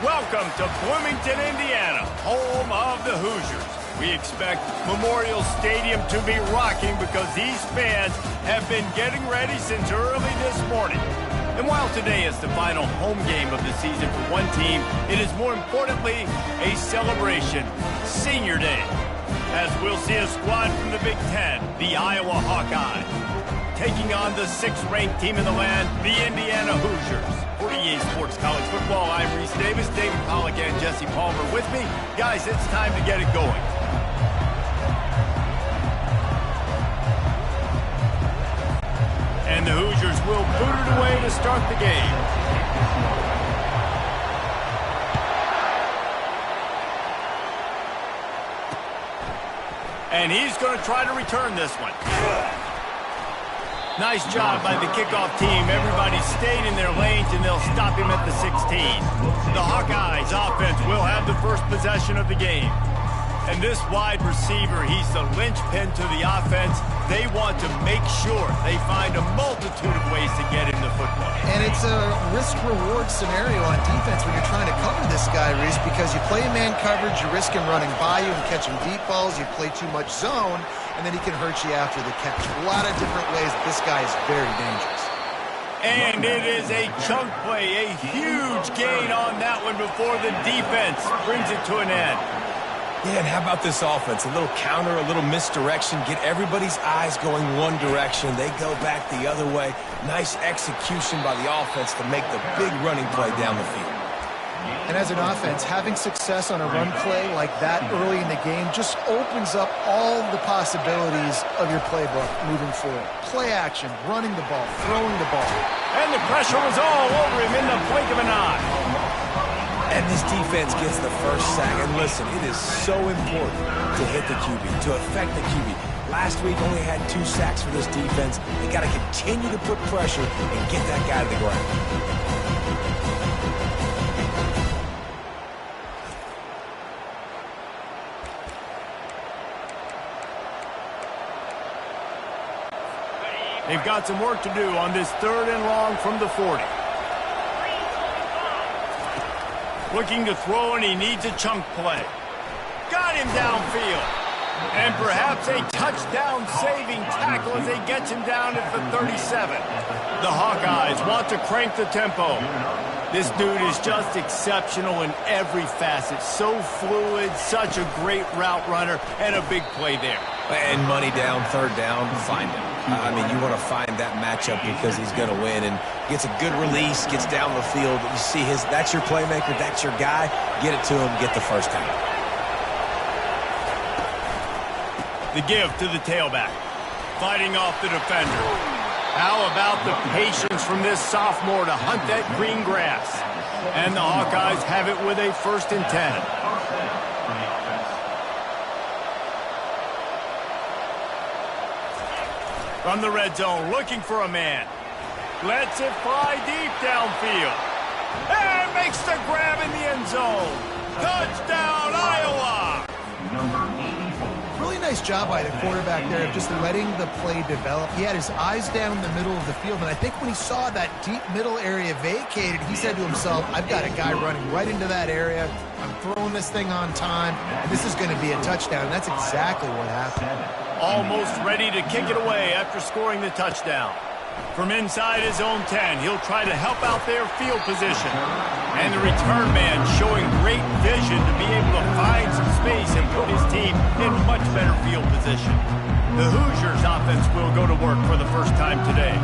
Welcome to Bloomington, Indiana, home of the Hoosiers. We expect Memorial Stadium to be rocking because these fans have been getting ready since early this morning. And while today is the final home game of the season for one team, it is more importantly a celebration, Senior Day, as we'll see a squad from the Big Ten, the Iowa Hawkeyes, taking on the 6th-ranked team in the land, the Indiana Hoosiers. For EA Sports College Football, I'm Reese Davis, David Pollack, and Jesse Palmer with me. Guys, it's time to get it going. And the Hoosiers will boot it away to start the game. And he's going to try to return this one. Nice job by the kickoff team. Everybody stayed in their lanes, and they'll stop him at the 16. The Hawkeyes offense will have the first possession of the game. And this wide receiver, he's the linchpin to the offense. They want to make sure they find a multitude of ways to get him the football. And it's a risk-reward scenario on defense when you're trying to cover this guy, Reese, because you play man coverage, you risk him running by you and catching deep balls. You play too much zone, and then he can hurt you after the catch. A lot of different ways that this guy is very dangerous. And it is a chunk play, a huge gain on that one before the defense brings it to an end. Yeah, and how about this offense? A little counter, a little misdirection, get everybody's eyes going one direction. They go back the other way. Nice execution by the offense to make the big running play down the field. And as an offense, having success on a run play like that early in the game just opens up all the possibilities of your playbook moving forward. Play action, running the ball, throwing the ball. And the pressure was all over him in the blink of an eye. And this defense gets the first sack. And listen, it is so important to hit the QB, to affect the QB. Last week only had 2 sacks for this defense. They got to continue to put pressure and get that guy to the ground. They've got some work to do on this 3rd and long from the 40. Looking to throw, and he needs a chunk play. Got him downfield. And perhaps a touchdown-saving tackle as they get him down at the 37. The Hawkeyes want to crank the tempo. This dude is just exceptional in every facet. So fluid, such a great route runner, and a big play there. And money down, 3rd down, find him. I mean, you want to find that matchup because he's going to win and gets a good release, gets down the field. You see that's your playmaker, that's your guy. Get it to him, get the first down. The give to the tailback, fighting off the defender. How about the patience from this sophomore to hunt that green grass? And the Hawkeyes have it with a 1st and 10. From the red zone, looking for a man. Lets it fly deep downfield. And makes the grab in the end zone. Touchdown, Iowa! Really nice job by the quarterback there of just letting the play develop. He had his eyes down the middle of the field, and I think when he saw that deep middle area vacated, he said to himself, I've got a guy running right into that area. I'm throwing this thing on time, and this is going to be a touchdown. And that's exactly what happened. Almost ready to kick it away after scoring the touchdown. From inside his own 10, he'll try to help out their field position. And the return man showing great vision to be able to find some space and put his team in much better field position. The Hoosiers offense will go to work for the first time today.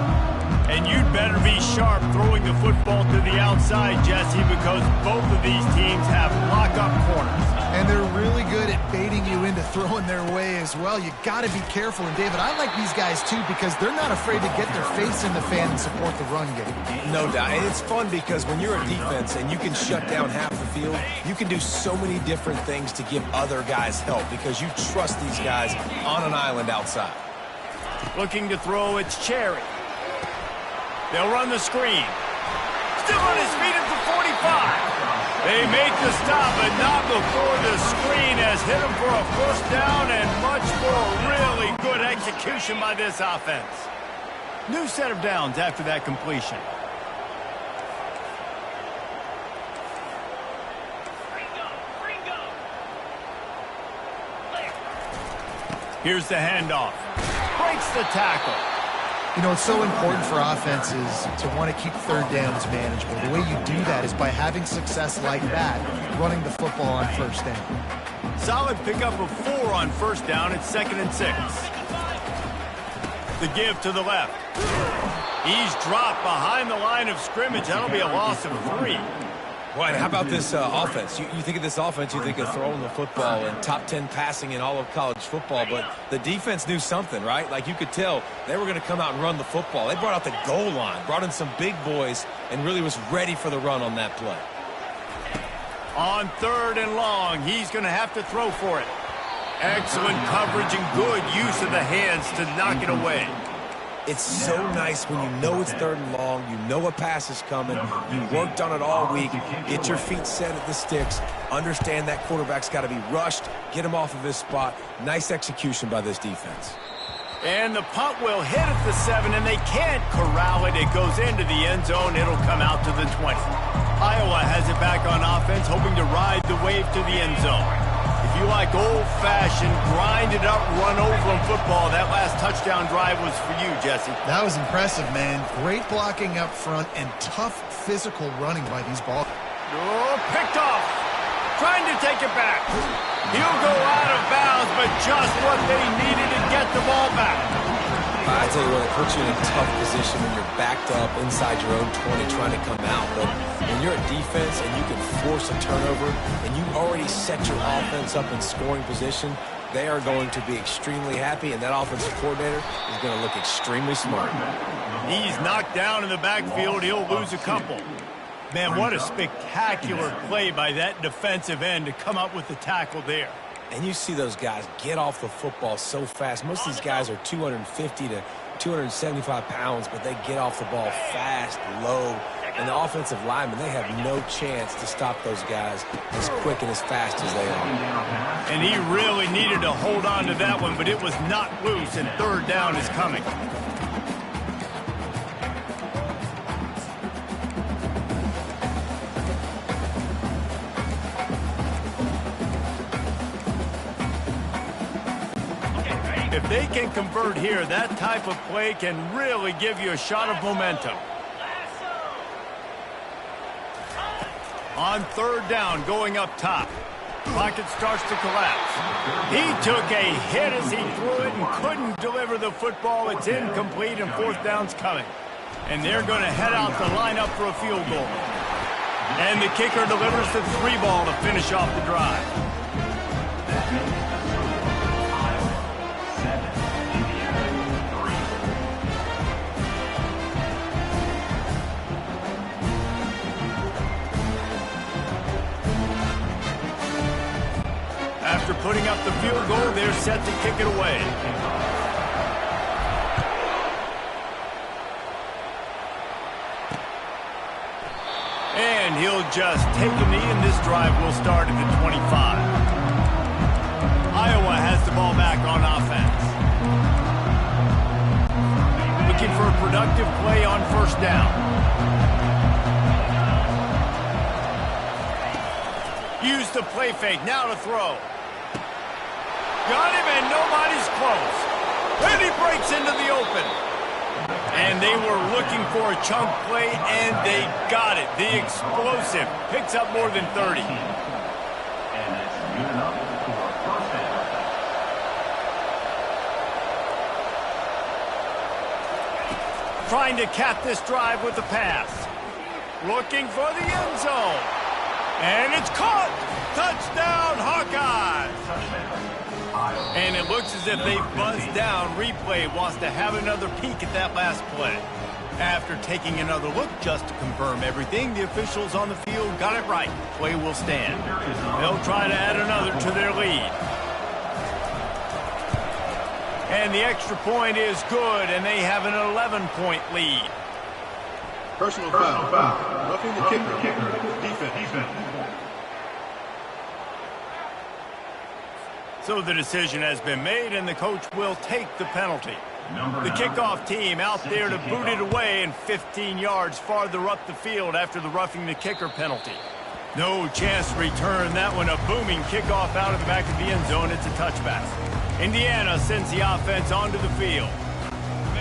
And you'd better be sharp throwing the football to the outside, Jesse, because both of these teams have lock-up corners. And they're really good at baiting you into throwing their way as well. You got to be careful. And, David, I like these guys, too, because they're not afraid to get their face in the fan and support the run game. No doubt. And it's fun because when you're a defense and you can shut down half the field, you can do so many different things to give other guys help because you trust these guys on an island outside. Looking to throw, it's Cherry. They'll run the screen. Still on his feet at the 45. They make the stop, but not before the screen has hit him for a 1st down and much more really good execution by this offense. New set of downs after that completion. Here's the handoff. Breaks the tackle. You know, it's so important for offenses to want to keep third downs manageable. The way you do that is by having success like that, running the football on first down. Solid pickup of 4 on first down. It's 2nd and 6. The give to the left. He's dropped behind the line of scrimmage. That'll be a loss of 3. Right, how about this offense? You think of this offense, you think of throwing the football and top 10 passing in all of college football, but the defense knew something, right? Like you could tell they were going to come out and run the football. They brought out the goal line, brought in some big boys, and really was ready for the run on that play. On 3rd and long, he's going to have to throw for it. Excellent coverage and good use of the hands to knock it away. It's so nice when you know it's 3rd and long, you know a pass is coming, you worked on it all week, get your feet set at the sticks, understand that quarterback's got to be rushed, get him off of his spot. Nice execution by this defense. And the punt will hit at the 7, and they can't corral it. It goes into the end zone. It'll come out to the 20. Iowa has it back on offense, hoping to ride the wave to the end zone. If you like old-fashioned, grind-it-up, run-over football, that last touchdown drive was for you, Jesse. That was impressive, man. Great blocking up front and tough physical running by these ball. Oh, picked off. Trying to take it back. He'll go out of bounds, but just what they needed to get the ball back. I tell you what, it puts you in a tough position when you're backed up inside your own 20 trying to come out. But when you're a defense and you can force a turnover and you already set your offense up in scoring position, they are going to be extremely happy, and that offensive coordinator is going to look extremely smart. He's knocked down in the backfield. He'll lose a couple. Man, what a spectacular play by that defensive end to come up with the tackle there. And you see those guys get off the football so fast. Most of these guys are 250 to 275 pounds, but they get off the ball fast, low. And the offensive linemen, they have no chance to stop those guys as quick and as fast as they are. And he really needed to hold on to that one, but it was not loose, and 3rd down is coming. If they can convert here, that type of play can really give you a shot of momentum. On 3rd down, going up top. Pocket starts to collapse. He took a hit as he threw it and couldn't deliver the football. It's incomplete, and 4th down's coming. And they're going to head out the lineup for a field goal. And the kicker delivers the 3 ball to finish off the drive. After putting up the field goal, they're set to kick it away. And he'll just take a knee, and this drive will start at the 25. Iowa has the ball back on offense. Looking for a productive play on 1st down. Use the play fake, now to throw. Got him, and nobody's close. And he breaks into the open. And they were looking for a chunk play, and they got it. The explosive picks up more than 30. Trying to cap this drive with the pass. Looking for the end zone. And it's caught. Touchdown, Hawkeyes. And it looks as if they buzzed down. Replay wants to have another peek at that last play. After taking another look just to confirm everything, the officials on the field got it right. Play will stand. They'll try to add another to their lead. And the extra point is good, and they have an 11-point lead. Personal foul. Roughing the kicker. Defense. So the decision has been made, and the coach will take the penalty. The kickoff team out there to boot it away and 15 yards farther up the field after the roughing the kicker penalty. No chance to return that one. A booming kickoff out of the back of the end zone. It's a touchback. Indiana sends the offense onto the field.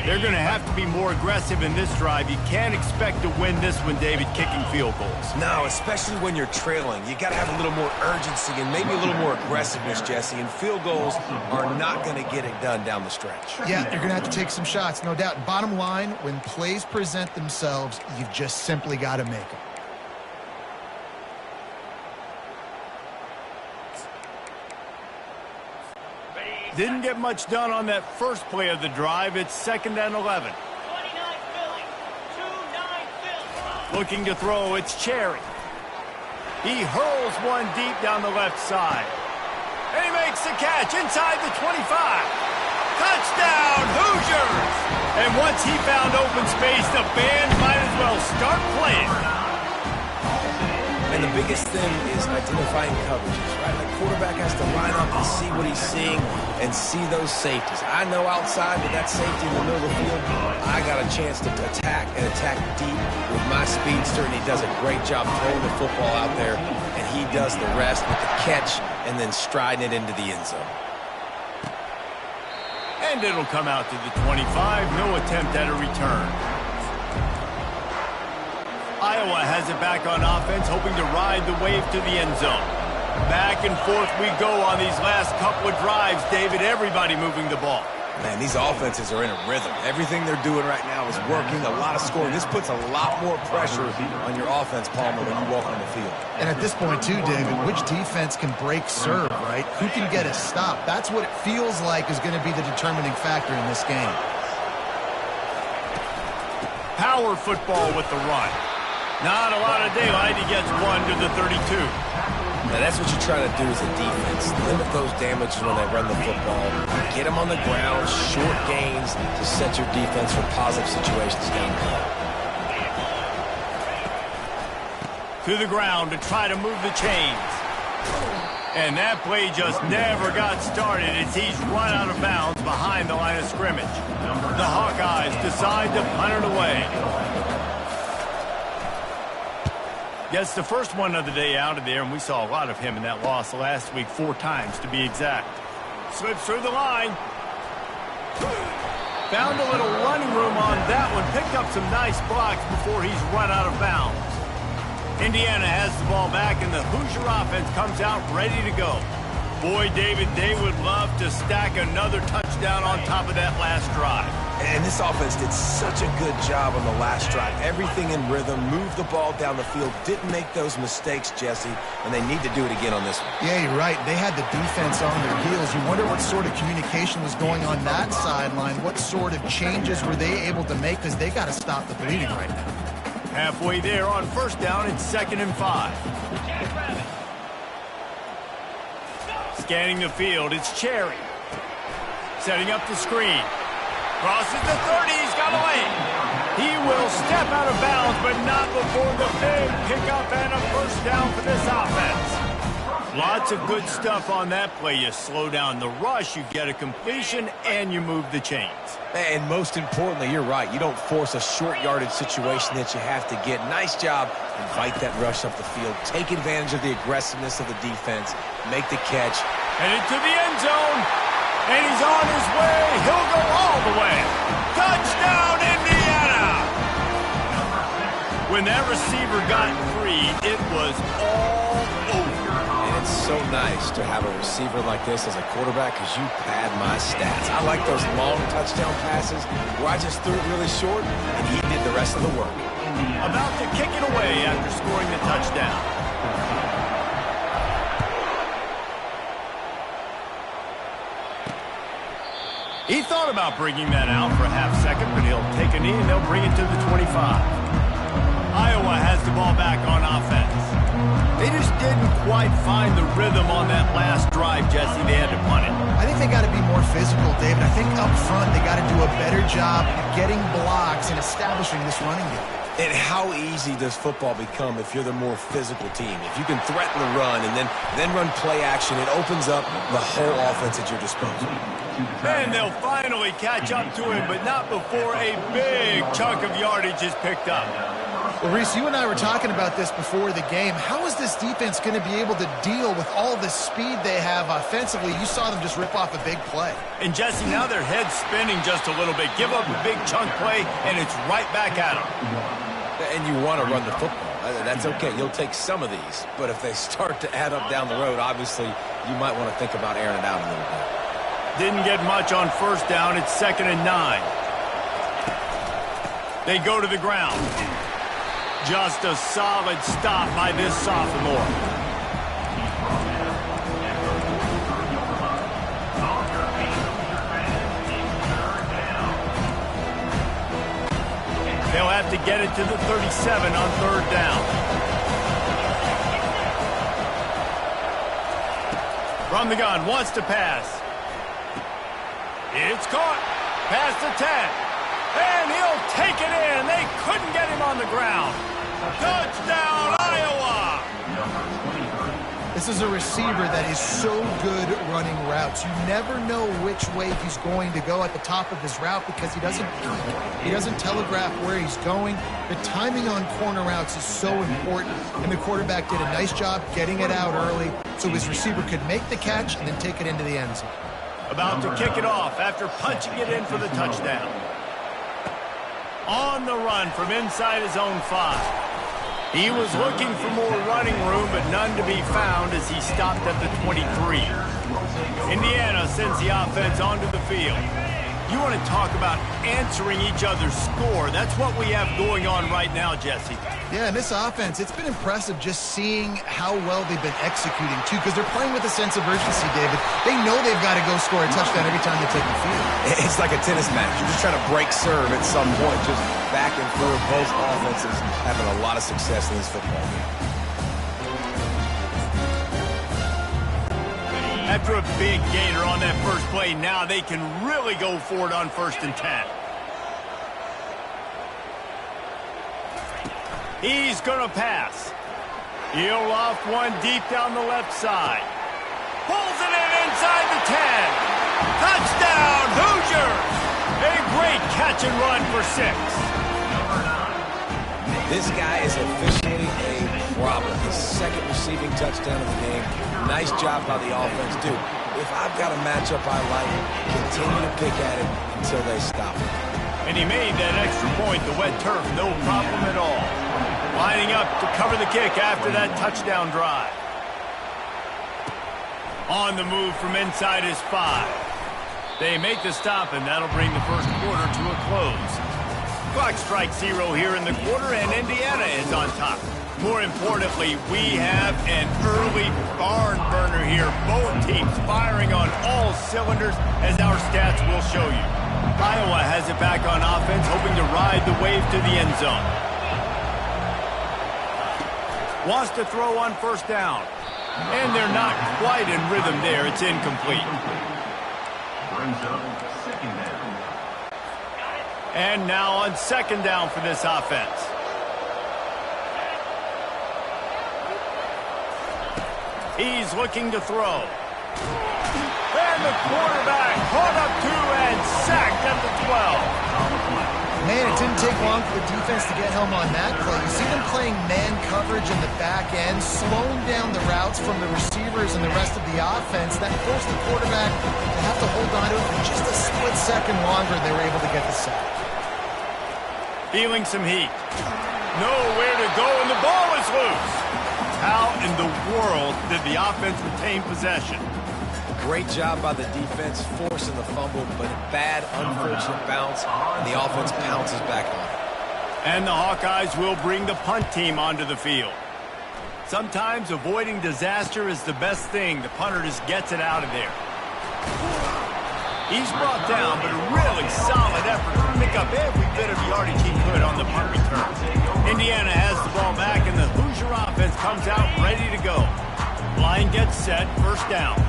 They're going to have to be more aggressive in this drive. You can't expect to win this one, David, kicking field goals. No, especially when you're trailing. You got to have a little more urgency and maybe a little more aggressiveness, Jesse. And field goals are not going to get it done down the stretch. Yeah, you're going to have to take some shots, no doubt. Bottom line, when plays present themselves, you've just simply got to make them. Didn't get much done on that first play of the drive. It's 2nd and 11. Looking to throw, it's Cherry. He hurls one deep down the left side. And he makes the catch inside the 25. Touchdown, Hoosiers! And once he found open space, the band might as well start playing. And the biggest thing is identifying coverages, right? The quarterback has to line up and see what he's seeing and see those safeties. I know outside with that safety in the middle of the field, I got a chance to attack and attack deep with my speedster, and he does a great job throwing the football out there, and he does the rest with the catch and then striding it into the end zone. And it'll come out to the 25. No attempt at a return. Iowa has it back on offense, hoping to ride the wave to the end zone. Back and forth we go on these last couple of drives, David. Everybody moving the ball. Man, these offenses are in a rhythm. Everything they're doing right now is working, a lot of scoring. This puts a lot more pressure on your offense, Palmer, when you walk on the field. And at this point, too, David, which defense can break serve, right? Who can get a stop? That's what it feels like is going to be the determining factor in this game. Power football with the run. Not a lot of daylight. He gets one to the 32. Now, that's what you try to do as a defense. Limit those damages when they run the football. Get them on the ground, short gains to set your defense for positive situations down the road. To the ground to try to move the chains. And that play just never got started as he's run out of bounds behind the line of scrimmage. The Hawkeyes decide to punt it away. Gets the first one of the day out of there, and we saw a lot of him in that loss last week, 4 times to be exact. Slips through the line. Found a little running room on that one. Picked up some nice blocks before he's run out of bounds. Indiana has the ball back, and the Hoosier offense comes out ready to go. Boy, David, they would love to stack another touchdown on top of that last drive. And this offense did such a good job on the last drive. Everything in rhythm, moved the ball down the field, didn't make those mistakes, Jesse, and they need to do it again on this one. Yeah, you're right. They had the defense on their heels. You wonder what sort of communication was going on that sideline. What sort of changes were they able to make, because they got to stop the bleeding right now. Halfway there on first down, it's 2nd and 5. Scanning the field, it's Cherry. Setting up the screen. Crosses the 30, he's got away. He will step out of bounds, but not before the big pickup and a first down for this offense. Lots of good stuff on that play. You slow down the rush, you get a completion, and you move the chains. And most importantly, you're right. You don't force a short yardage situation that you have to get. Nice job. Invite that rush up the field. Take advantage of the aggressiveness of the defense. Make the catch. And into the end zone. And he's on his way. He'll go all the way. Touchdown, Indiana! When that receiver got free, it was all over. And it's so nice to have a receiver like this as a quarterback because you pad my stats. I like those long touchdown passes where I just threw it really short and he did the rest of the work. About to kick it away after scoring the touchdown. He thought about bringing that out for a half second, but he'll take a knee and they'll bring it to the 25. Iowa has the ball back on offense. They just didn't quite find the rhythm on that last drive, Jesse. They had to punt it. I think they got to be more physical, David. I think up front they got to do a better job getting blocks and establishing this running game. And how easy does football become if you're the more physical team? If you can threaten the run and then run play action, it opens up the whole offense at your disposal. And they'll finally catch up to him, but not before a big chunk of yardage is picked up. Well, Reese, you and I were talking about this before the game. How is this defense going to be able to deal with all the speed they have offensively? You saw them just rip off a big play. And, Jesse, now their head's spinning just a little bit. Give up a big chunk play, and it's right back at them. And you want to run the football. That's okay. You'll take some of these. But if they start to add up down the road, obviously you might want to think about airing it out a little bit. Didn't get much on first down. It's 2nd and 9. They go to the ground. Just a solid stop by this sophomore. They'll have to get it to the 37 on 3rd down. From the gun, wants to pass. It's caught. Past the 10. And he'll take it in. They couldn't get him on the ground. Touchdown, Iowa! This is a receiver that is so good running routes. You never know which way he's going to go at the top of his route because he doesn't telegraph where he's going. The timing on corner routes is so important, and the quarterback did a nice job getting it out early so his receiver could make the catch and then take it into the end zone. About to kick it off after punching it in for the touchdown. On the run from inside his own 5. He was looking for more running room, but none to be found as he stopped at the 23. Indiana sends the offense onto the field. You want to talk about answering each other's score. That's what we have going on right now, Jesse. Yeah, and this offense, it's been impressive just seeing how well they've been executing, too, because they're playing with a sense of urgency, David. They know they've got to go score a touchdown every time they take the field. It's like a tennis match. You're just trying to break serve at some point, just back and forth. Both offenses having a lot of success in this football game. After a big gainer on that first play, now they can really go for it on 1st and 10. He's going to pass. He'll loft one deep down the left side. Pulls it in inside the 10. Touchdown, Hoosiers! A great catch and run for 6. This guy is officially a problem. His 2nd receiving touchdown of the game. Nice job by the offense, dude. If I've got a matchup I like, continue to pick at it until they stop it. And he made that extra point, the wet turf, no problem at all. Lining up to cover the kick after that touchdown drive. On the move from inside his 5. They make the stop, and that'll bring the first quarter to a close. Clock strikes 0 here in the quarter, and Indiana is on top. More importantly, we have an early barn burner here. Both teams firing on all cylinders, as our stats will show you. Iowa has it back on offense, hoping to ride the wave to the end zone. Wants to throw on 1st down. And they're not quite in rhythm there. It's incomplete. And now on 2nd down for this offense. He's looking to throw. And the quarterback caught up 2 and sacked at the 12. Man, it didn't take long for the defense to get home on that play. You see them playing man coverage in the back end, slowing down the routes from the receivers and the rest of the offense. That forced the quarterback to have to hold on to it for just a split second longer, and they were able to get the sack. Feeling some heat. Nowhere to go, and the ball is loose. How in the world did the offense retain possession? Great job by the defense, forcing the fumble, but a bad, unfortunate bounce, and the offense pounces back on it. And the Hawkeyes will bring the punt team onto the field. Sometimes avoiding disaster is the best thing. The punter just gets it out of there. He's brought down, but a really solid effort to pick up every bit of yardage he could on the punt return. Indiana has the ball back, and the Hoosier offense comes out ready to go. Line gets set, 1st down.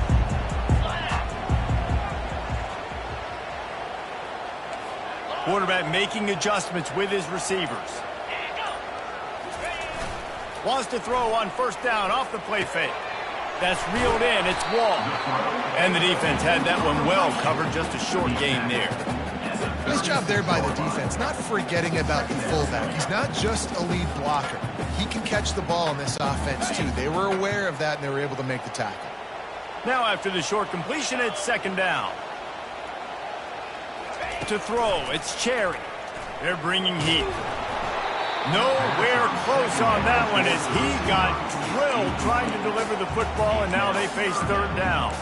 Quarterback making adjustments with his receivers. Wants to throw on 1st down off the play fake. That's reeled in. It's Wall. And the defense had that one well covered. Just a short gain there. Nice job there by the defense, not forgetting about the fullback. He's not just a lead blocker. He can catch the ball in this offense, too. They were aware of that, and they were able to make the tackle. Now after the short completion, it's second down. To throw, it's Cherry. They're bringing heat. Nowhere close on that one as he got drilled trying to deliver the football, and now they face third down.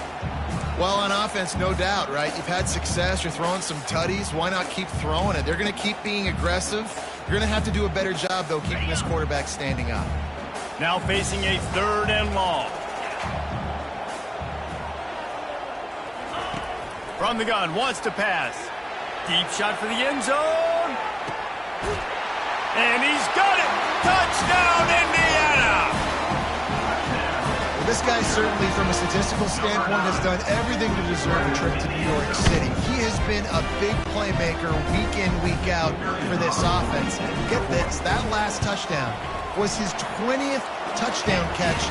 Well, on offense, no doubt, right? You've had success. You're throwing some tutties. Why not keep throwing it? They're going to keep being aggressive. You're going to have to do a better job, though, keeping this quarterback standing up. Now facing a third and long. From the gun, wants to pass. Deep shot for the end zone. And he's got it! Touchdown, Indiana! Well, this guy certainly, from a statistical standpoint, has done everything to deserve a trip to New York City. He has been a big playmaker week in, week out for this offense. Get this, that last touchdown was his 20th touchdown catch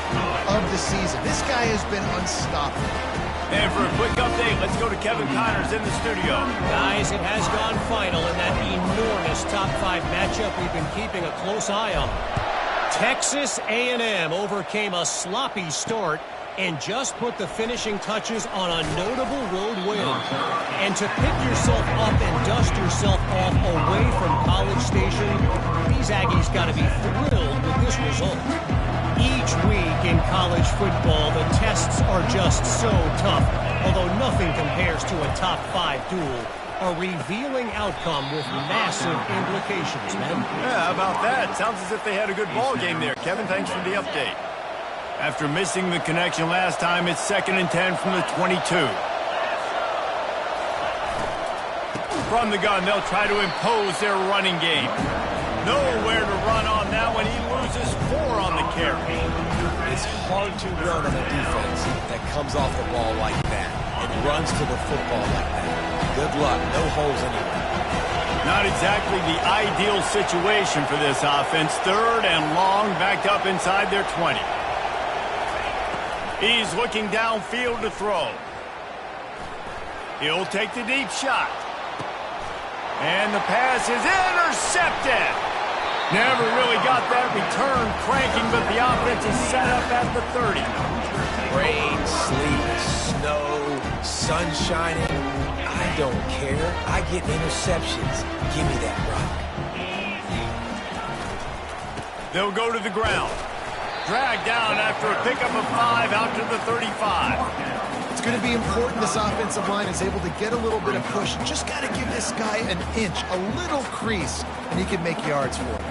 of the season. This guy has been unstoppable. And for a quick update, let's go to Kevin Connors in the studio. Guys, it has gone final in that enormous top 5 matchup we've been keeping a close eye on. Texas A&M overcame a sloppy start and just put the finishing touches on a notable road win. And to pick yourself up and dust yourself off away from College Station, these Aggies got to be thrilled with this result. Each week in college football, the tests are just so tough, although nothing compares to a top 5 duel. A revealing outcome with massive implications, man. Yeah, how about that? Sounds as if they had a good ball game there. Kevin, thanks for the update. After missing the connection last time, it's 2nd and 10 from the 22. From the gun, they'll try to impose their running game. Nowhere to run on that one. He loses 4 on the carry. It's hard to run on a defense that comes off the ball like that and runs to the football like that. Good luck. No holes anywhere. Not exactly the ideal situation for this offense. 3rd and long, backed up inside their 20. He's looking downfield to throw. He'll take the deep shot. And the pass is intercepted. Never really got that return cranking, but the offense is set up at the 30. Rain, sleet, snow, sun shining. I don't care. I get interceptions. Give me that rock. They'll go to the ground. Dragged down after a pickup of 5 out to the 35. It's going to be important this offensive line is able to get a little bit of push. Just got to give this guy an inch, a little crease, and he can make yards for it.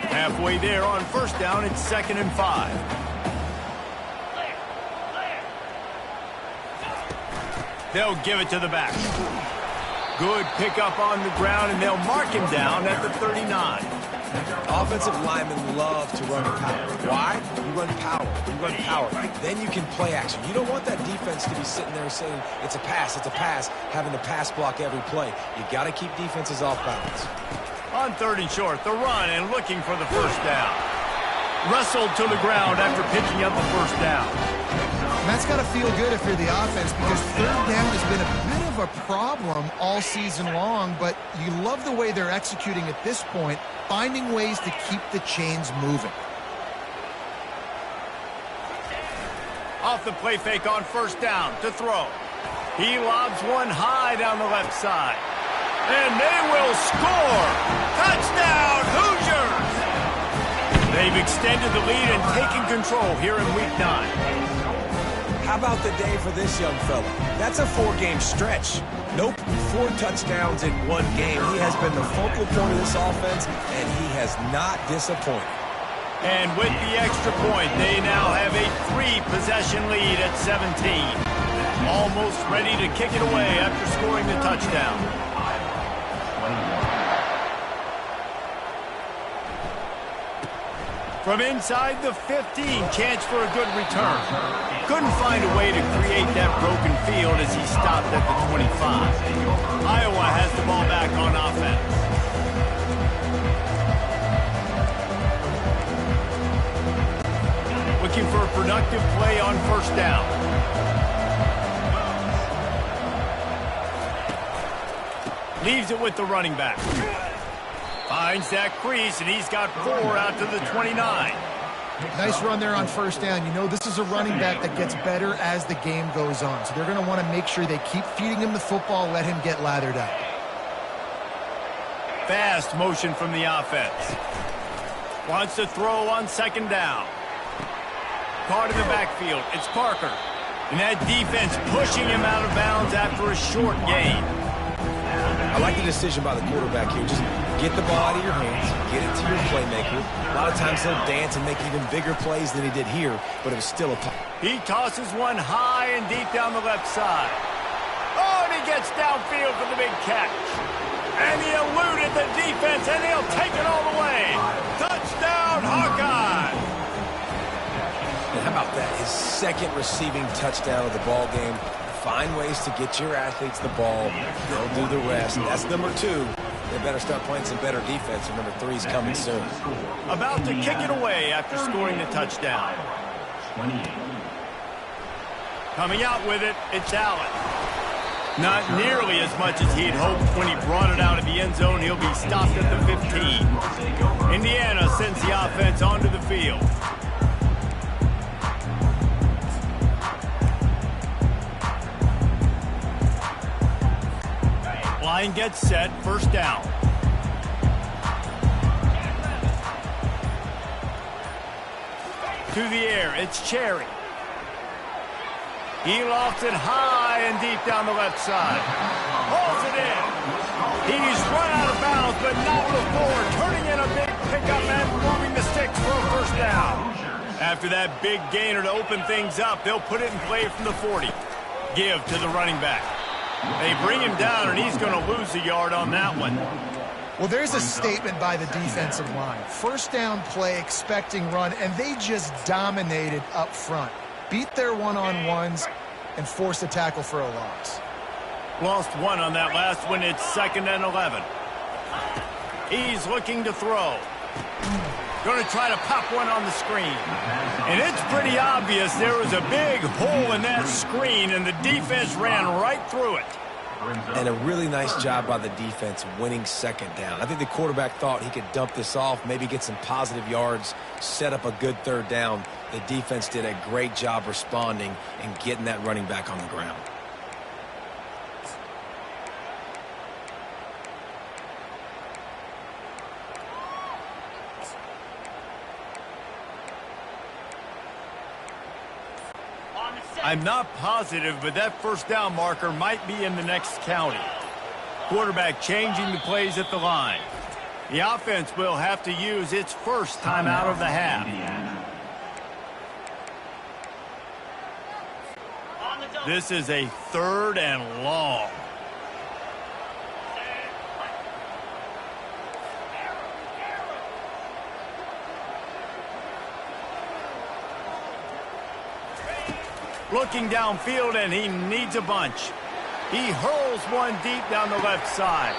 Halfway there on 1st down, it's 2nd and 5. They'll give it to the back. Good pickup on the ground, and they'll mark him down at the 39. Offensive linemen love to run power. Why? You run power. You run power. Then you can play action. You don't want that defense to be sitting there saying, it's a pass, having to pass block every play. You got to keep defenses off balance. On 3rd and short, the run and looking for the 1st down. Wrestled to the ground after picking up the 1st down. And that's got to feel good if you're the offense, because 3rd down has been a bit of a problem all season long, but you love the way they're executing at this point, finding ways to keep the chains moving. Off the play fake on 1st down to throw. He lobs one high down the left side. And they will score! Touchdown, Hoosiers! They've extended the lead and taken control here in Week 9. How about the day for this young fella? That's a 4-game stretch. Nope, 4 touchdowns in 1 game. He has been the focal point of this offense, and he has not disappointed. And with the extra point, they now have a 3-possession lead at 17. Almost ready to kick it away after scoring the touchdown. From inside the 15, chance for a good return. Couldn't find a way to create that broken field as he stopped at the 25. Iowa has the ball back on offense. Looking for a productive play on 1st down. Leaves it with the running back. Finds that crease, and he's got 4 out to the 29. Nice run there on first down. You know, this is a running back that gets better as the game goes on. So they're going to want to make sure they keep feeding him the football, let him get lathered up. Fast motion from the offense. Wants to throw on second down. Caught in the backfield. It's Parker. And that defense pushing him out of bounds after a short gain. I like the decision by the quarterback here. Just get the ball out of your hands, get it to your playmaker. A lot of times he'll dance and make even bigger plays than he did here, but it was still a... He tosses one high and deep down the left side. Oh, and he gets downfield for the big catch. And he eluded the defense, and he'll take it all the way. Touchdown, Hawkeye! And how about that? His second receiving touchdown of the ball game. Find ways to get your athletes the ball. They'll do the rest. That's number 2. They better start playing some better defense, and number 3 is coming soon. About to kick it away after scoring the touchdown. Coming out with it, it's Allen. Not nearly as much as he'd hoped when he brought it out of the end zone. He'll be stopped at the 15. Indiana sends the offense onto the field. Line gets set, first down. To the air, it's Cherry. He lofts it high and deep down the left side. Hauls it in. He's run out of bounds, but not before turning in a big pickup and moving the sticks for a first down. After that big gainer to open things up, they'll put it in play from the 40. Give to the running back. They bring him down, and he's going to lose a yard on that one. Well, there's a statement by the defensive line. First down play, expecting run, and they just dominated up front. Beat their one-on-ones and forced a tackle for a loss. Lost one on that last one. It's 2nd and 11. He's looking to throw. Going to try to pop one on the screen. And it's pretty obvious there was a big hole in that screen, and the defense ran right through it. And a really nice job by the defense winning second down. I think the quarterback thought he could dump this off, maybe get some positive yards, set up a good third down. The defense did a great job responding and getting that running back on the ground. I'm not positive, but that first down marker might be in the next county. Quarterback changing the plays at the line. The offense will have to use its first timeout of the half. This is a 3rd and long. Looking downfield, and he needs a bunch. He hurls one deep down the left side.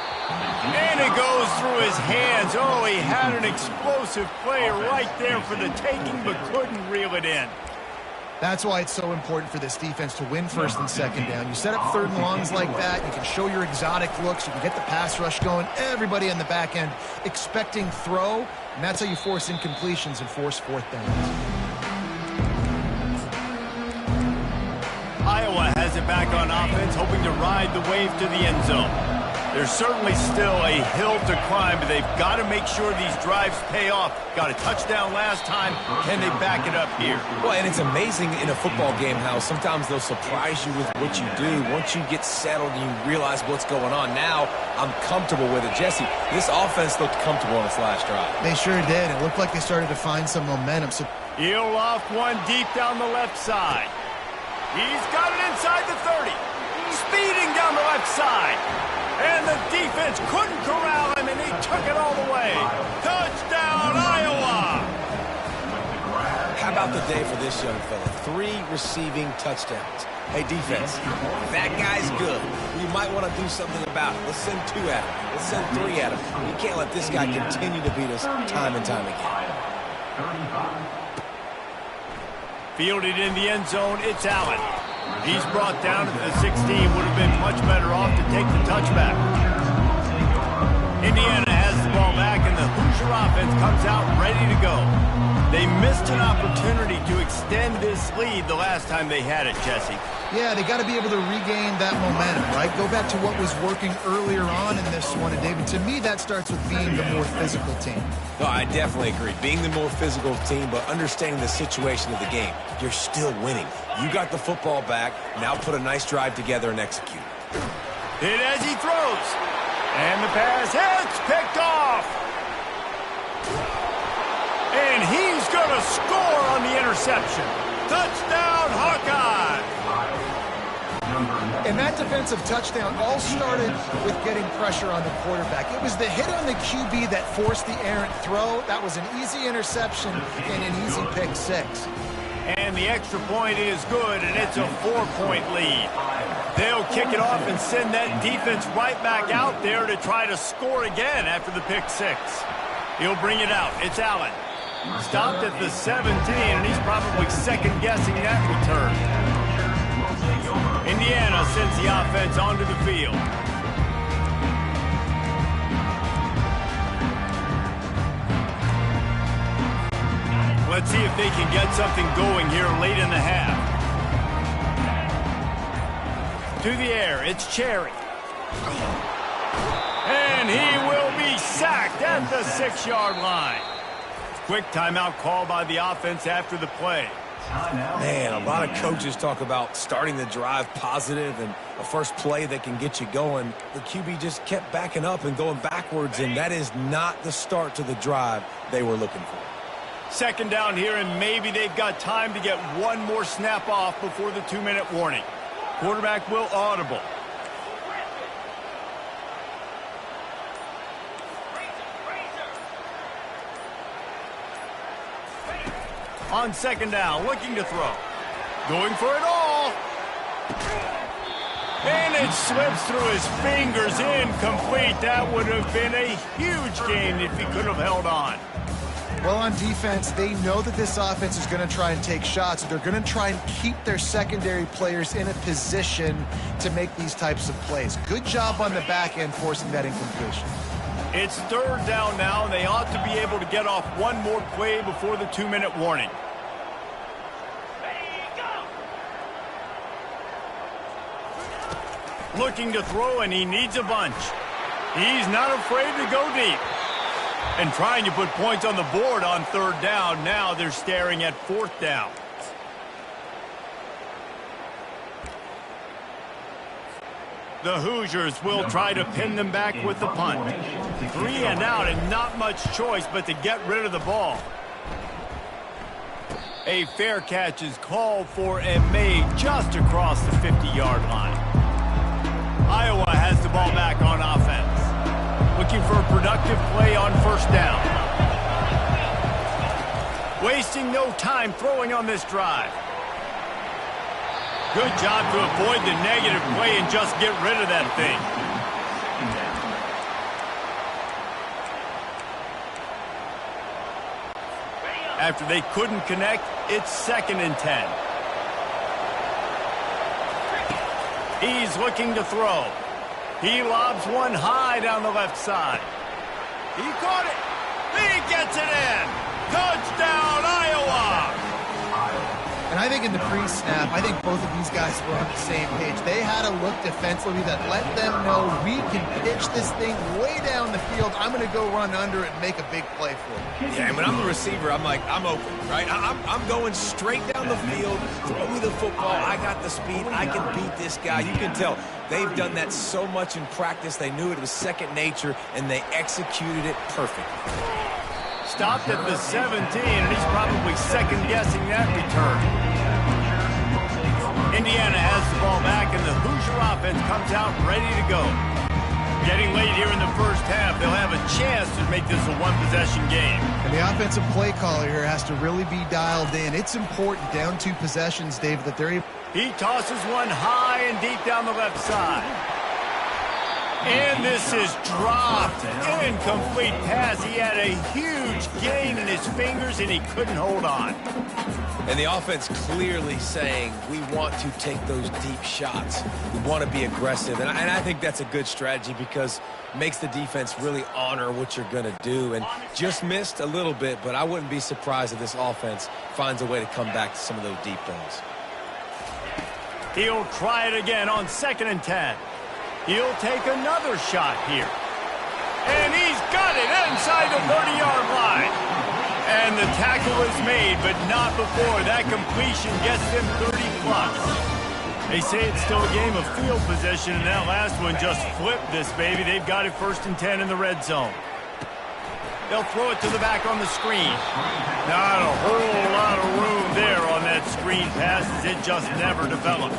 And it goes through his hands. Oh, he had an explosive play right there for the taking, but couldn't reel it in. That's why it's so important for this defense to win first and second down. You set up 3rd and longs like that. You can show your exotic looks. You can get the pass rush going. Everybody on the back end expecting throw, and that's how you force incompletions and force 4th downs. Iowa has it back on offense, hoping to ride the wave to the end zone. There's certainly still a hill to climb, but they've got to make sure these drives pay off. Got a touchdown last time. Can they back it up here? Well, and it's amazing in a football game how sometimes they'll surprise you with what you do. Once you get settled and you realize what's going on, now I'm comfortable with it. Jesse, this offense looked comfortable on its last drive. They sure did. It looked like they started to find some momentum. So he'll loft one deep down the left side. He's got it inside the 30. Speeding down the left side. And the defense couldn't corral him, and he took it all the way. Touchdown, Iowa! How about the day for this young fella? 3 receiving touchdowns. Hey, defense, that guy's good. You might want to do something about it. Let's send 2 at him. Let's send 3 at him. You can't let this guy continue to beat us time and time again. Fielded in the end zone, it's Allen. He's brought down at the 16. Would have been much better off to take the touchback. Indiana has the ball back, and the Hoosier offense comes out ready to go. They missed an opportunity to extend this lead the last time they had it, Jesse. Yeah, they got to be able to regain that momentum, right? Go back to what was working earlier on in this one. And, David, to me, that starts with being the more physical team. No, I definitely agree. Being the more physical team, but understanding the situation of the game. You're still winning. You got the football back. Now put a nice drive together and execute. Hit as he throws. And the pass hits, picked off. And he's going to score on the interception. Touchdown, Hawkeye. And that defensive touchdown all started with getting pressure on the quarterback. It was the hit on the QB that forced the errant throw. That was an easy interception and an easy pick six. And the extra point is good, and it's a 4-point lead. They'll kick it off and send that defense right back out there to try to score again after the pick six. He'll bring it out. It's Allen. Stopped at the 17, and he's probably second-guessing that return. Indiana sends the offense onto the field. Let's see if they can get something going here late in the half. To the air, it's Cherry. And he will be sacked at the 6-yard line. Quick timeout call by the offense after the play. Man, a lot of coaches talk about starting the drive positive and a first play that can get you going. The QB just kept backing up and going backwards, and that is not the start to the drive they were looking for. Second down here, and maybe they've got time to get one more snap off before the 2-minute warning. Quarterback will audible. On second down, looking to throw. Going for it all. And it slips through his fingers, incomplete. That would have been a huge gain if he could have held on. Well, on defense, they know that this offense is going to try and take shots. They're going to try and keep their secondary players in a position to make these types of plays. Good job on the back end forcing that incompletion. It's third down now, and they ought to be able to get off one more play before the 2-minute warning. Looking to throw, and he needs a bunch. He's not afraid to go deep. And trying to put points on the board on third down. Now they're staring at fourth down. The Hoosiers will try to pin them back with the punt. 3 and out, and not much choice but to get rid of the ball. A fair catch is called for and made just across the 50-yard line. Iowa has the ball back on offense. Looking for a productive play on first down. Wasting no time throwing on this drive. Good job to avoid the negative play and just get rid of that thing. After they couldn't connect, it's 2nd and 10. He's looking to throw. He lobs one high down the left side. He caught it. He gets it in. Touchdown, Iowa. And I think in the pre-snap, I think both of these guys were on the same page. They had a look defensively that let them know we can pitch this thing way down the field. I'm going to go run under it and make a big play for it. Yeah, and when I'm the receiver, I'm like, I'm open, right? I'm going straight down the field. Throw me the football. I got the speed. I can beat this guy. You can tell they've done that so much in practice. They knew it was second nature, and they executed it perfectly. Stopped at the 17, and he's probably second-guessing that return. Indiana has the ball back, and the Hoosier offense comes out ready to go. Getting late here in the first half, they'll have a chance to make this a one-possession game. And the offensive play caller here has to really be dialed in. It's important down 2 possessions, Dave, that they're able. He tosses one high and deep down the left side. And this is dropped. Incomplete pass. He had a huge gain in his fingers, and he couldn't hold on. And the offense clearly saying, we want to take those deep shots. We want to be aggressive. And I think that's a good strategy because it makes the defense really honor what you're going to do. And just missed a little bit, but I wouldn't be surprised if this offense finds a way to come back to some of those deep balls. He'll try it again on 2nd and 10. He'll take another shot here. And he's got it inside the 30-yard line. And the tackle is made, but not before that completion gets them 30-plus. They say it's still a game of field position, and that last one just flipped this baby. They've got it 1st and 10 in the red zone. They'll throw it to the back on the screen. Not a whole lot of room there on that screen pass as it just never developed.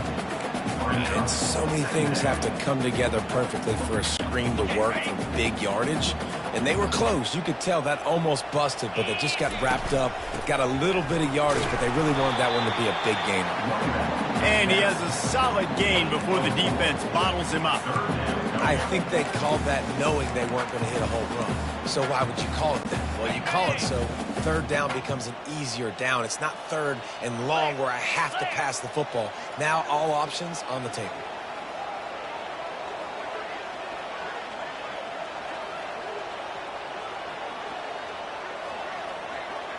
And so many things have to come together perfectly for a screen to work for big yardage. And they were close. You could tell that almost busted, but they just got wrapped up, got a little bit of yardage, but they really wanted that one to be a big gain. And he has a solid gain before the defense bottles him up. I think they called that knowing they weren't going to hit a home run. So why would you call it that? Well, you call it so 3rd down becomes an easier down. It's not 3rd and long where I have to pass the football. Now all options on the table.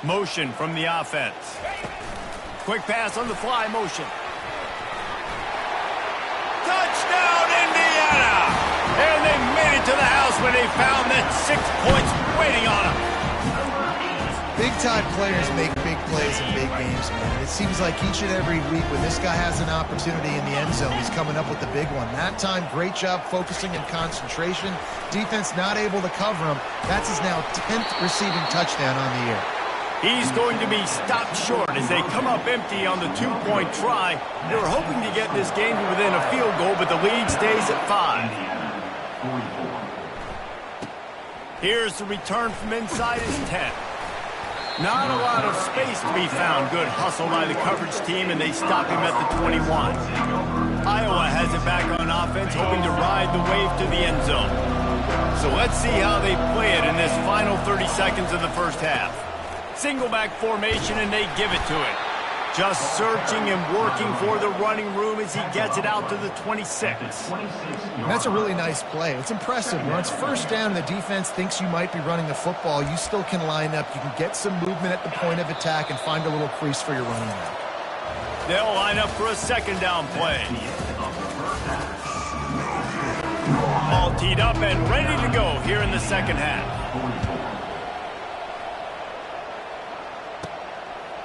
Motion from the offense. Quick pass on the fly motion. Touchdown, Indiana! And they made it to the house when they found that 6 points waiting on them. Big-time players make big plays in big games, man. It seems like each and every week when this guy has an opportunity in the end zone, he's coming up with the big one. That time, great job focusing and concentration. Defense not able to cover him. That's his now 10th receiving touchdown on the year. He's going to be stopped short as they come up empty on the 2-point try. They were hoping to get this game to within a field goal, but the lead stays at 5. Here's the return from inside his 10. Not a lot of space to be found. Good hustle by the coverage team, and they stop him at the 21. Iowa has it back on offense, hoping to ride the wave to the end zone. So let's see how they play it in this final 30 seconds of the first half. Single back formation, and they give it to it. Just searching and working for the running room as he gets it out to the 26. That's a really nice play. It's impressive. When it's 1st down and the defense thinks you might be running the football, you still can line up. You can get some movement at the point of attack and find a little crease for your running back. They'll line up for a 2nd down play. All teed up and ready to go here in the 2nd half.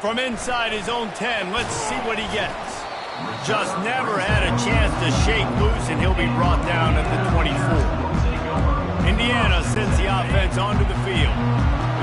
From inside his own 10, let's see what he gets. Just never had a chance to shake loose, and he'll be brought down at the 24. Indiana sends the offense onto the field.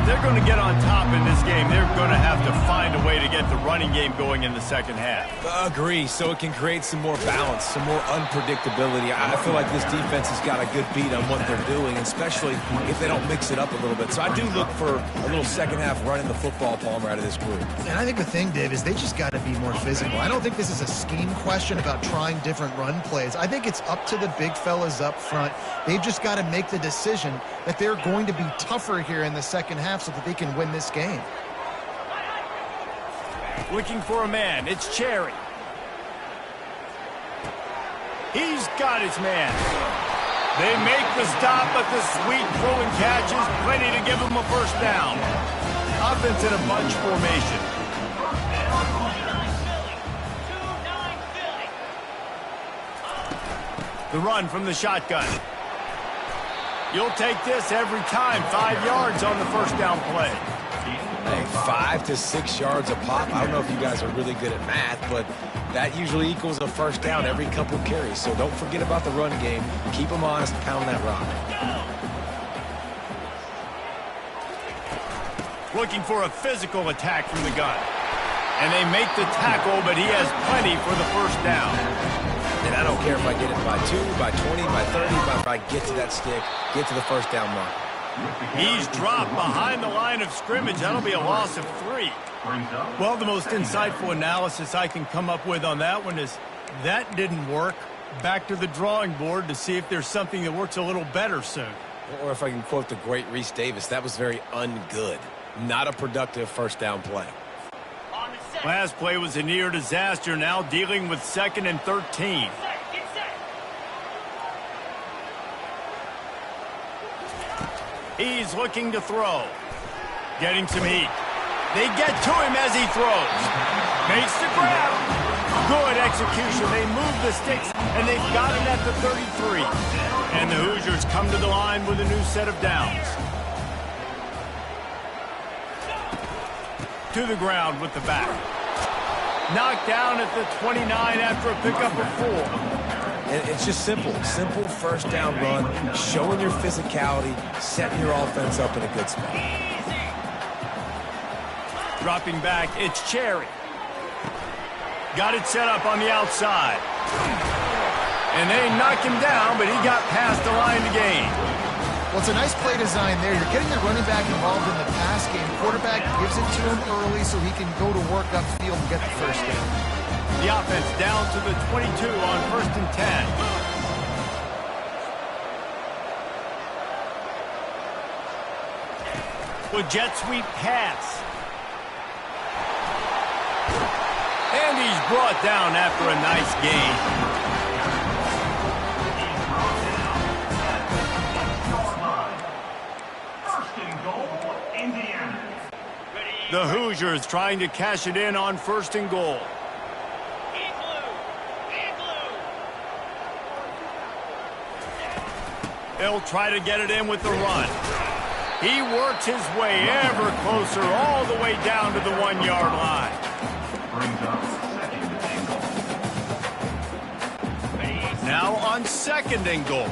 If they're going to get on top in this game, they're going to have to find a way to get the running game going in the 2nd half. Agree, so it can create some more balance, some more unpredictability. I feel like this defense has got a good beat on what they're doing, especially if they don't mix it up a little bit. So I do look for a little 2nd half running the football, Palmer, out of this group. And I think the thing, Dave, is they just got to be more physical. I don't think this is a scheme question about trying different run plays. I think it's up to the big fellas up front. They've just got to make the decision that they're going to be tougher here in the 2nd half so that they can win this game. Looking for a man. It's Cherry. He's got his man. They make the stop, but the sweet throw and catch is plenty to give them a 1st down. Offense in a bunch formation. The run from the shotgun. You'll take this every time. 5 yards on the 1st down play. Hey, 5 to 6 yards a pop. I don't know if you guys are really good at math, but that usually equals a 1st down every couple carries. So don't forget about the run game. Keep them honest, pound that rock. Looking for a physical attack from the gun. And they make the tackle, but he has plenty for the 1st down. And I don't care if I get it by 2, by 20, by 30, but if I get to that stick, get to the 1st down mark. He's dropped behind the line of scrimmage. That'll be a loss of 3. Well, the most insightful analysis I can come up with on that one is that didn't work. Back to the drawing board to see if there's something that works a little better soon. Or if I can quote the great Reese Davis, that was very ungood. Not a productive 1st down play. On the set. Last play was a near disaster, now dealing with 2nd and 13. He's looking to throw. Getting some heat. They get to him as he throws. Makes the grab. Good execution. They move the sticks, and they've got it at the 33. And the Hoosiers come to the line with a new set of downs. To the ground with the back. Knocked down at the 29 after a pickup of 4. And it's just simple. Simple first down run, showing your physicality, setting your offense up in a good spot. Dropping back, it's Cherry. Got it set up on the outside. And they knocked him down, but he got past the line to gain. Well, it's a nice play design there. You're getting the running back involved in the pass game. Quarterback gives it to him early so he can go to work upfield and get the first down. The offense down to the 22 on 1st and 10. With jet sweep pass. And he's brought down after a nice gain. The Hoosiers trying to cash it in on 1st and goal. They'll try to get it in with the run. He works his way ever closer all the way down to the 1-yard line. Now on 2nd and goal.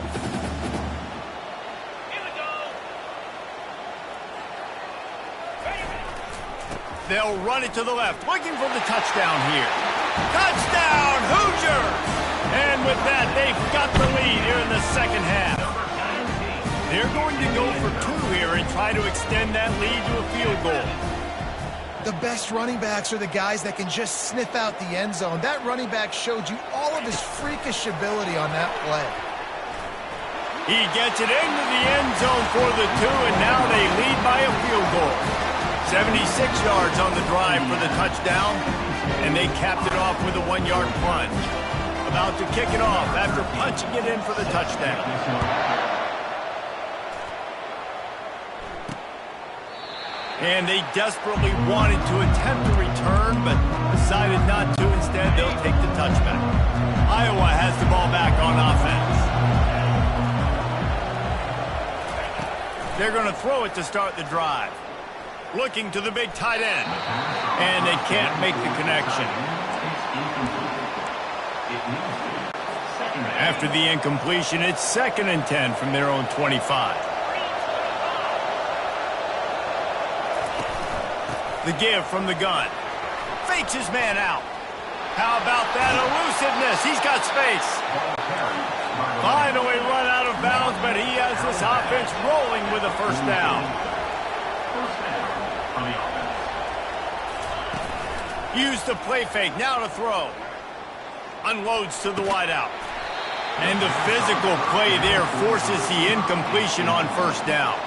They'll run it to the left, looking for the touchdown here. Touchdown, Hoosiers! And with that, they've got the lead here in the 2nd half. They're going to go for 2 here and try to extend that lead to a field goal. The best running backs are the guys that can just sniff out the end zone. That running back showed you all of his freakish ability on that play. He gets it into the end zone for the 2, and now they lead by a field goal. 76 yards on the drive for the touchdown, and they capped it off with a 1-yard plunge. About to kick it off after punching it in for the touchdown. And they desperately wanted to attempt a return, but decided not to. Instead, they'll take the touchback. Iowa has the ball back on offense. They're going to throw it to start the drive. Looking to the big tight end. And they can't make the connection. After the incompletion, it's 2nd and 10 from their own 25. The give from the gun. Fakes his man out. How about that elusiveness? He's got space. Finally run out of bounds, but he has this offense rolling with a 1st down. Use the play fake, now to throw. Unloads to the wideout. And the physical play there forces the incompletion on 1st down.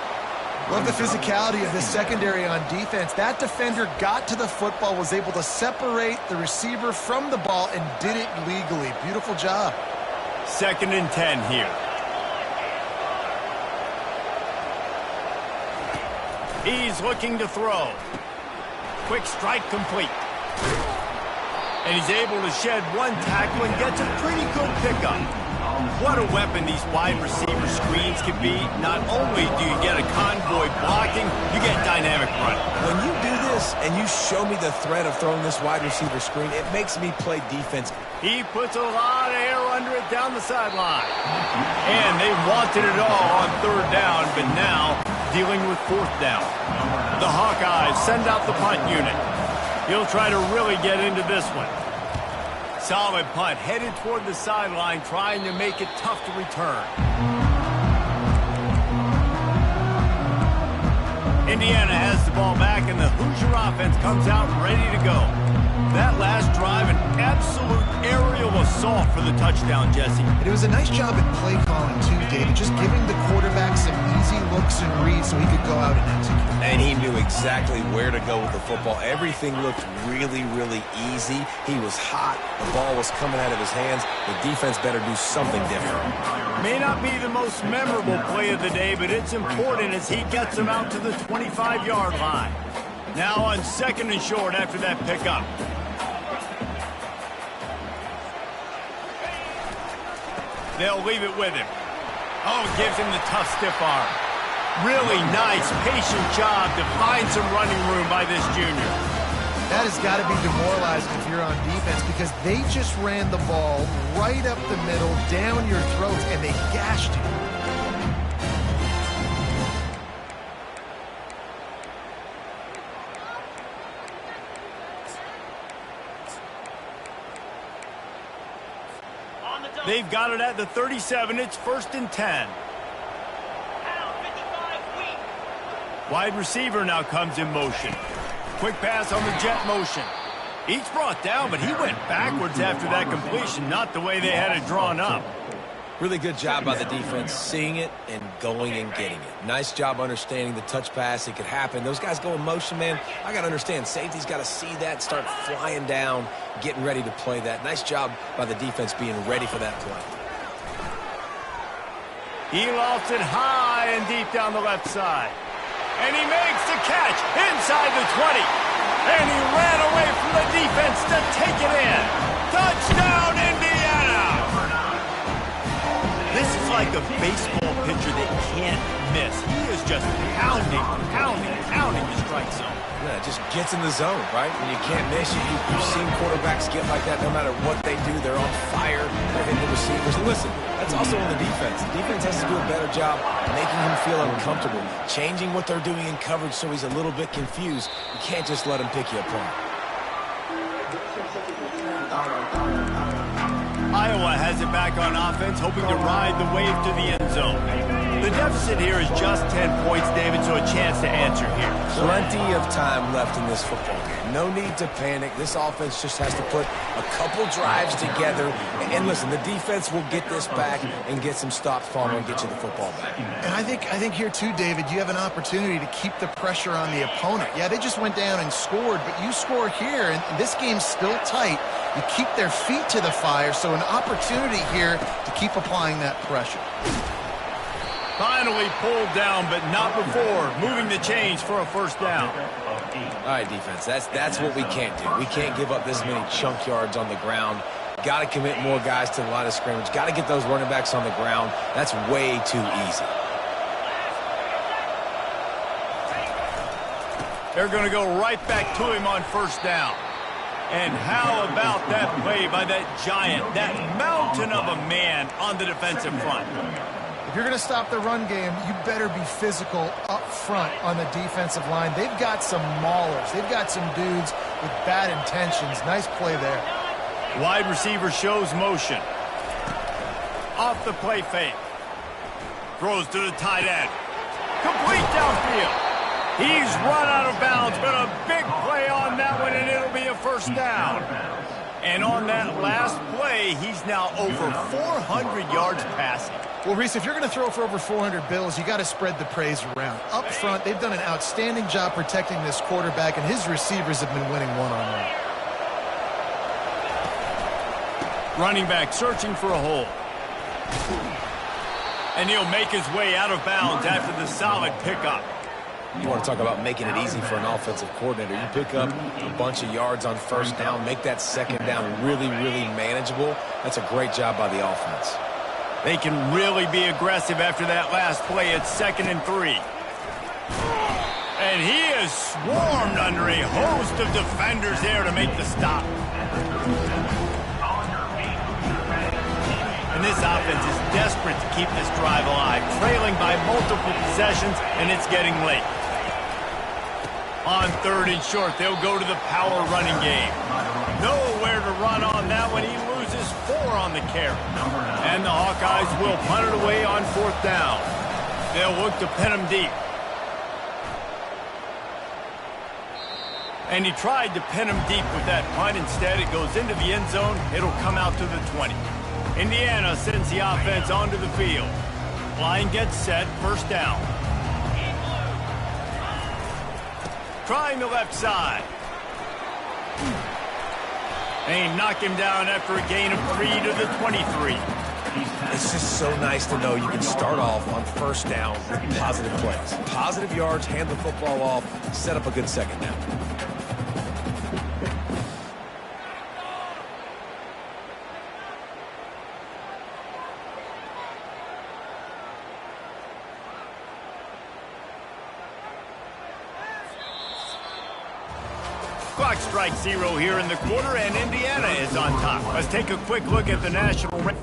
Love the physicality of this secondary on defense. That defender got to the football, was able to separate the receiver from the ball, and did it legally. Beautiful job. 2nd and 10 here. He's looking to throw. Quick strike complete. And he's able to shed 1 tackle and gets a pretty good pickup. What a weapon these wide receiver screens can be. Not only do you get a convoy blocking, you get dynamic running. When you do this and you show me the threat of throwing this wide receiver screen, it makes me play defense. He puts a lot of air under it down the sideline. And they wanted it all on 3rd down, but now dealing with 4th down. The Hawkeyes send out the punt unit. He'll try to really get into this one. Solid punt, headed toward the sideline, trying to make it tough to return. Indiana has the ball back, and the Hoosier offense comes out ready to go. That last drive, an absolute aerial assault for the touchdown, Jesse. It was a nice job at play calling, too, David, just giving the quarterback some easy looks and reads so he could go out and execute. And he knew exactly where to go with the football. Everything looked really, really easy. He was hot. The ball was coming out of his hands. The defense better do something different. May not be the most memorable play of the day, but it's important as he gets them out to the 25-yard line. Now on 2nd and short after that pickup. They'll leave it with him. Oh, gives him the tough stiff arm. Really nice, patient job to find some running room by this junior. That has got to be demoralizing if you're on defense because they just ran the ball right up the middle, down your throats, and they gashed you. They've got it at the 37. It's 1st and 10. Wide receiver now comes in motion. Quick pass on the jet motion. Each brought down, but he went backwards after that completion, not the way they had it drawn up. Really good job by the defense, seeing it and going and getting it. Nice job understanding the touch pass. It could happen. Those guys go in motion, man. I got to understand, safety's got to see that, start flying down, getting ready to play that. Nice job by the defense being ready for that play. He lofts it high and deep down the left side. And he makes the catch inside the 20. And he ran away from the defense to take it in. Touchdown, Indiana! This is like a baseball pitcher that can't miss. He is just pounding the strike zone. Yeah, it just gets in the zone, right? When you can't miss, you've seen quarterbacks get like that no matter what they do. They're on fire. They're hitting the receivers. And listen, that's also on the defense. The defense has to do a better job making him feel uncomfortable, changing what they're doing in coverage so he's a little bit confused. You can't just let him pick you apart. Iowa has it back on offense, hoping to ride the wave to the end zone. The deficit here is just 10 points, David, so a chance to answer here. Plenty of time left in this football game. No need to panic. This offense just has to put a couple drives together. And listen, the defense will get this back and get some stops following and get you the football back. And I think here too, David, you have an opportunity to keep the pressure on the opponent. Yeah, they just went down and scored, but you score here, and this game's still tight. You keep their feet to the fire, so an opportunity here to keep applying that pressure. Finally pulled down, but not before moving the chains for a first down. All right, defense, that's what we can't do. We can't give up this many chunk yards on the ground. Got to commit more guys to the line of scrimmage. Got to get those running backs on the ground. That's way too easy. They're going to go right back to him on first down. And how about that play by that giant, that mountain of a man on the defensive front? If you're going to stop the run game, you better be physical up front on the defensive line. They've got some maulers. They've got some dudes with bad intentions. Nice play there. Wide receiver shows motion. Off the play fake. Throws to the tight end. Complete downfield. He's run out of bounds, but a big play on that one, and it'll be a first down. And on that last play, he's now over 400 yards passing. Well, Reese, if you're going to throw for over 400 bills, you got to spread the praise around. Up front, they've done an outstanding job protecting this quarterback, and his receivers have been winning one-on-one. Running back searching for a hole. And he'll make his way out of bounds after the solid pickup. You want to talk about making it easy for an offensive coordinator. You pick up a bunch of yards on first down, make that second down really, really manageable. That's a great job by the offense. They can really be aggressive after that last play. It's 2nd and 3. And he is swarmed under a host of defenders there to make the stop. And this offense is desperate to keep this drive alive, trailing by multiple possessions, and it's getting late. On 3rd and short, they'll go to the power running game. Nowhere to run on that one. He loses 4 on the carry. And the Hawkeyes will punt it away on 4th down. They'll look to pin him deep. And he tried to pin him deep with that punt. Instead, it goes into the end zone. It'll come out to the 20. Indiana sends the offense onto the field. Line gets set, first down. Trying the left side. And he knocked him down after a gain of 3 to the 23. It's just so nice to know you can start off on first down with positive plays. Positive yards, hand the football off, set up a good second down. Clock strikes 0 here in the quarter, and Indiana is on top. Let's take a quick look at the national rank.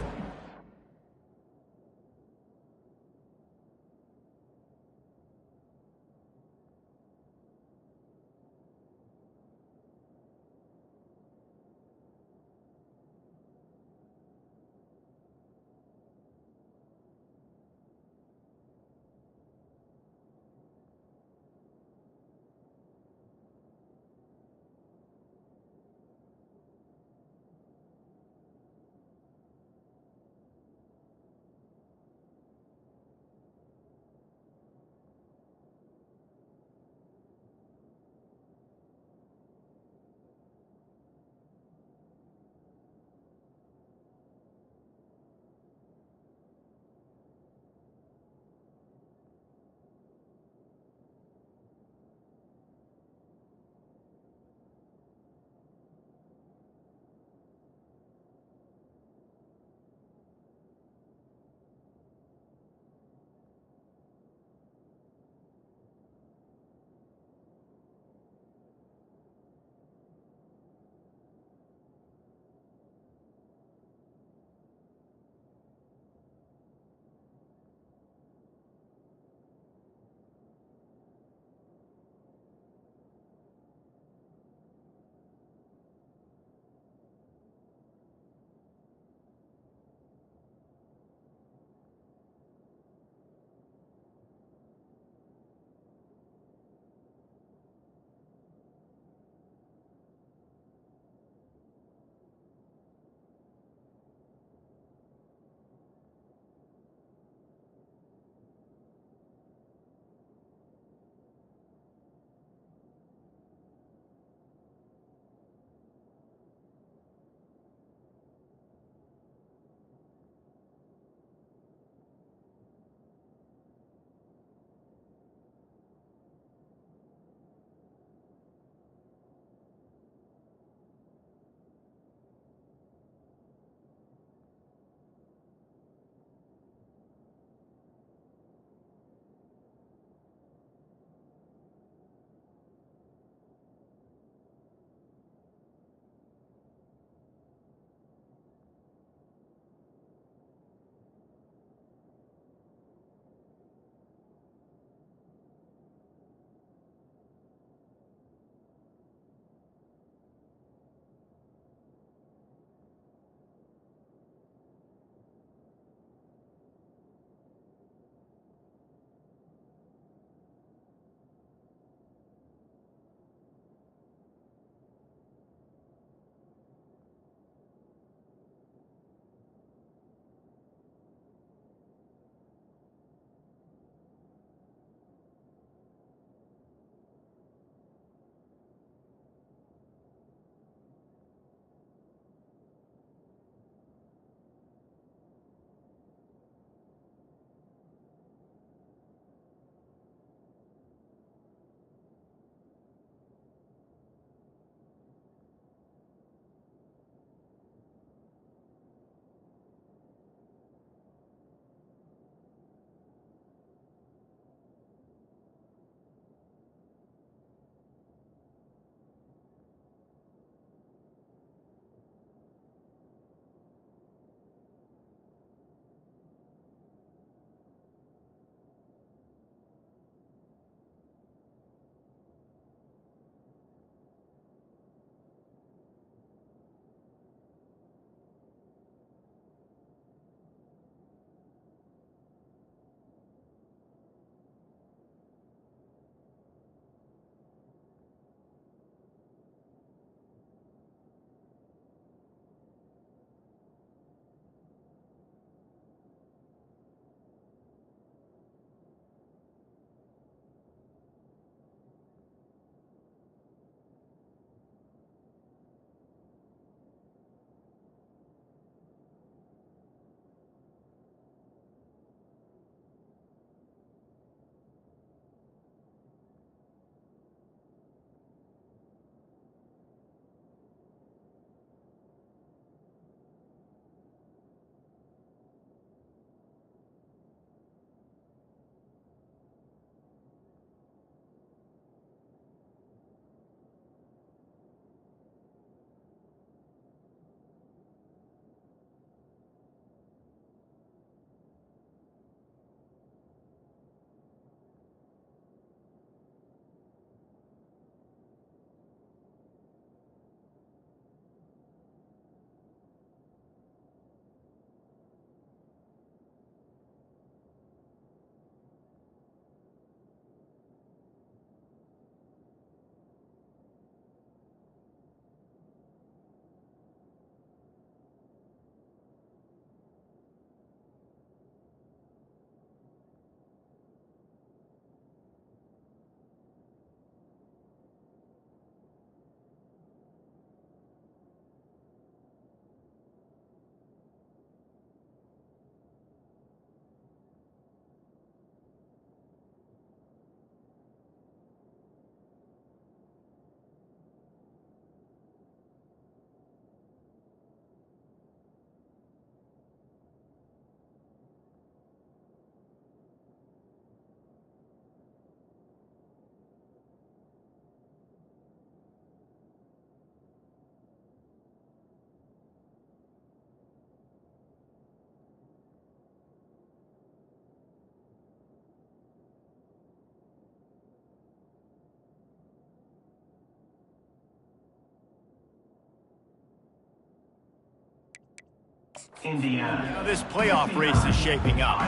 Now this playoff race is shaping up.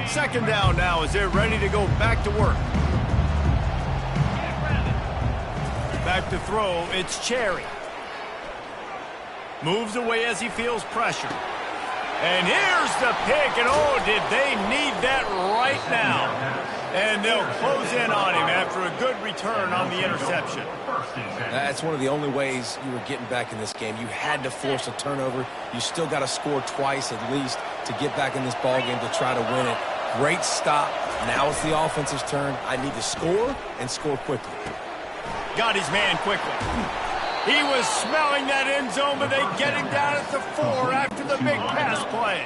Second down now as they're ready to go back to work. Back to throw, it's Cherry. Moves away as he feels pressure. And here's the pick, and oh, did they need that right now. And they'll close in on him after a good return on the interception. That's one of the only ways you were getting back in this game. You had to force a turnover. You still got to score twice at least to get back in this ball game to try to win it. Great stop. Now it's the offense's turn. I need to score and score quickly. Got his man quickly. He was smelling that end zone, but they get him down at the 4 after the big pass play.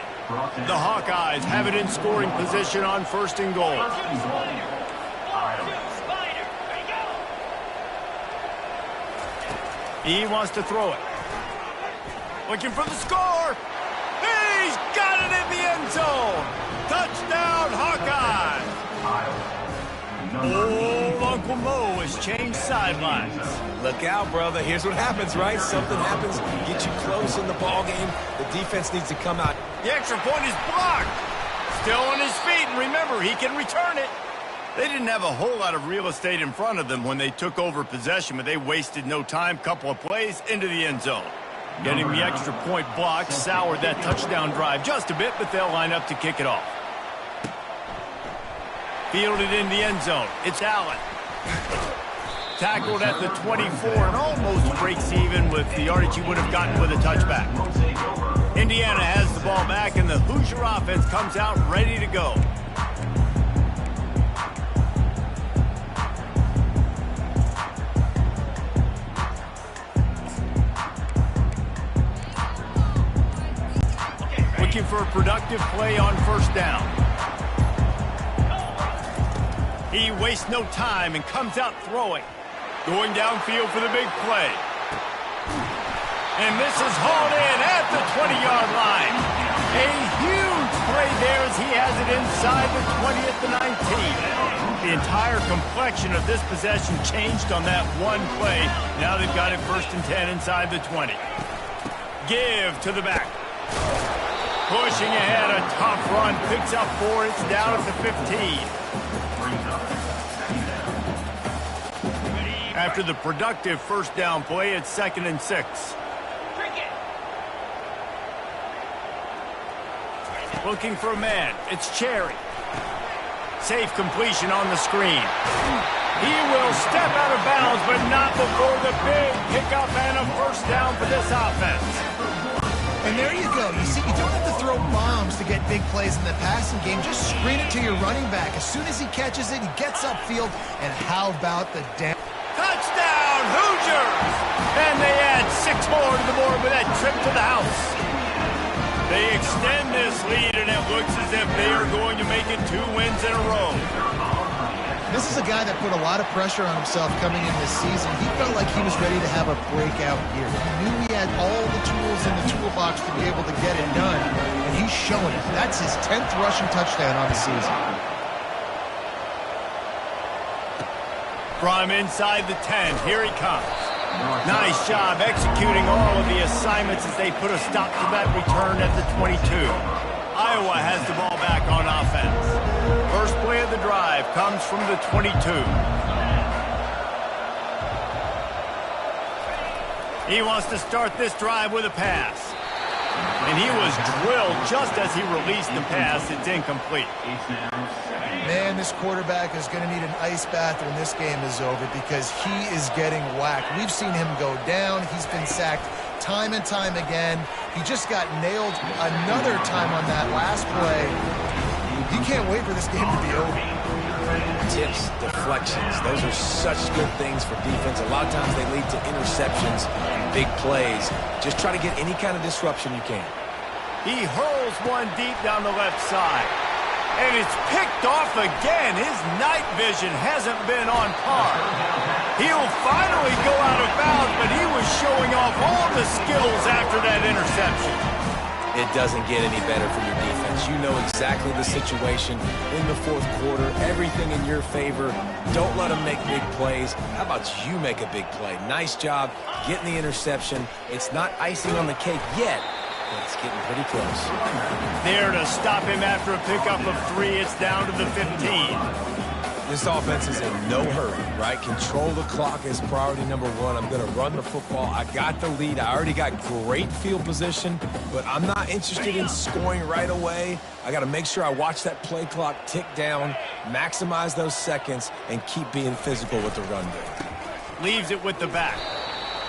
The Hawkeyes have it in scoring position on 1st and goal. He wants to throw it. Looking for the score. He's got it in the end zone. Touchdown, Hawkeyes. Oh, Uncle Mo has changed sidelines. Look out, brother. Here's what happens, right? Something happens, get you close in the ball game. The defense needs to come out. The extra point is blocked. Still on his feet, and remember, he can return it. They didn't have a whole lot of real estate in front of them when they took over possession, but they wasted no time. Couple of plays into the end zone. Getting the extra point blocked soured that touchdown drive just a bit, but they'll line up to kick it off. Fielded in the end zone. It's Allen. Tackled at the 24 and almost breaks even with the yardage he would have gotten with a touchback. Indiana has the ball back, and the Hoosier offense comes out ready to go. Looking for a productive play on 1st down. He wastes no time and comes out throwing. Going downfield for the big play. And this is hauled in at the 20-yard line. A huge play there as he has it inside the 20 at the 19. The entire complexion of this possession changed on that one play. Now they've got it 1st and 10 inside the 20. Give to the back. Pushing ahead, a tough run. Picks up 4. It's down at the 15. After the productive 1st down play, it's 2nd and 6. Looking for a man. It's Cherry. Safe completion on the screen. He will step out of bounds, but not before the big pickup and a 1st down for this offense. And there you go. You see, you don't have to throw bombs to get big plays in the passing game. Just screen it to your running back. As soon as he catches it, he gets upfield. And how about the damn... Touchdown, Hoosiers! And they add 6 more to the board with that trip to the house. They extend this lead, and it looks as if they are going to make it 2 wins in a row. This is a guy that put a lot of pressure on himself coming in this season. He felt like he was ready to have a breakout year. He knew he had all the tools in the toolbox to be able to get it done, and he's showing it. That's his 10th rushing touchdown on the season. From inside the 10, here he comes. Nice job executing all of the assignments as they put a stop to that return at the 22. Iowa has the ball back on offense. First play of the drive comes from the 22. He wants to start this drive with a pass. And he was drilled just as he released the pass. It's incomplete. Man, this quarterback is going to need an ice bath when this game is over because he is getting whacked. We've seen him go down. He's been sacked time and time again. He just got nailed another time on that last play. You can't wait for this game to be over. Tips, deflections, those are such good things for defense. A lot of times they lead to interceptions and big plays. Just try to get any kind of disruption you can. He hurls one deep down the left side. And it's picked off again. His night vision hasn't been on par. He'll finally go out of bounds, but he was showing off all the skills after that interception. It doesn't get any better for your defense. You know exactly the situation in the fourth quarter, everything in your favor. Don't let them make big plays. How about you make a big play? Nice job getting the interception. It's not icing on the cake yet, but it's getting pretty close. There to stop him after a pickup of 3. It's down to the 15. This offense is in no hurry, right? Control the clock is priority number 1. I'm going to run the football. I got the lead. I already got great field position, but I'm not interested in scoring right away. I got to make sure I watch that play clock tick down, maximize those seconds, and keep being physical with the run game. Leaves it with the back.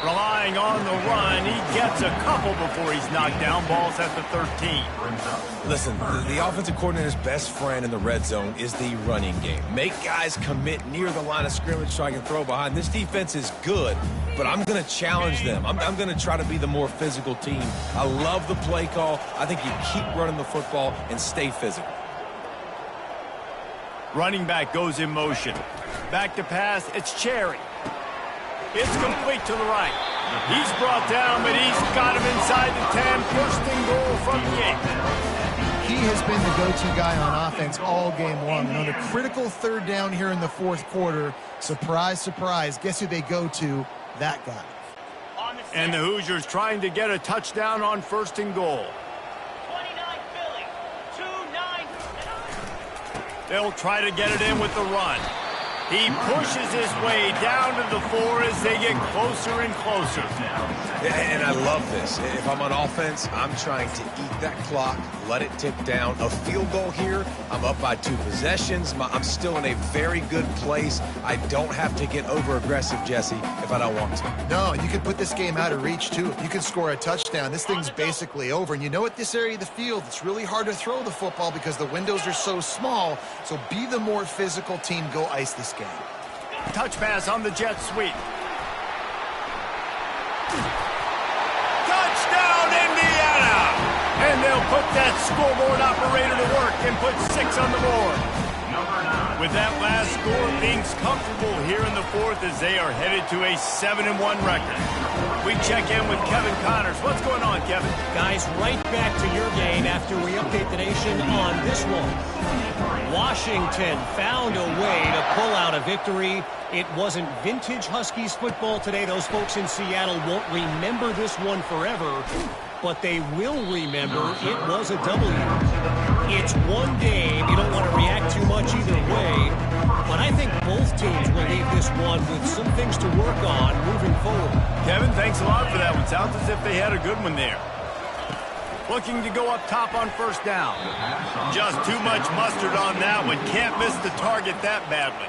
Relying on the run, he gets a couple before he's knocked down. Ball's at the 13. Listen, the offensive coordinator's best friend in the red zone is the running game. Make guys commit near the line of scrimmage so I can throw behind. This defense is good, but I'm going to challenge them. I'm going to try to be the more physical team. I love the play call. I think you keep running the football and stay physical. Running back goes in motion. Back to pass, it's Cherry. It's complete to the right. He's brought down, but he's got him inside the 10. First and goal from the 8. He has been the go-to guy on offense all game long. And on a critical 3rd down here in the 4th quarter, surprise, surprise, guess who they go to? That guy. And the Hoosiers trying to get a touchdown on 1st and goal. 29 Philly, 2-9. They'll try to get it in with the run. He pushes his way down to the 4 as they get closer and closer. And I love this. If I'm on offense, I'm trying to eat that clock, let it tick down. A field goal here, I'm up by 2 possessions. I'm still in a very good place. I don't have to get over-aggressive, Jesse, if I don't want to. No, you can put this game out of reach, too. If you can score a touchdown, this thing's basically over. And you know, at this area of the field, it's really hard to throw the football because the windows are so small. So be the more physical team. Go ice this game. Touch pass on the jet sweep. Touchdown, Indiana! And they'll put that scoreboard operator to work and put 6 on the board. With that last score, things comfortable here in the 4th as they are headed to a 7-1 record. We check in with Kevin Connors. What's going on, Kevin? Guys, right back to your game after we update the nation on this one. Washington found a way to pull out a victory. It wasn't vintage Huskies football today. Those folks in Seattle won't remember this one forever, but they will remember it was a W. It's one game. You don't want to react too much either way, but I think both teams will leave this one with some things to work on moving forward. Kevin, thanks a lot for that one. Sounds as if they had a good one there. Looking to go up top on 1st down. Just too much mustard on that one. Can't miss the target that badly.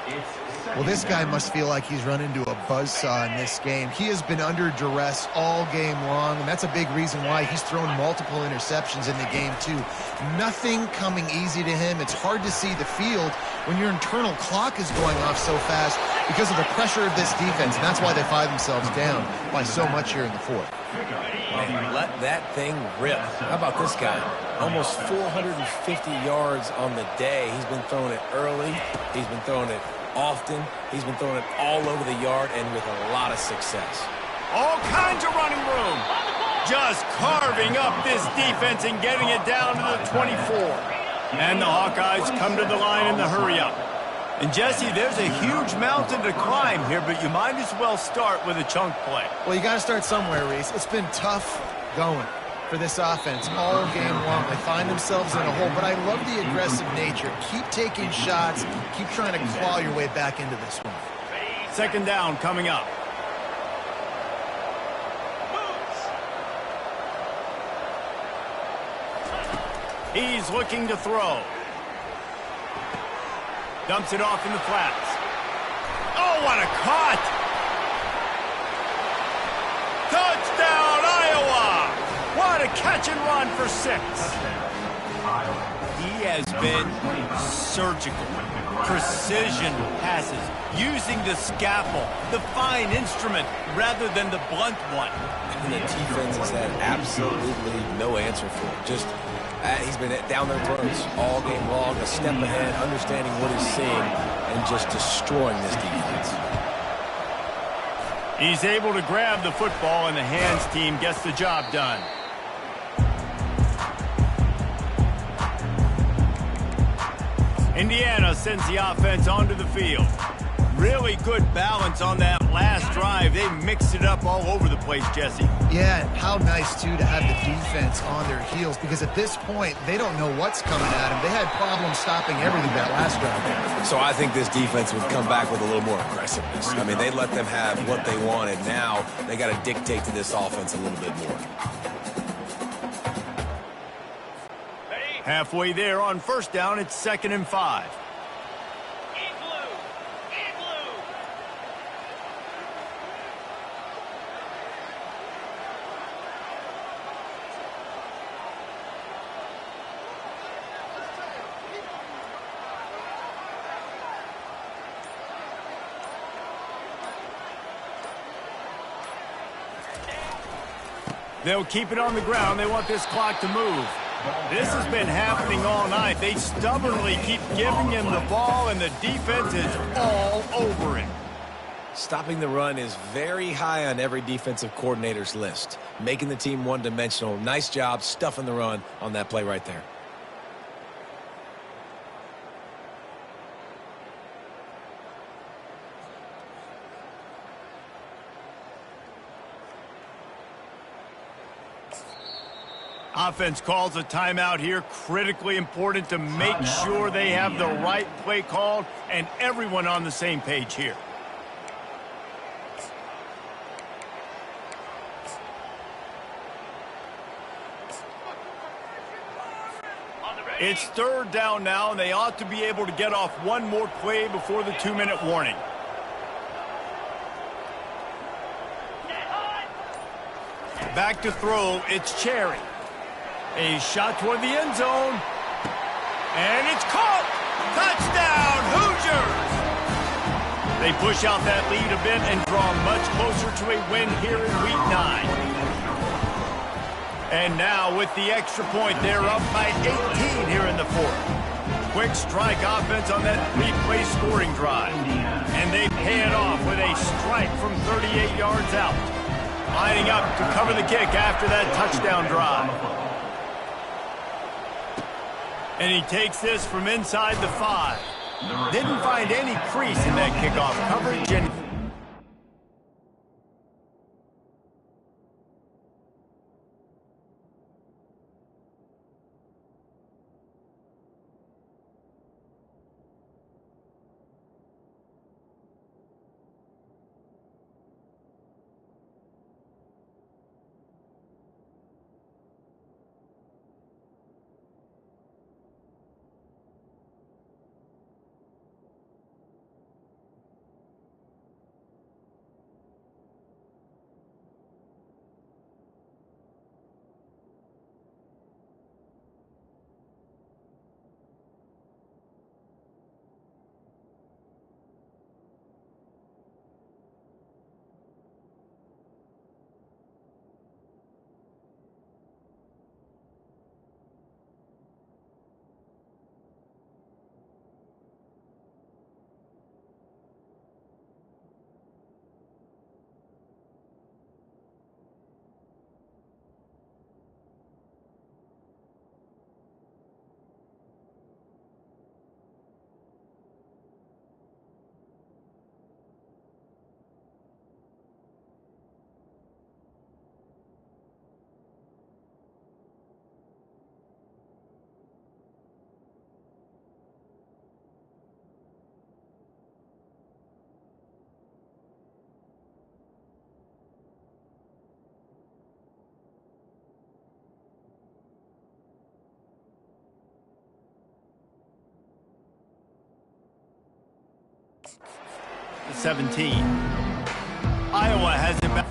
Well, this guy must feel like he's run into a buzzsaw in this game. He has been under duress all game long, and that's a big reason why he's thrown multiple interceptions in the game, too. Nothing coming easy to him. It's hard to see the field when your internal clock is going off so fast because of the pressure of this defense, and that's why they find themselves down by so much here in the 4th. Man, let that thing rip. How about this guy? Almost 450 yards on the day. He's been throwing it early. He's been throwing it often. He's been throwing it all over the yard and with a lot of success. All kinds of running room. Just carving up this defense and getting it down to the 24. And the Hawkeyes come to the line in the hurry-up. And, Jesse, there's a huge mountain to climb here, but you might as well start with a chunk play. Well, you got to start somewhere, Reese. It's been tough going for this offense all game long. They find themselves in a hole, but I love the aggressive nature. Keep taking shots. Keep trying to claw your way back into this one. 2nd down coming up. He's looking to throw. Dumps it off in the flats. Oh, what a cut! Touchdown, Iowa! What a catch and run for 6. He has been surgical. Precision passes, using the scalpel, the fine instrument, rather than the blunt one. And the defense has had absolutely no answer for it. Just he's been down their throats all game long, a step ahead, understanding what he's seeing, and just destroying this defense. He's able to grab the football, and the hands team gets the job done. Indiana sends the offense onto the field. Really good balance on that last drive. They mixed it up all over the place, Jesse. Yeah, and how nice, too, to have the defense on their heels, because at this point, they don't know what's coming at them. They had problems stopping everything that last drive. So I think this defense would come back with a little more aggressiveness. I mean, they let them have what they wanted. Now they got to dictate to this offense a little bit more. Halfway there on first down, it's 2nd and 5. They'll keep it on the ground. They want this clock to move. This has been happening all night. They stubbornly keep giving him the ball, and the defense is all over it. Stopping the run is very high on every defensive coordinator's list. Making the team one-dimensional. Nice job stuffing the run on that play right there. Offense calls a timeout here. Critically important to make sure they have the right play called and everyone on the same page here. It's 3rd down now, and they ought to be able to get off one more play before the 2-minute warning. Back to throw, it's Cherry. A shot toward the end zone. And it's caught! Touchdown, Hoosiers! They push out that lead a bit and draw much closer to a win here in Week 9. And now with the extra point, they're up by 18 here in the 4th. Quick strike offense on that 3-play scoring drive. And they pay it off with a strike from 38 yards out. Lining up to cover the kick after that touchdown drive. And he takes this from inside the 5. Didn't find any crease in that kickoff coverage. And the 17. Iowa has it back.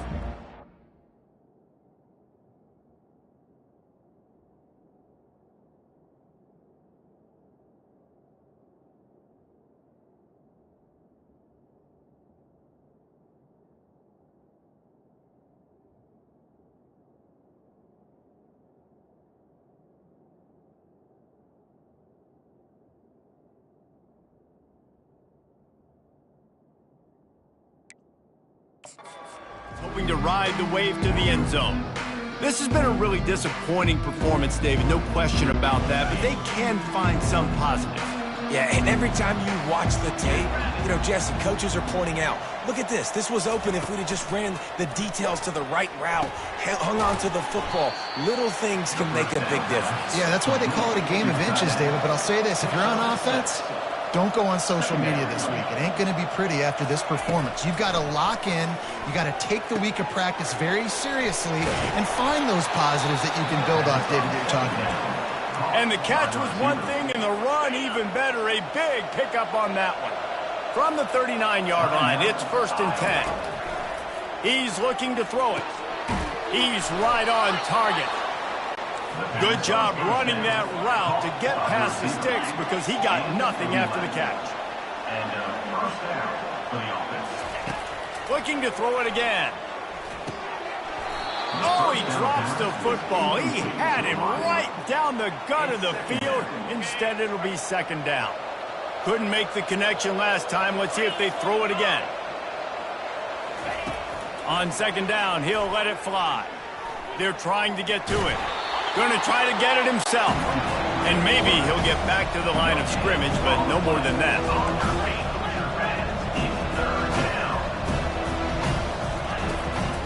Hoping to ride the wave to the end zone. This has been a really disappointing performance, David, no question about that, but they can find some positive. Yeah, and every time you watch the tape, you know, Jesse, coaches are pointing out, look at this. This was open if we'd have just ran the details to the right route, hung on to the football. Little things can make a big difference. Yeah, that's why they call it a game of inches, David. But I'll say this, if you're on offense, don't go on social media this week. It ain't going to be pretty after this performance. You've got to lock in. You got to take the week of practice very seriously and find those positives that you can build off, David, that you're talking about. And the catch was one thing, and the run even better. A big pickup on that one. From the 39-yard line, it's 1st and 10. He's looking to throw it. He's right on target. Good job running that route to get past the sticks because he got nothing after the catch. And first down for the offense. Looking to throw it again. Oh, he drops the football. He had him right down the gut of the field. Instead, it'll be 2nd down. Couldn't make the connection last time. Let's see if they throw it again. On 2nd down, he'll let it fly. They're trying to get to it. Going to try to get it himself. And maybe he'll get back to the line of scrimmage, but no more than that.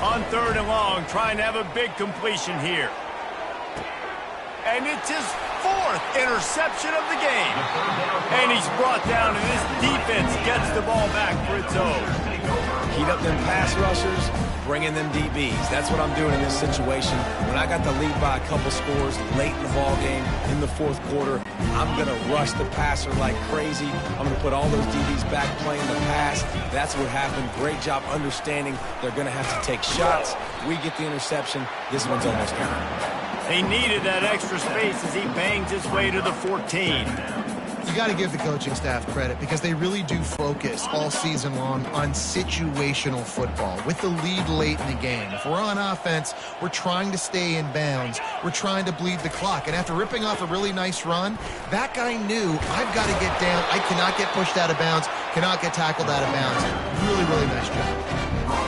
On 3rd and long, trying to have a big completion here. And it's his 4th interception of the game. And he's brought down, and this defense gets the ball back for its own. Heat up them pass rushers, bring in them DBs. That's what I'm doing in this situation. When I got the lead by a couple scores late in the ball game, in the 4th quarter, I'm going to rush the passer like crazy. I'm going to put all those DBs back playing the pass. That's what happened. Great job understanding they're going to have to take shots. We get the interception. This one's almost gone. They needed that extra space as he bangs his way to the 14. You got to give the coaching staff credit because they really do focus all season long on situational football with the lead late in the game. If we're on offense, we're trying to stay in bounds. We're trying to bleed the clock. And after ripping off a really nice run, that guy knew, I've got to get down. I cannot get pushed out of bounds, cannot get tackled out of bounds. Really, really nice job.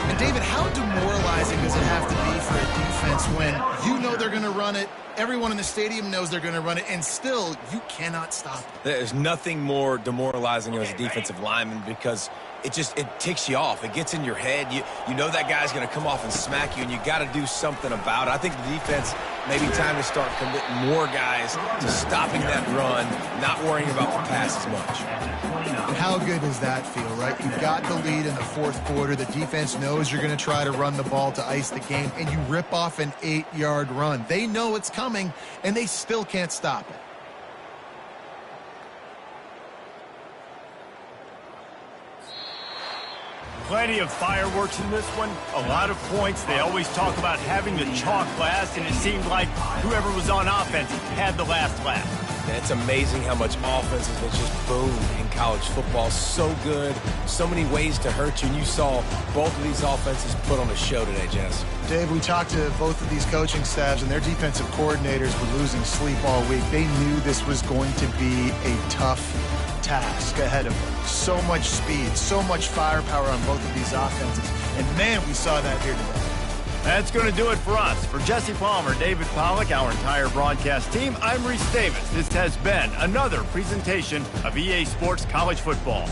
And David, how demoralizing does it have to be for a defense when you know they're going to run it, everyone in the stadium knows they're going to run it, and still you cannot stop it? There's nothing more demoralizing as a defensive lineman because it ticks you off. It gets in your head. You know that guy's going to come off and smack you, and you got to do something about it. I think the defense maybe time to start committing more guys to stopping that run, not worrying about the pass as much. And how good does that feel, right? You've got the lead in the 4th quarter. The defense knows you're going to try to run the ball to ice the game, and you rip off an 8-yard run. They know it's coming, and they still can't stop it. Plenty of fireworks in this one, a lot of points. They always talk about having the chalk last, and it seemed like whoever was on offense had the last laugh. And it's amazing how much offenses that just boom in college football. So good, so many ways to hurt you, and you saw both of these offenses put on a show today, Jess. Dave, we talked to both of these coaching staffs, and their defensive coordinators were losing sleep all week. They knew this was going to be a tough task ahead of them. So much speed, so much firepower on both of these offenses. And, man, we saw that here today. That's going to do it for us. For Jesse Palmer, David Pollack, our entire broadcast team, I'm Reese Davis. This has been another presentation of EA Sports College Football.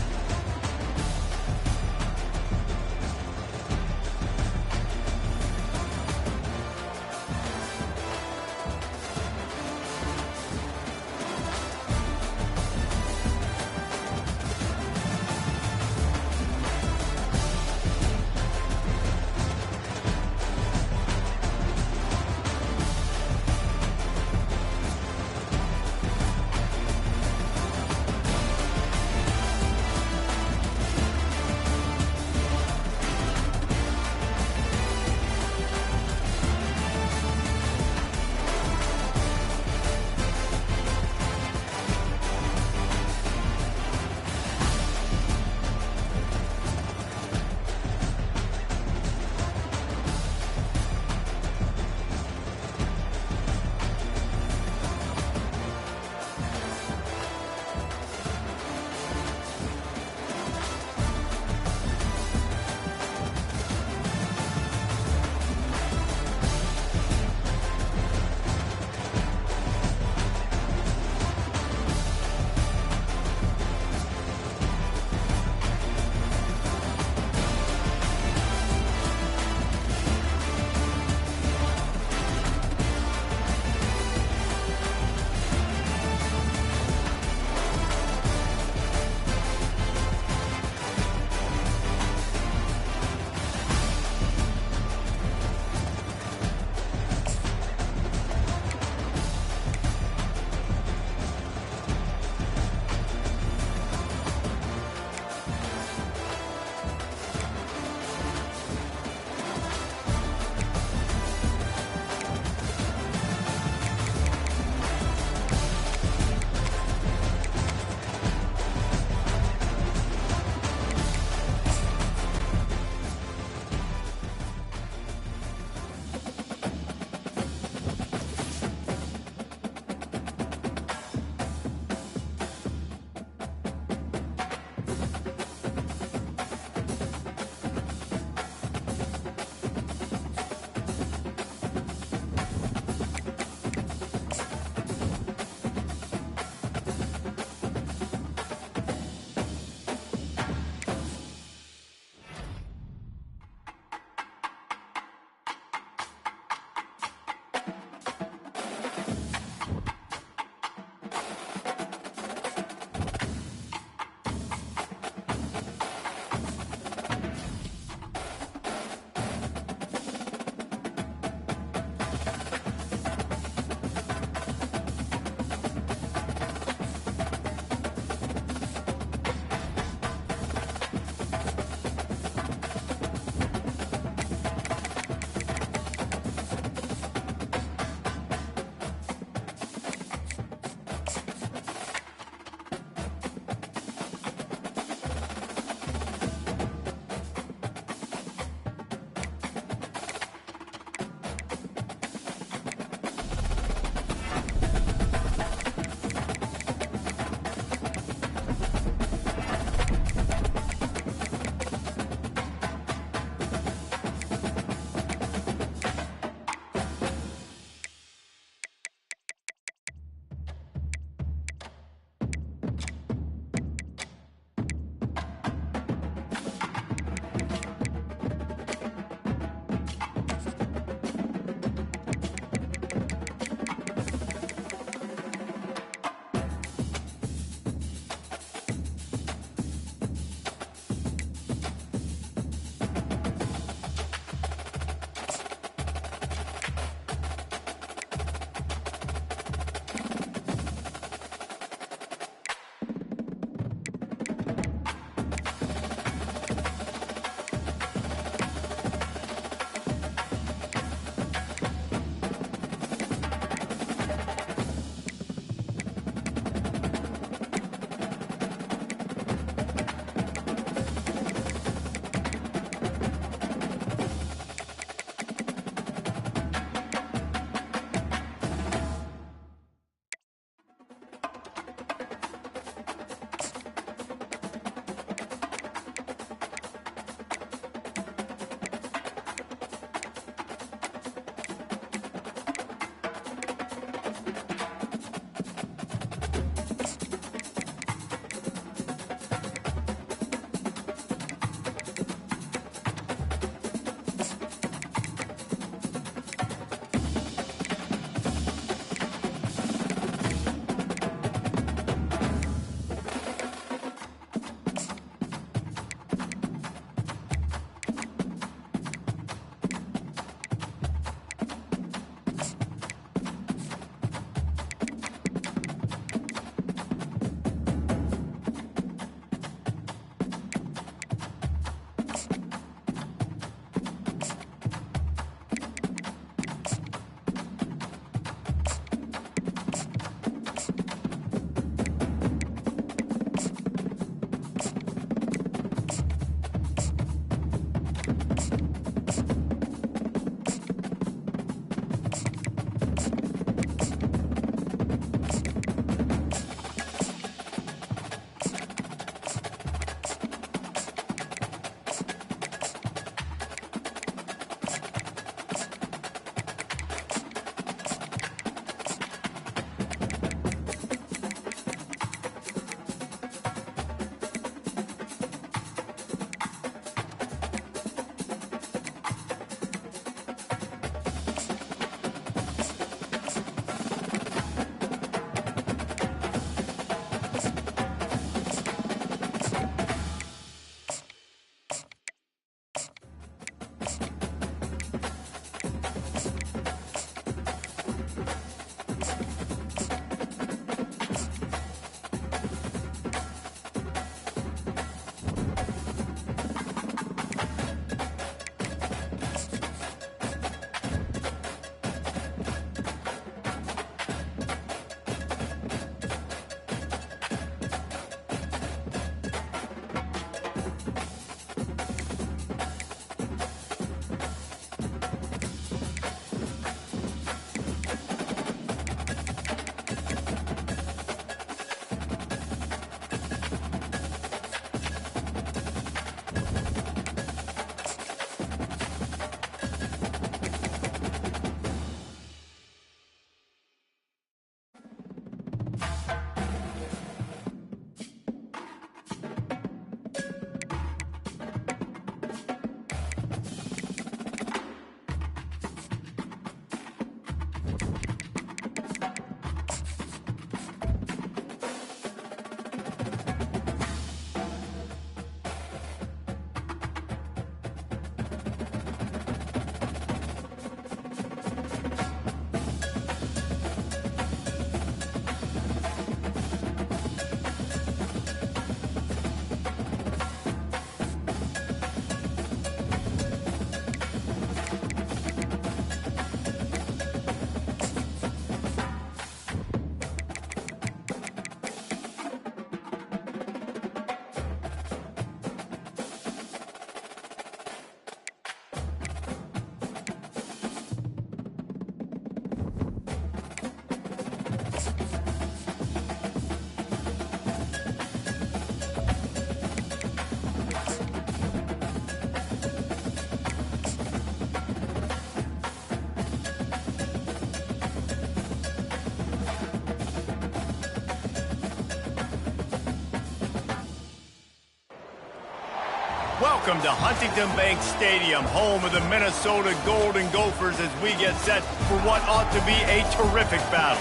Welcome to Huntington Bank Stadium, home of the Minnesota Golden Gophers, as we get set for what ought to be a terrific battle.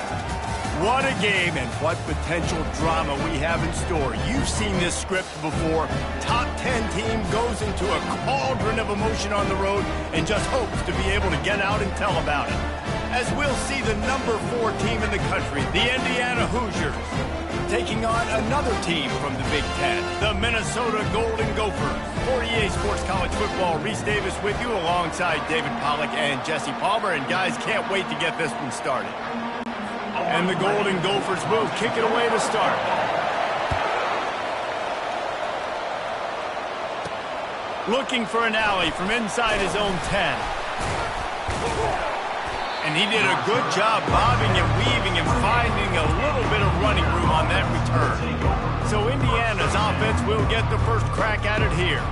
What a game and what potential drama we have in store. You've seen this script before. Top 10 team goes into a cauldron of emotion on the road and just hopes to be able to get out and tell about it. As we'll see the number 4 team in the country, the Indiana Hoosiers, taking on another team from the Big Ten, the Minnesota Golden Gophers. For EA Sports College Football, Reese Davis with you alongside David Pollack and Jesse Palmer. And guys, can't wait to get this one started. And the Golden Gophers will kick it away to start. Looking for an alley from inside his own 10. And he did a good job bobbing and weaving and finding a little bit of running room on that return. So Indiana's offense will get the first crack at it here.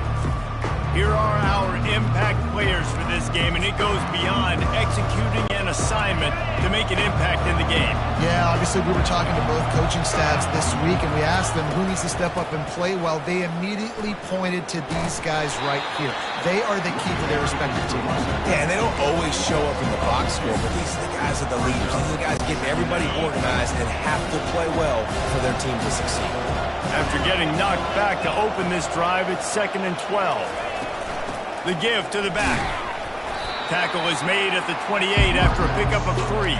Here are our impact players for this game, and it goes beyond executing an assignment to make an impact in the game. Yeah, obviously we were talking to both coaching staffs this week, and we asked them who needs to step up and play well. They immediately pointed to these guys right here. They are the key to their respective teams. Yeah, and they don't always show up in the box score, but these are the guys that are the leaders. These are the guys getting everybody organized and have to play well for their team to succeed. After getting knocked back to open this drive, it's 2nd and 12. The give to the back. Tackle is made at the 28 after a pickup of 3.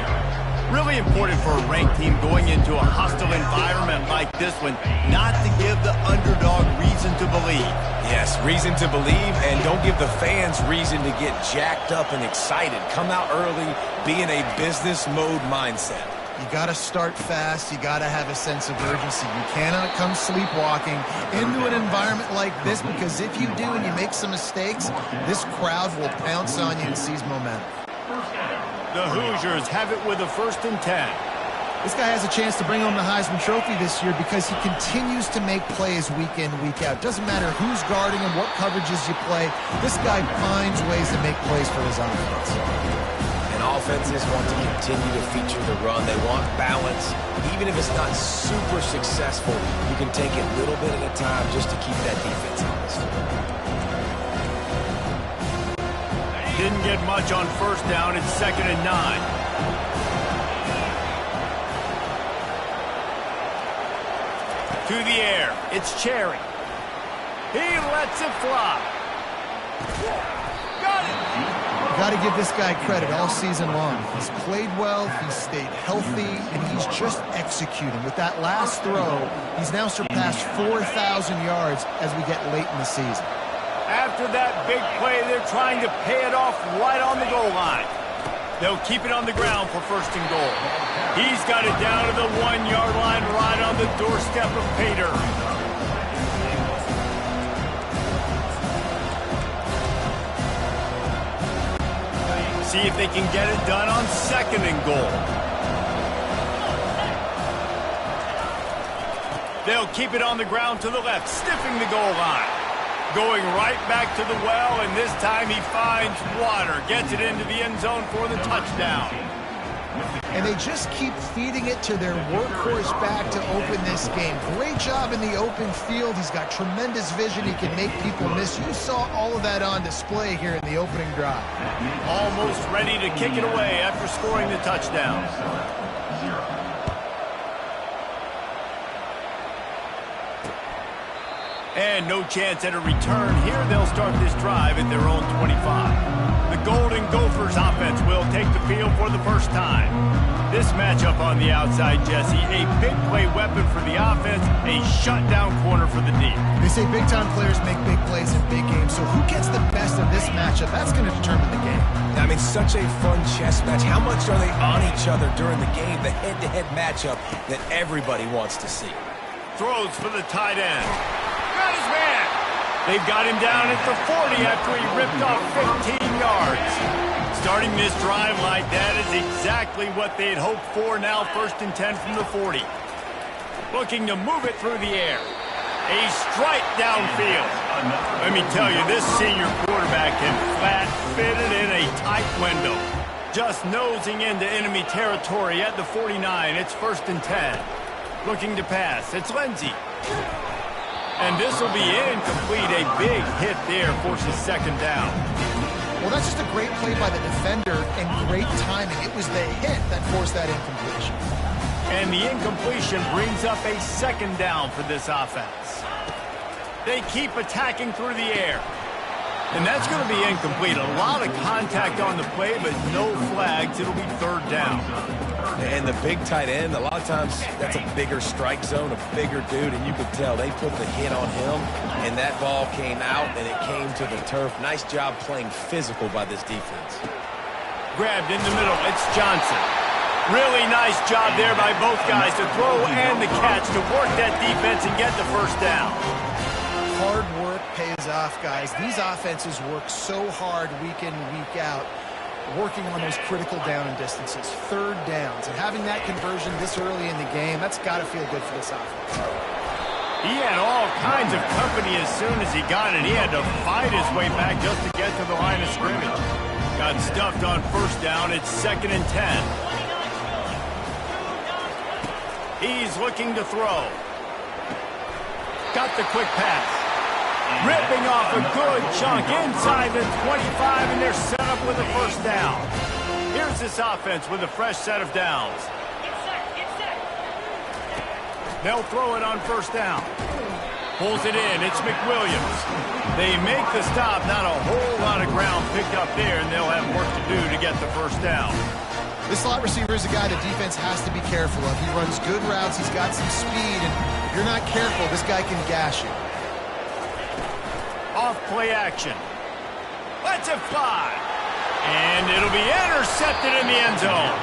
Really important for a ranked team going into a hostile environment like this one, not to give the underdog reason to believe. Yes, reason to believe, and don't give the fans reason to get jacked up and excited. Come out early, be in a business mode mindset. You got to start fast. You got to have a sense of urgency. You cannot come sleepwalking into an environment like this, because if you do and you make some mistakes, this crowd will pounce on you and seize momentum. The Hoosiers have it with a 1st and 10. This guy has a chance to bring home the Heisman Trophy this year because he continues to make plays week in, week out. Doesn't matter who's guarding him, what coverages you play. This guy finds ways to make plays for his offense. Offenses want to continue to feature the run. They want balance. Even if it's not super successful, you can take it little bit at a time just to keep that defense honest. Didn't get much on 1st down. It's 2nd and 9. To the air. It's Cherry. He lets it fly. Got it. You got to give this guy credit all season long. He's played well, he's stayed healthy, and he's just executing. With that last throw, he's now surpassed 4,000 yards as we get late in the season. After that big play, they're trying to pay it off right on the goal line. They'll keep it on the ground for 1st and goal. He's got it down to the 1-yard line right on the doorstep of Pater. See if they can get it done on 2nd and goal. They'll keep it on the ground to the left, stiffing the goal line. Going right back to the well, and this time he finds water. Gets it into the end zone for the touchdown. And they just keep feeding it to their workhorse back to open this game. Great job in the open field. He's got tremendous vision. He can make people miss. You saw all of that on display here in the opening drive. Almost ready to kick it away after scoring the touchdown. And no chance at a return here. They'll start this drive at their own 25. The Golden Gophers offense will take the field for the first time. This matchup on the outside, Jesse, a big play weapon for the offense, a shutdown corner for the D. They say big-time players make big plays in big games, so who gets the best of this matchup? That's going to determine the game. I mean, such a fun chess match. How much are they on each other during the game? The head-to-head matchup that everybody wants to see. Throws for the tight end. Got his man. They've got him down at the 40 after he ripped off 15 yards. Starting this drive like that is exactly what they'd hoped for. Now 1st and 10 from the 40. Looking to move it through the air. A strike downfield. Let me tell you, this senior quarterback can flat fit it in a tight window. Just nosing into enemy territory at the 49. It's 1st and 10. Looking to pass. It's Lindsey. And this will be incomplete. A big hit there forces second down. Well, that's just a great play by the defender and great timing. It was the hit that forced that incompletion. And the incompletion brings up a second down for this offense. They keep attacking through the air. And that's going to be incomplete. A lot of contact on the play, but no flags. It'll be third down. And the big tight end, a lot of times that's a bigger strike zone, a bigger dude, and you could tell they put the hit on him, and that ball came out, and it came to the turf. Nice job playing physical by this defense. Grabbed in the middle. It's Johnson. Really nice job there by both guys to throw and the catch to work that defense and get the first down. Hard work pays off, guys. These offenses work so hard week in, week out, working on those critical down and distances, third downs, and having that conversion this early in the game, that's got to feel good for this offense. He had all kinds of company as soon as he got it. He had to fight his way back just to get to the line of scrimmage. Got stuffed on first down. It's 2nd and 10. He's looking to throw. Got the quick pass. Ripping off a good chunk inside the 25, and they're set up with a first down. Here's this offense with a fresh set of downs. They'll throw it on first down. Pulls it in. It's McWilliams. They make the stop. Not a whole lot of ground picked up there, and they'll have work to do to get the first down. This slot receiver is a guy the defense has to be careful of. He runs good routes. He's got some speed, and if you're not careful, this guy can gash you. Off play action. Lets it fly. And it'll be intercepted in the end zone.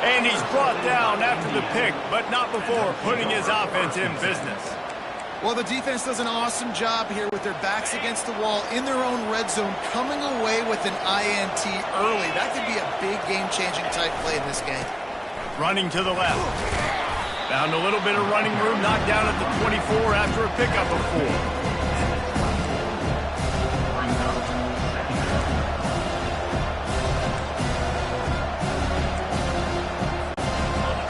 And he's brought down after the pick, but not before putting his offense in business. Well, the defense does an awesome job here with their backs against the wall in their own red zone, coming away with an INT early. That could be a big game-changing type play in this game. Running to the left. Found a little bit of running room, knocked down at the 24 after a pickup of 4.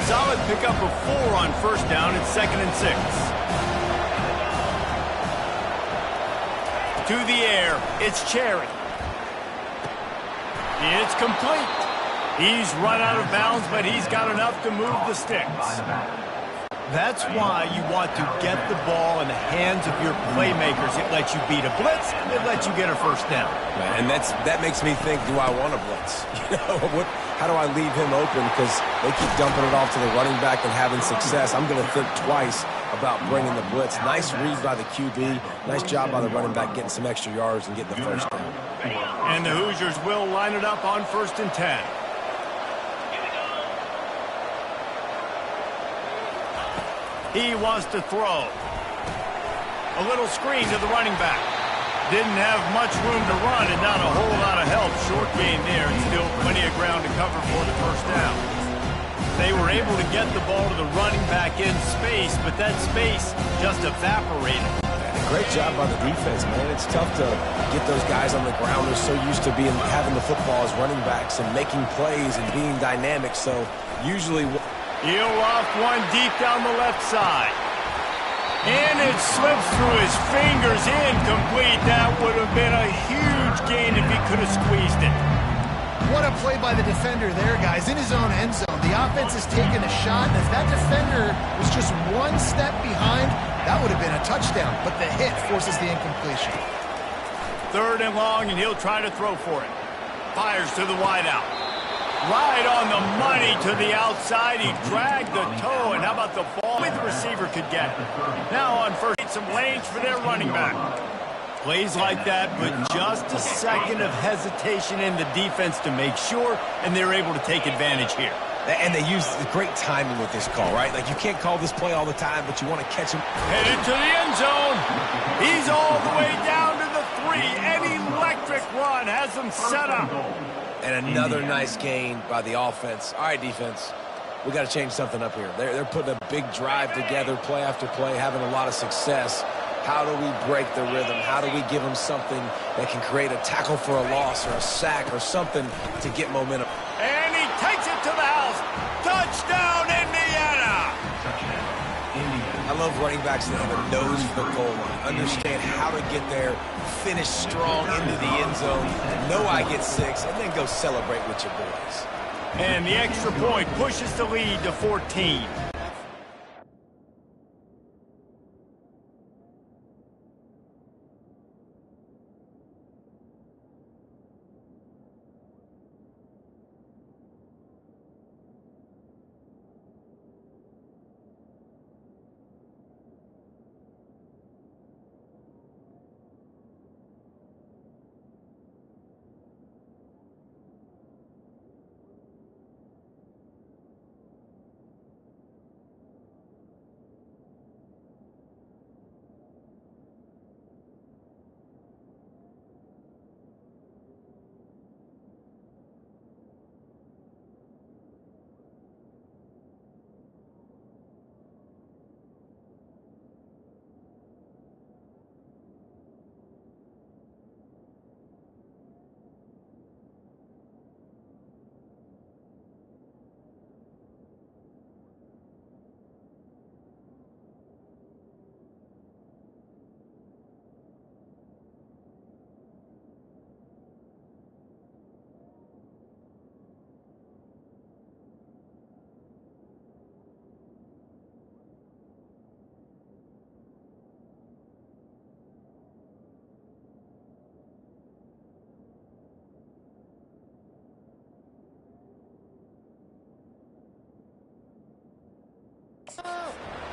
Solid pickup of 4 on first down. It's 2nd and 6. To the air. It's Cherry. It's complete. He's run out of bounds, but he's got enough to move the sticks. That's why you want to get the ball in the hands of your playmakers. It lets you beat a blitz. It lets you get a first down. And that makes me think, do I want a blitz? How do I leave him open? Because they keep dumping it off to the running back and having success. I'm going to think twice about bringing the blitz. Nice read by the QB. Nice job by the running back getting some extra yards and getting the first down. And the Hoosiers will line it up on 1st and 10. He wants to throw. A little screen to the running back. Didn't have much room to run and not a whole lot of help. Short gain there and still plenty of ground to cover for the first down. They were able to get the ball to the running back in space, but that space just evaporated. Great job by the defense, man. It's tough to get those guys on the ground. They're so used to having the football as running backs and making plays and being dynamic. So usually... He'll loft one deep down the left side. And it slips through his fingers, incomplete. That would have been a huge gain if he could have squeezed it. What a play by the defender there, guys, in his own end zone. The offense has taken a shot, and if that defender was just one step behind, that would have been a touchdown. But the hit forces the incompletion. 3rd and long, and he'll try to throw for it. Fires to the wideout. Right on the money to the outside. He dragged the toe, and how about the ball the receiver could get? Now on first, some lanes for their running back. Plays like that, but just a second of hesitation in the defense to make sure, and they're able to take advantage here. And they use great timing with this call, right? Like, you can't call this play all the time, but you want to catch him. Headed to the end zone. He's all the way down to the 3. An electric run has them set up. And another nice gain by the offense. All right, defense, we got to change something up here. They're putting a big drive together, play after play, having a lot of success. How do we break the rhythm? How do we give them something that can create a tackle for a loss or a sack or something to get momentum? And he takes it to the house. Touchdown, Indiana! I love running backs that have a nose for the goal line. Understand how to get there, finish strong into the end zone, know I get 6, and then go celebrate with your boys. And the extra point pushes the lead to 14.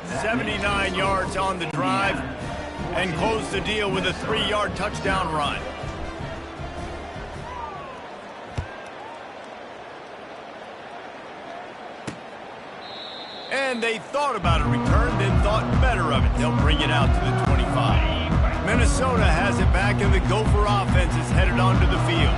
$79 yards on the drive and close the deal with a 3-yard touchdown run. And they thought about a return, then thought better of it. They'll bring it out to the 25. Minnesota has it back, and the Gopher offense is headed onto the field.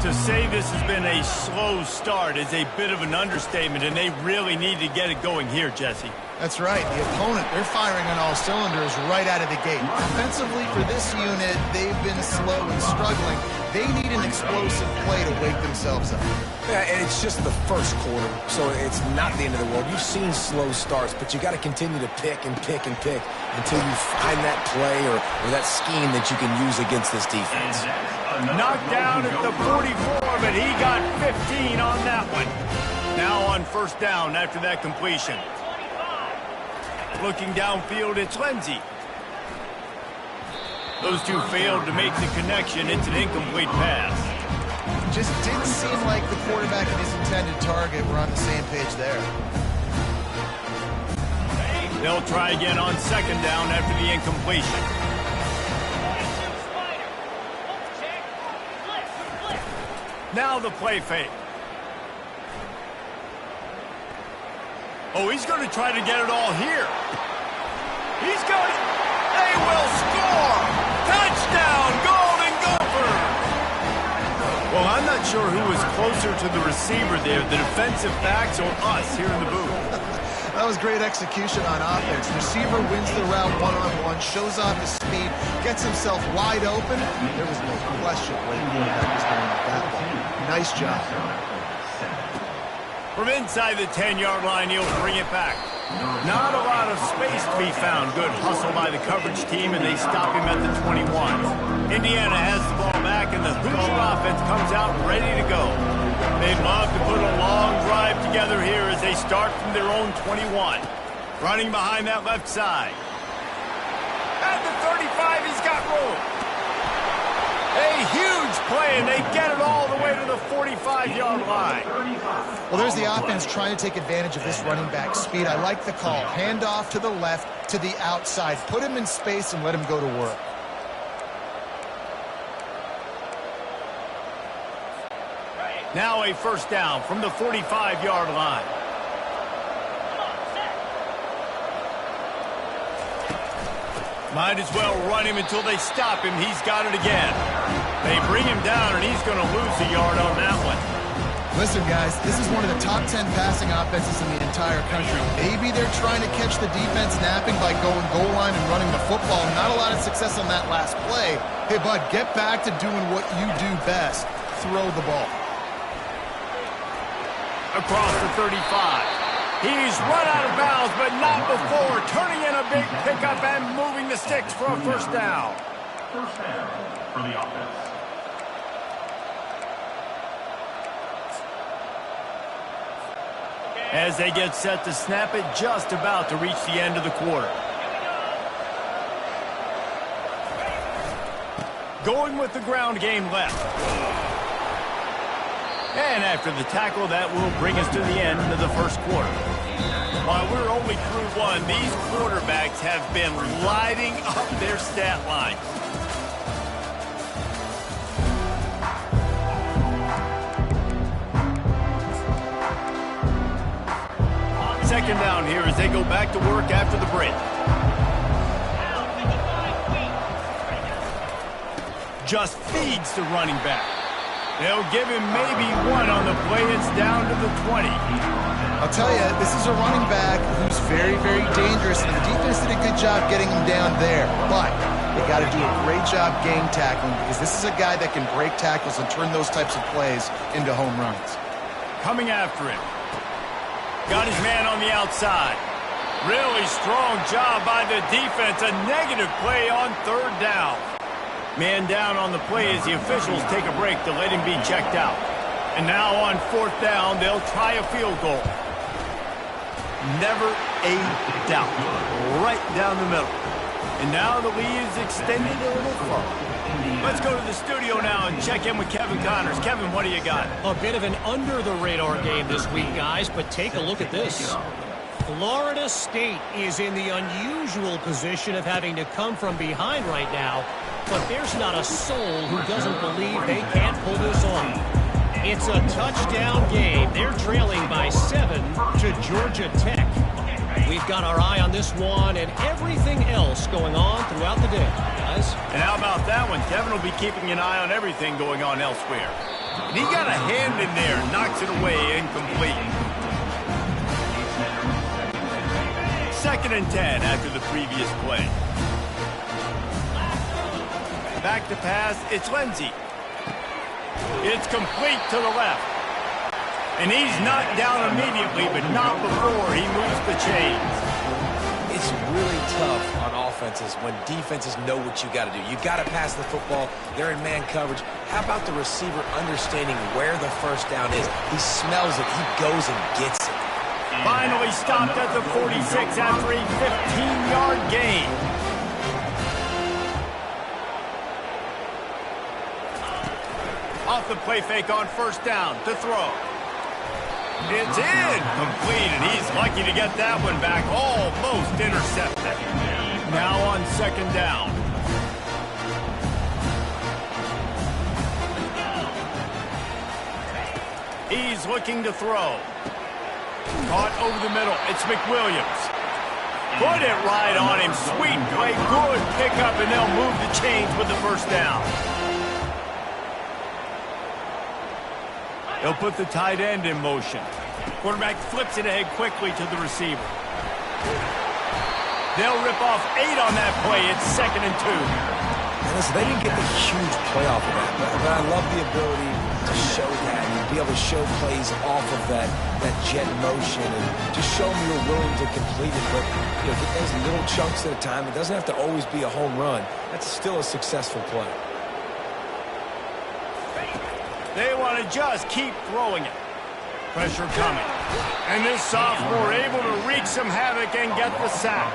To say this has been a slow start is a bit of an understatement, and they really need to get it going here, Jesse. That's right. The opponent, they're firing on all cylinders right out of the gate. Offensively, for this unit, they've been slow and struggling. They need an explosive play to wake themselves up. Yeah, and it's just the first quarter, so it's not the end of the world. You've seen slow starts, but you got to continue to pick and pick and pick until you find that play or that scheme that you can use against this defense. Knocked down at the 44, but he got 15 on that one. Now on first down after that completion. Looking downfield, it's Lindsey. Those two failed to make the connection. It's an incomplete pass. Just didn't seem like the quarterback and his intended target were on the same page there. They'll try again on second down after the incompletion. Now the play fake. Oh, he's going to try to get it all here. He's got it. They will score. Touchdown, Golden Gophers. Well, I'm not sure who was closer to the receiver there, the defensive backs or us here in the booth. That was great execution on offense. Receiver wins the route one-on-one, shows off his speed, gets himself wide open. There was no question where the quarterback was going with that ball. Nice job. From inside the 10-yard line, he'll bring it back. Not a lot of space to be found. Good hustle by the coverage team, and they stop him at the 21. Indiana has the ball back, and the Hoosier offense comes out ready to go. They'd love to put a long drive together here as they start from their own 21. Running behind that left side. At the 35, he's got room. A huge play, and they get it all the way to the 45-yard line. Well, there's the offense trying to take advantage of this running back speed. I like the call. Hand off to the left, to the outside. Put him in space and let him go to work. Now a first down from the 45-yard line. Might as well run him until they stop him. He's got it again. They bring him down, and he's going to lose a yard on that one. Listen, guys, this is one of the top 10 passing offenses in the entire country. Maybe they're trying to catch the defense napping by going goal line and running the football. Not a lot of success on that last play. Hey, bud, get back to doing what you do best. Throw the ball. Across the 35. He's run out of bounds, but not before turning in a big pickup and moving the sticks for a first down. First down for the offense. As they get set to snap it, just about to reach the end of the quarter. Going with the ground game left. And after the tackle, that will bring us to the end of the first quarter. While we're only through one, these quarterbacks have been lighting up their stat line. Second down here as they go back to work after the break. Just feeds the running back. They'll give him maybe one on the play. It's down to the 20. I'll tell you, this is a running back who's very, very dangerous, and the defense did a good job getting him down there. But they got to do a great job game tackling, because this is a guy that can break tackles and turn those types of plays into home runs. Coming after him. Got his man on the outside. Really strong job by the defense. A negative play on third down. Man down on the play as the officials take a break to let him be checked out. And now on fourth down, they'll try a field goal. Never a doubt. Right down the middle. And now the lead is extended a little further. Let's go to the studio now and check in with Kevin Connors. Kevin, what do you got? A bit of an under-the-radar game this week, guys, but take a look at this. Florida State is in the unusual position of having to come from behind right now, but there's not a soul who doesn't believe they can't pull this off. It's a touchdown game. They're trailing by 7 to Georgia Tech. We've got our eye on this one and everything else going on throughout the day, guys. And how about that one? Kevin will be keeping an eye on everything going on elsewhere. And he got a hand in there, knocks it away, incomplete. Second and 10 after the previous play. Back to pass, it's Lindsey. It's complete to the left. And he's knocked down immediately, but not before he moves the chains. It's really tough on offenses when defenses know what you got to do. You got to pass the football. They're in man coverage. How about the receiver understanding where the first down is? He smells it. He goes and gets it. Finally stopped at the 46 after a 15-yard gain. Off the play fake on first down to throw. It's in. Complete, and he's lucky to get that one back. Almost intercepted. Now on second down. He's looking to throw. Caught over the middle. It's McWilliams. Put it right on him. Sweet play. Good pickup, and they'll move the chains with the first down. They'll put the tight end in motion. Quarterback flips it ahead quickly to the receiver. They'll rip off 8 on that play. It's 2nd and 2. And listen, they didn't get the huge play off of that, but I love the ability to show that and be able to show plays off of that jet motion and just show them you're willing to complete it. But you know, get those little chunks at a time. It doesn't have to always be a home run. That's still a successful play. They want to just keep throwing it. Pressure coming. And this sophomore able to wreak some havoc and get the sack.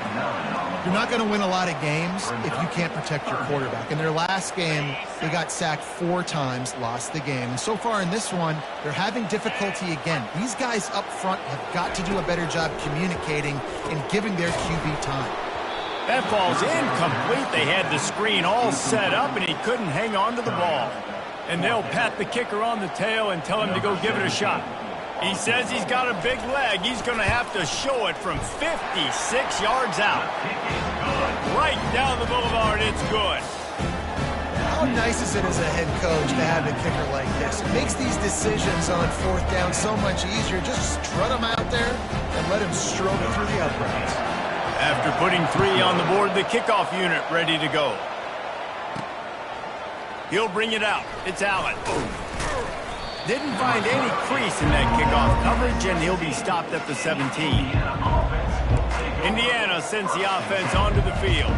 You're not going to win a lot of games if you can't protect your quarterback. In their last game, they got sacked 4 times, lost the game. And so far in this one, they're having difficulty again. These guys up front have got to do a better job communicating and giving their QB time. That ball's incomplete. They had the screen all set up, and he couldn't hang on to the ball. And they'll pat the kicker on the tail and tell him to go give it a shot. He says he's got a big leg. He's going to have to show it from 56 yards out. Right down the boulevard, it's good. How nice is it as a head coach to have a kicker like this? It makes these decisions on 4th down so much easier. Just strut him out there and let him stroke it through the uprights. After putting 3 on the board, the kickoff unit ready to go. He'll bring it out. It's Allen. Didn't find any crease in that kickoff coverage, and he'll be stopped at the 17. Indiana sends the offense onto the field.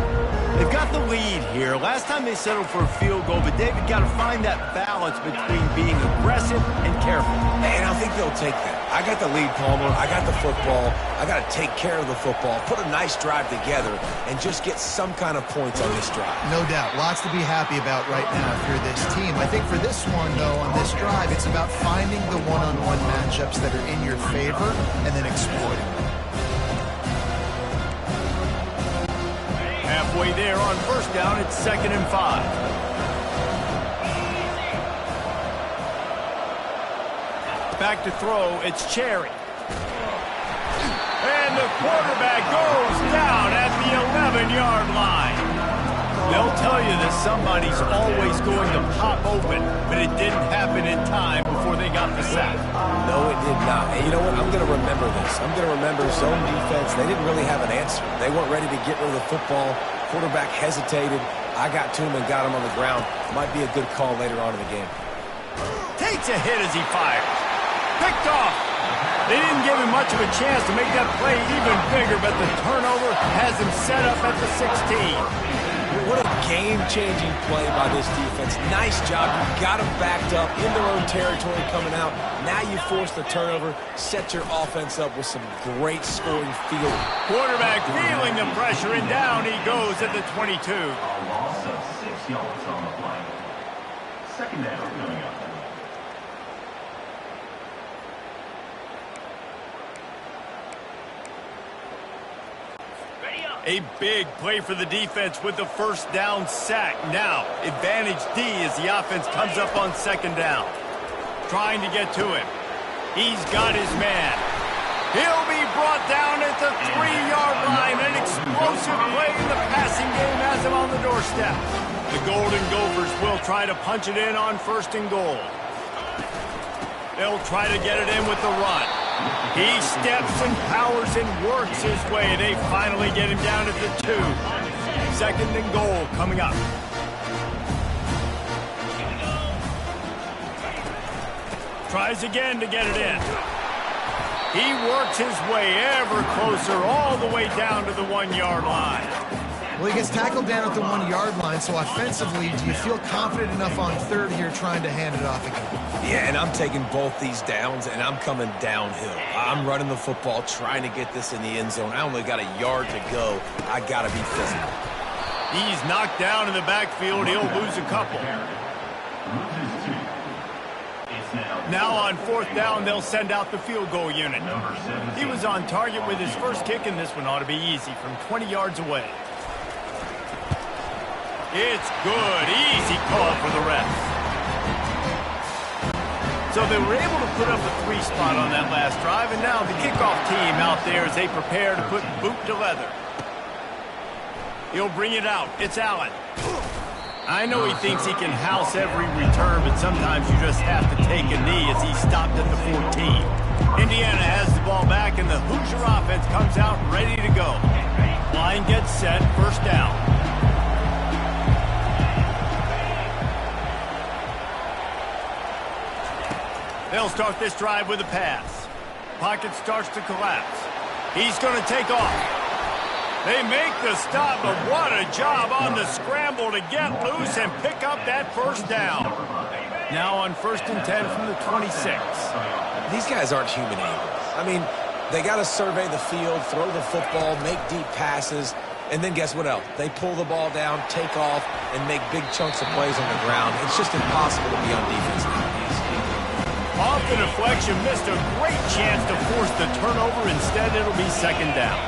They've got the lead here. Last time they settled for a field goal, but David got to find that balance between being aggressive and careful. And I think they'll take that. I got the lead, Palmer. I got the football. I got to take care of the football, put a nice drive together, and just get some kind of points on this drive. No doubt. Lots to be happy about right now if you're this team. I think for this one, though, on this drive, it's about finding the one-on-one matchups that are in your favor and then exploiting them. Halfway there on first down, it's 2nd and 5. Back to throw, it's Cherry. And the quarterback goes down at the 11-yard line. They'll tell you that somebody's always going to pop open, but it didn't happen in time before they got the sack. No, it did not. And you know what? I'm going to remember this. I'm going to remember zone defense. They didn't really have an answer. They weren't ready to get rid of the football. Quarterback hesitated. I got to him and got him on the ground. Might be a good call later on in the game. Takes a hit as he fires. Picked off. They didn't give him much of a chance to make that play even bigger, but the turnover has him set up at the 16. What a game-changing play by this defense. Nice job. You got them backed up in their own territory coming out. Now you force the turnover, set your offense up with some great scoring field. Quarterback feeling the pressure, and down he goes at the 22. A loss of 6 yards on the play. 2nd down coming up. A big play for the defense with the first down sack. Now, advantage D as the offense comes up on 2nd down. Trying to get to him. He's got his man. He'll be brought down at the 3-yard line. An explosive play in the passing game has him on the doorstep. The Golden Gophers will try to punch it in on 1st and goal. They'll try to get it in with the run. He steps and powers and works his way. They finally get him down at the 2. 2nd and goal coming up. Tries again to get it in. He works his way ever closer all the way down to the 1-yard line. Well, he gets tackled down at the 1-yard line, so offensively, do you feel confident enough on 3rd here trying to hand it off again? Yeah, and I'm taking both these downs, and I'm coming downhill. I'm running the football, trying to get this in the end zone. I only got a yard to go. I got to be physical. He's knocked down in the backfield. He'll lose a couple. Now on 4th down, they'll send out the field goal unit. He was on target with his first kick, and this one ought to be easy from 20 yards away. It's good. Easy call for the ref. So they were able to put up a 3 spot on that last drive, and now the kickoff team out there as they prepare to put boot to leather. He'll bring it out. It's Allen. I know he thinks he can house every return, but sometimes you just have to take a knee as he stopped at the 14. Indiana has the ball back, and the Hoosier offense comes out ready to go. Line gets set. 1st down. They'll start this drive with a pass. Pocket starts to collapse. He's going to take off. They make the stop, but what a job on the scramble to get loose and pick up that 1st down. Now on 1st and 10 from the 26. These guys aren't human eagles. I mean, they got to survey the field, throw the football, make deep passes, and then guess what else? They pull the ball down, take off, and make big chunks of plays on the ground. It's just impossible to be on defense nowadays. Off the deflection, missed a great chance to force the turnover. Instead, it'll be 2nd down.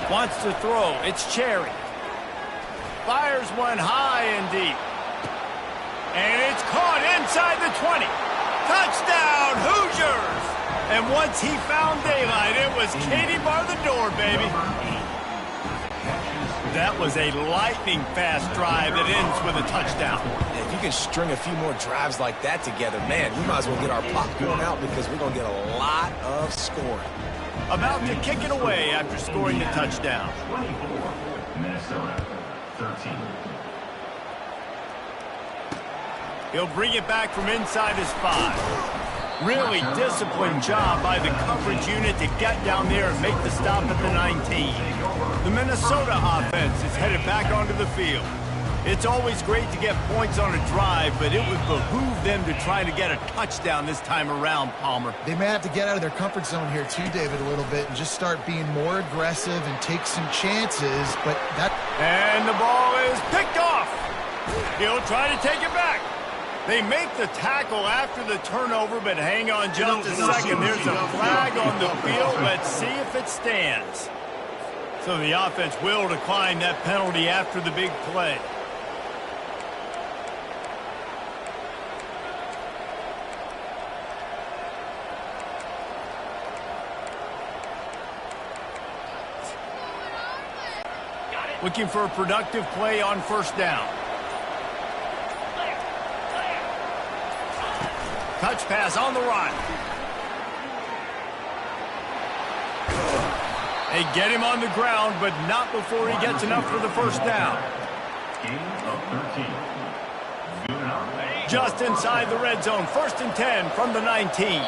Wants to throw. It's Cherry. Fires one high and deep. And it's caught inside the 20. Touchdown, Hoosiers! And once he found daylight, it was Katie bar the door, baby. That was a lightning-fast drive that ends with a touchdown. If you can string a few more drives like that together, man, we might as well get our popcorn out because we're going to get a lot of scoring. about to kick it away after scoring the touchdown. 24, Minnesota, 13. He'll bring it back from inside his 5. Really disciplined job by the coverage unit to get down there and make the stop at the 19. The Minnesota offense is headed back onto the field. It's always great to get points on a drive, but it would behoove them to try to get a touchdown this time around, Palmer. They may have to get out of their comfort zone here too, David, a little bit and just start being more aggressive and take some chances, but that... And the ball is picked off. He'll try to take it back. They make the tackle after the turnover, but hang on just a second. There's a flag on the field. Let's see if it stands. So the offense will decline that penalty after the big play. Looking for a productive play on first down. Touch pass on the run. They get him on the ground, but not before he gets enough for the first down. Gain of 13. Good enough. Just inside the red zone, 1st and 10 from the 19.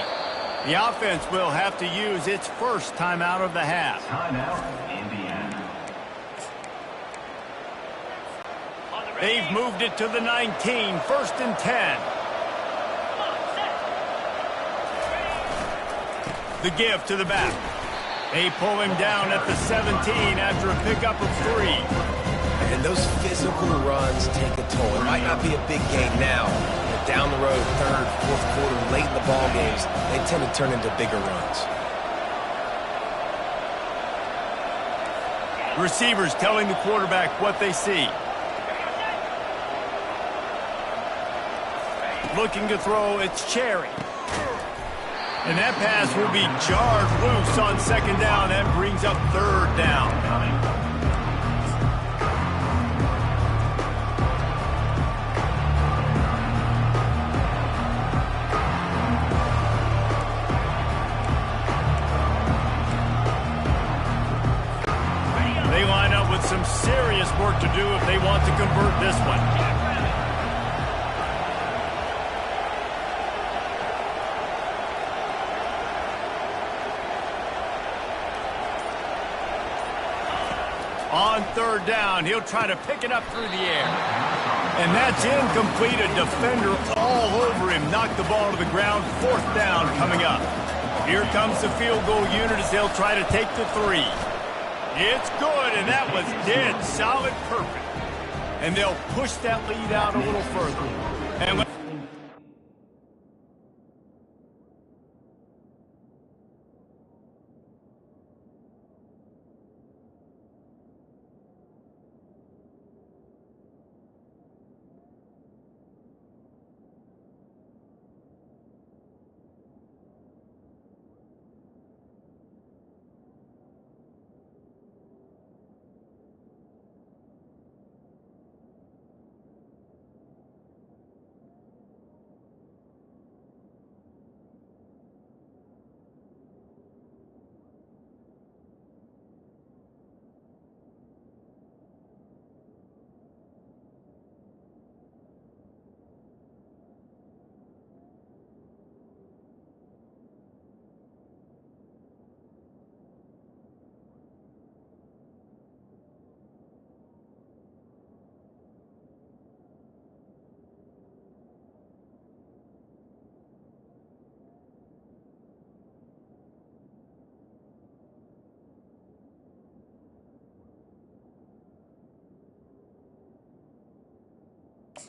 The offense will have to use its first timeout of the half. Timeout, Indiana. They've moved it to the 19, 1st and 10. The give to the back. They pull him down at the 17 after a pickup of 3. And those physical runs take a toll. It might not be a big game now, but down the road, 3rd, 4th quarter, late in the ball games, they tend to turn into bigger runs. Receivers telling the quarterback what they see. Looking to throw, it's Cherry. And that pass will be jarred loose on 2nd down and brings up 3rd down. They line up with some serious work to do if they want to convert this one. On 3rd down, he'll try to pick it up through the air. And that's incomplete. A defender all over him. Knocked the ball to the ground. 4th down coming up. Here comes the field goal unit as they'll try to take the 3. It's good, and that was dead solid perfect. And they'll push that lead out a little further. And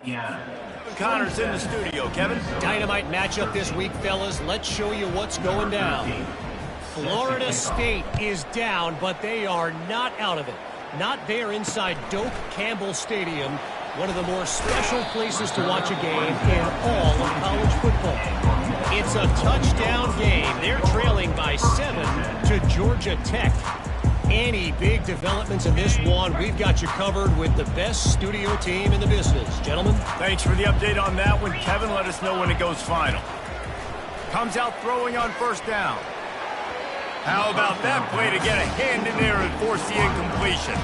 Yeah. Connor's in the studio. Kevin? Dynamite matchup this week, fellas. Let's show you what's going down. Florida State is down, but they are not out of it. Not there inside Doak Campbell Stadium, one of the more special places to watch a game in all of college football. It's a touchdown game. They're trailing by 7 to Georgia Tech. Any big developments in this one, we've got you covered with the best studio team in the business. Gentlemen? Thanks for the update on that one. Kevin, let us know when it goes final. Comes out throwing on 1st down. How about that play to get a hand in there and force the incompletion?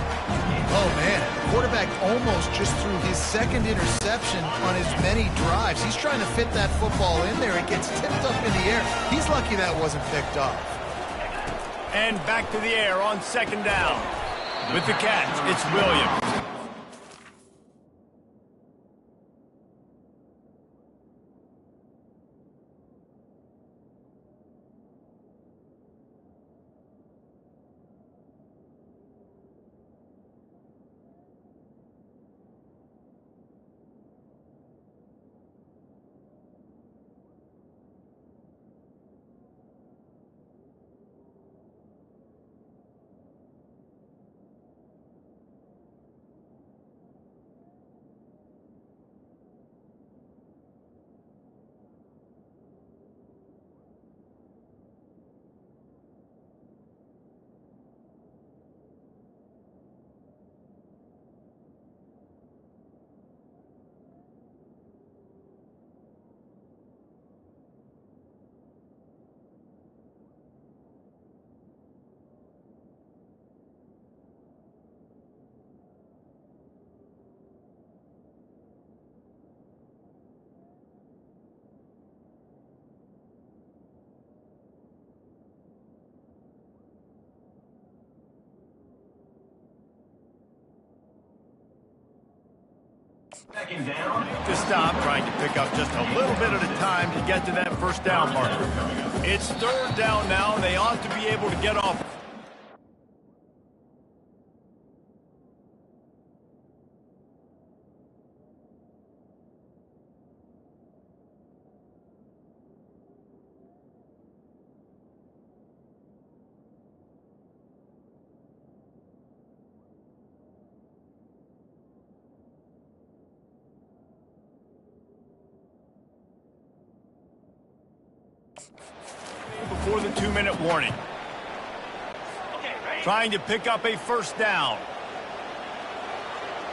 Oh, man. Quarterback almost just threw his second interception on as many drives. He's trying to fit that football in there. It gets tipped up in the air. He's lucky that wasn't picked off. And back to the air on second down. With the catch, it's Williams. Second down. To stop, trying to pick up just a little bit at a time to get to that first down marker. It's third down now. They ought to be able to get off. Before the 2-minute warning. Trying to pick up a first down.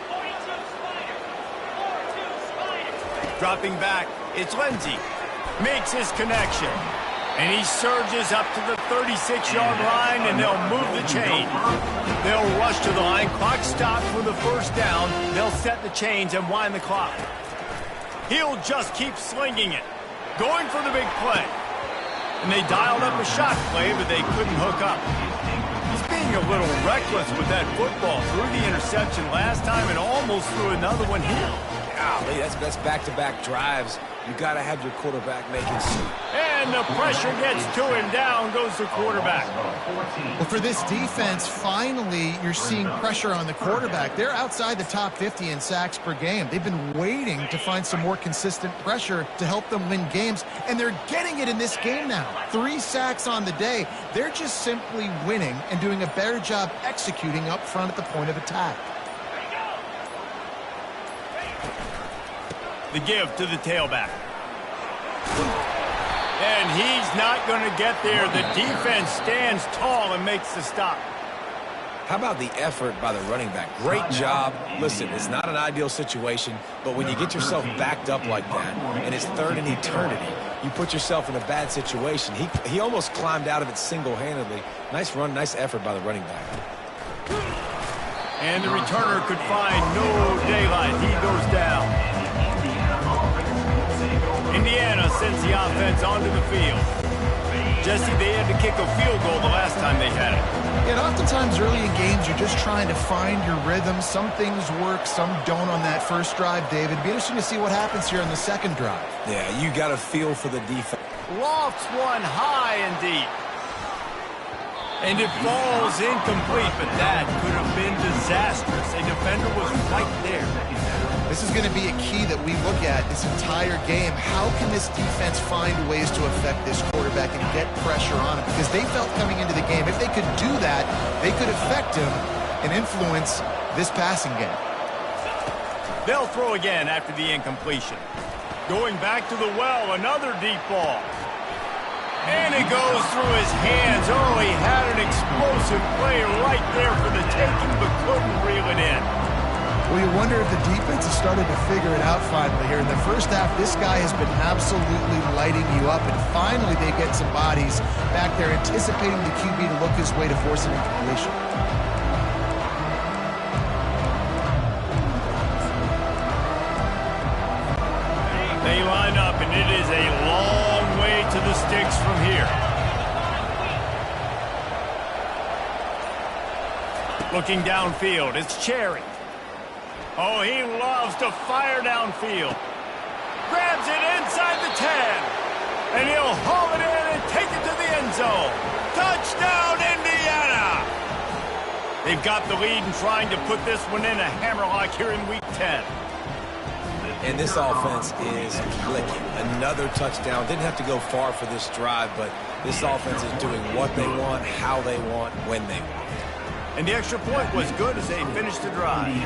42 Spider. 4-2 Spider. Dropping back, it's Lindsey. Makes his connection. And he surges up to the 36-yard line, and they'll move the chain. They'll rush to the line. Clock stopped for the first down. They'll set the chains and wind the clock. He'll just keep slinging it. Going for the big play. And they dialed up a shot play, but they couldn't hook up. He's being a little reckless with that football. Threw the interception last time and almost threw another one here. Golly, that's back-to-back drives. You got to have your quarterback making some. And the pressure gets to him. Down goes the quarterback. Well, for this defense, finally, you're seeing pressure on the quarterback. They're outside the top 50 in sacks per game. They've been waiting to find some more consistent pressure to help them win games, and they're getting it in this game now. 3 sacks on the day. They're just simply winning and doing a better job executing up front at the point of attack. The give to the tailback. And he's not going to get there. The defense stands tall and makes the stop. How about the effort by the running back? Great job. Listen, it's not an ideal situation, but when you get yourself backed up like that, and it's third in eternity, you put yourself in a bad situation. He almost climbed out of it single-handedly. Nice run, nice effort by the running back. And the returner could find no daylight. He goes down. Indiana sends the offense onto the field. Jesse, they had to kick a field goal the last time they had it. And oftentimes early in games, you're just trying to find your rhythm. Some things work, some don't on that first drive, David. It'd be interesting to see what happens here on the second drive. Yeah, you got a feel for the defense. Lofts one high and deep. And it falls incomplete, but that could have been disastrous. A defender was right there. This is going to be a key that we look at this entire game. How can this defense find ways to affect this quarterback and get pressure on him? Because they felt coming into the game, if they could do that, they could affect him and influence this passing game. They'll throw again after the incompletion. Going back to the well, another deep ball. And it goes through his hands. Oh, he had an explosive play right there for the taking, but couldn't reel it in. Well, you wonder if the defense has started to figure it out finally here. In the first half, this guy has been absolutely lighting you up, and finally they get some bodies back there anticipating the QB to look his way to force an incompletion. They line up, and it is a long way to the sticks from here. Looking downfield, it's Cherry. Oh, he loves to fire downfield. Grabs it inside the 10. And he'll haul it in and take it to the end zone. Touchdown, Indiana! They've got the lead and trying to put this one in a hammerlock here in Week 10. And this offense is clicking. Another touchdown. Didn't have to go far for this drive, but this offense is doing what they want, how they want, when they want. And the extra point was good as they finished the drive.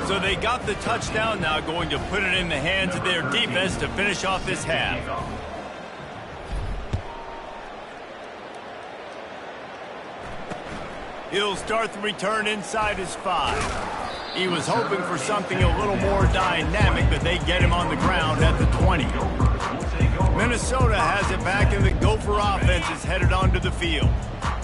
So they got the touchdown, now going to put it in the hands of their defense to finish off this half. He'll start the return inside his 5. He was hoping for something a little more dynamic, but they get him on the ground at the 20. Minnesota has it back, and the Gopher offense is headed onto the field.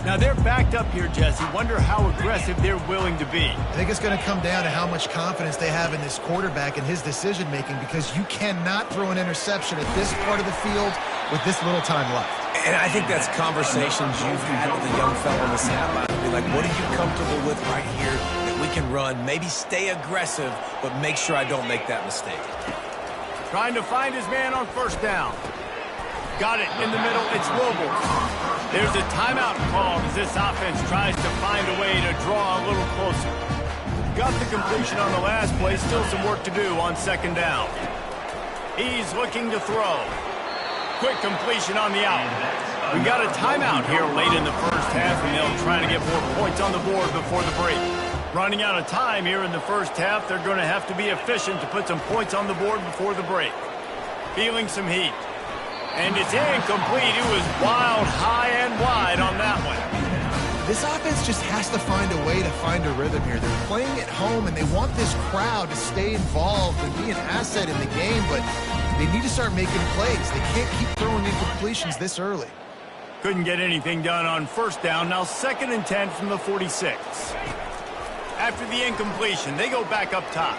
Now they're backed up here, Jesse. Wonder how aggressive they're willing to be. I think it's going to come down to how much confidence they have in this quarterback and his decision-making, because you cannot throw an interception at this part of the field with this little time left. And I think that's conversations you've had with a young fellow on the sideline. Be like, what are you comfortable with right here that we can run? Maybe stay aggressive, but make sure I don't make that mistake. Trying to find his man on first down. Got it in the middle. It's Robles. There's a timeout called as this offense tries to find a way to draw a little closer. Got the completion on the last play. Still some work to do on second down. He's looking to throw. Quick completion on the out. We got a timeout here late in the first half, and they'll try to get more points on the board before the break. Running out of time here in the first half, they're going to have to be efficient to put some points on the board before the break. Feeling some heat. And it's incomplete. It was wild, high and wide on that one. This offense just has to find a way to find a rhythm here. They're playing at home, and they want this crowd to stay involved and be an asset in the game, but they need to start making plays. They can't keep throwing incompletions this early. Couldn't get anything done on first down. Now 2nd and 10 from the 46. After the incompletion, they go back up top.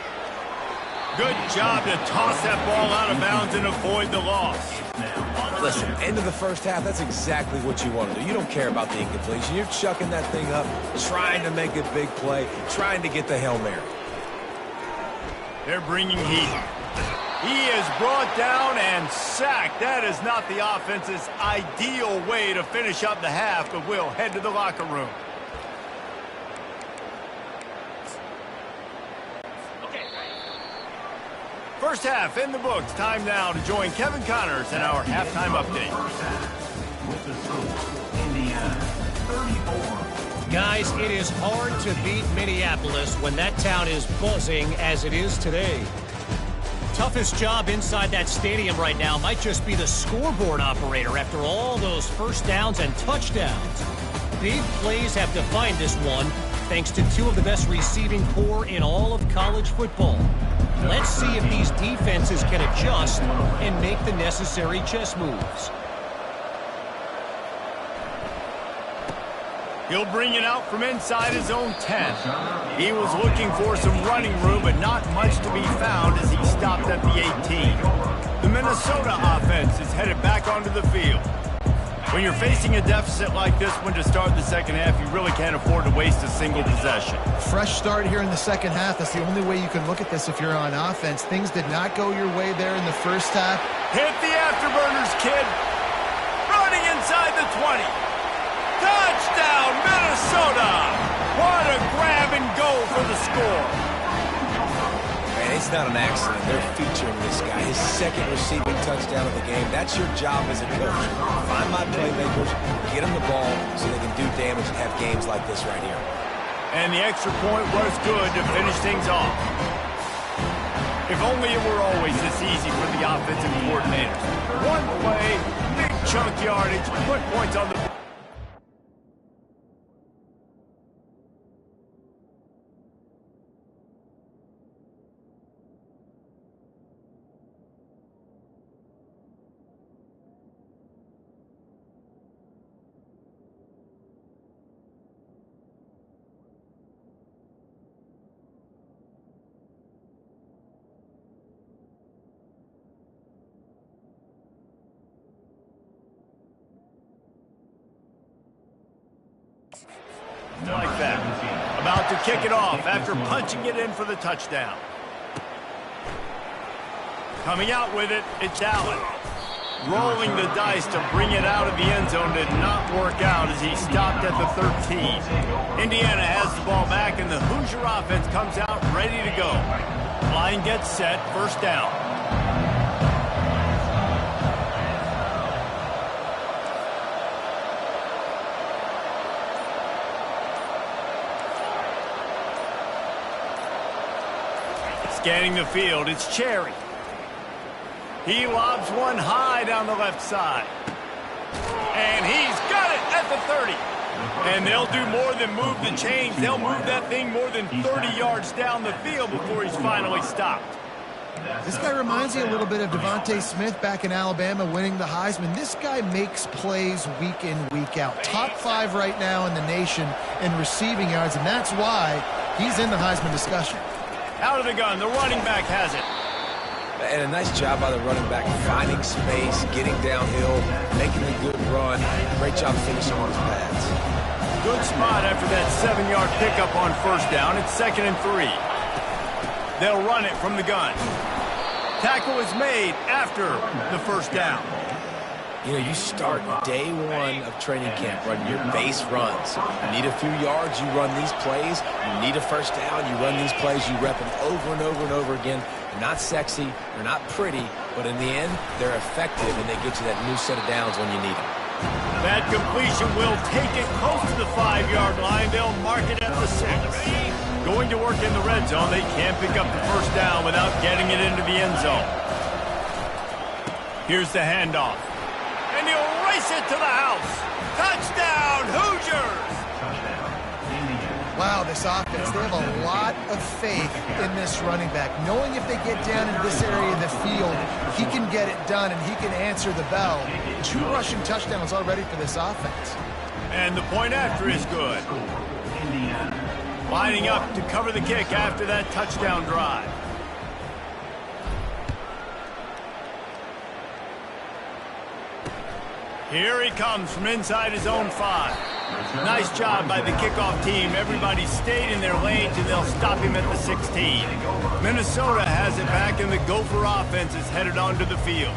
Good job to toss that ball out of bounds and avoid the loss. Listen, end of the first half, that's exactly what you want to do. You don't care about the incompletion. You're chucking that thing up, trying to make a big play, trying to get the Hail Mary. They're bringing heat. He is brought down and sacked. That is not the offense's ideal way to finish up the half, but we'll head to the locker room. First half in the books. Time now to join Kevin Connors in our halftime update. With the score, Indiana 34. Guys, it is hard to beat Minneapolis when that town is buzzing as it is today. Toughest job inside that stadium right now might just be the scoreboard operator after all those first downs and touchdowns. Big plays have defined this one, thanks to two of the best receiving core in all of college football. Let's see if these defenses can adjust and make the necessary chess moves. He'll bring it out from inside his own 10. He was looking for some running room, but not much to be found as he stopped at the 18. The Minnesota offense is headed back onto the field. When you're facing a deficit like this one to start the second half, you really can't afford to waste a single possession. Fresh start here in the second half. That's the only way you can look at this if you're on offense. Things did not go your way there in the first half. Hit the afterburners, kid. Running inside the 20. Touchdown, Minnesota! What a grab and go for the score. Man, it's not an accident. They're featuring this guy. His second receiving touchdown of the game. That's your job as a coach. Find my playmakers, get them the ball so they can do damage and have games like this right here. And the extra point was good to finish things off. If only it were always this easy for the offensive coordinators. One play, big chunk yardage, put points on the Like that. About to kick it off after punching it in for the touchdown. Coming out with it, it's Allen. Rolling the dice to bring it out of the end zone did not work out as he stopped at the 13. Indiana has the ball back, and the Hoosier offense comes out ready to go. Line gets set, first down. Scanning the field, it's Cherry. He lobs one high down the left side. And he's got it at the 30. And they'll do more than move the chains. They'll move that thing more than 30 yards down the field before he's finally stopped. This guy reminds me a little bit of Devontae Smith back in Alabama winning the Heisman. This guy makes plays week in, week out. Top 5 right now in the nation in receiving yards, and that's why he's in the Heisman discussion. Out of the gun, the running back has it. And a nice job by the running back, finding space, getting downhill, making a good run. Great job finishing on his pads. Good spot after that 7-yard pickup on first down. It's 2nd and 3. They'll run it from the gun. Tackle is made after the first down. You know, you start day one of training camp running your base runs. You need a few yards, you run these plays. You need a first down, you run these plays. You rep them over and over and over again. They're not sexy, they're not pretty, but in the end, they're effective, and they get you that new set of downs when you need them. That completion will take it close to the 5-yard line. They'll mark it at the 6. Going to work in the red zone. They can't pick up the first down without getting it into the end zone. Here's the handoff. And he'll race it to the house. Touchdown, Hoosiers! Wow, this offense, they have a lot of faith in this running back. Knowing if they get down into this area of the field, he can get it done and he can answer the bell. 2 rushing touchdowns already for this offense. And the point after is good. Lining up to cover the kick after that touchdown drive. Here he comes from inside his own 5. Nice job by the kickoff team. Everybody stayed in their lanes, and they'll stop him at the 16. Minnesota has it back, and the Gopher offense is headed onto the field.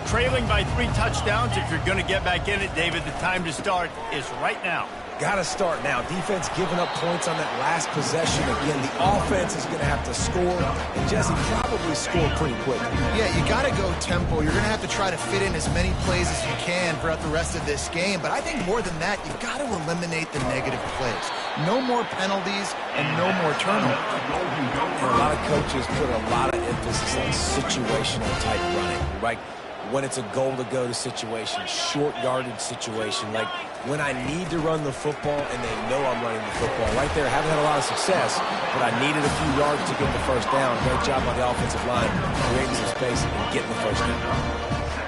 Trailing by 3 touchdowns. If you're going to get back in it, David, the time to start is right now. Got to start now. Defense giving up points on that last possession. Again, the offense is going to have to score, and Jesse probably score pretty quick. Yeah, you got to go tempo. You're going to have to try to fit in as many plays as you can throughout the rest of this game. But I think more than that, you've got to eliminate the negative plays. No more penalties and no more turnovers. And a lot of coaches put a lot of emphasis on situational type running, right? When it's a goal to go to situation, short yardage situation, like when I need to run the football and they know I'm running the football. Right there, haven't had a lot of success, but I needed a few yards to get the first down. Great job by the offensive line, creating some space and getting the first down.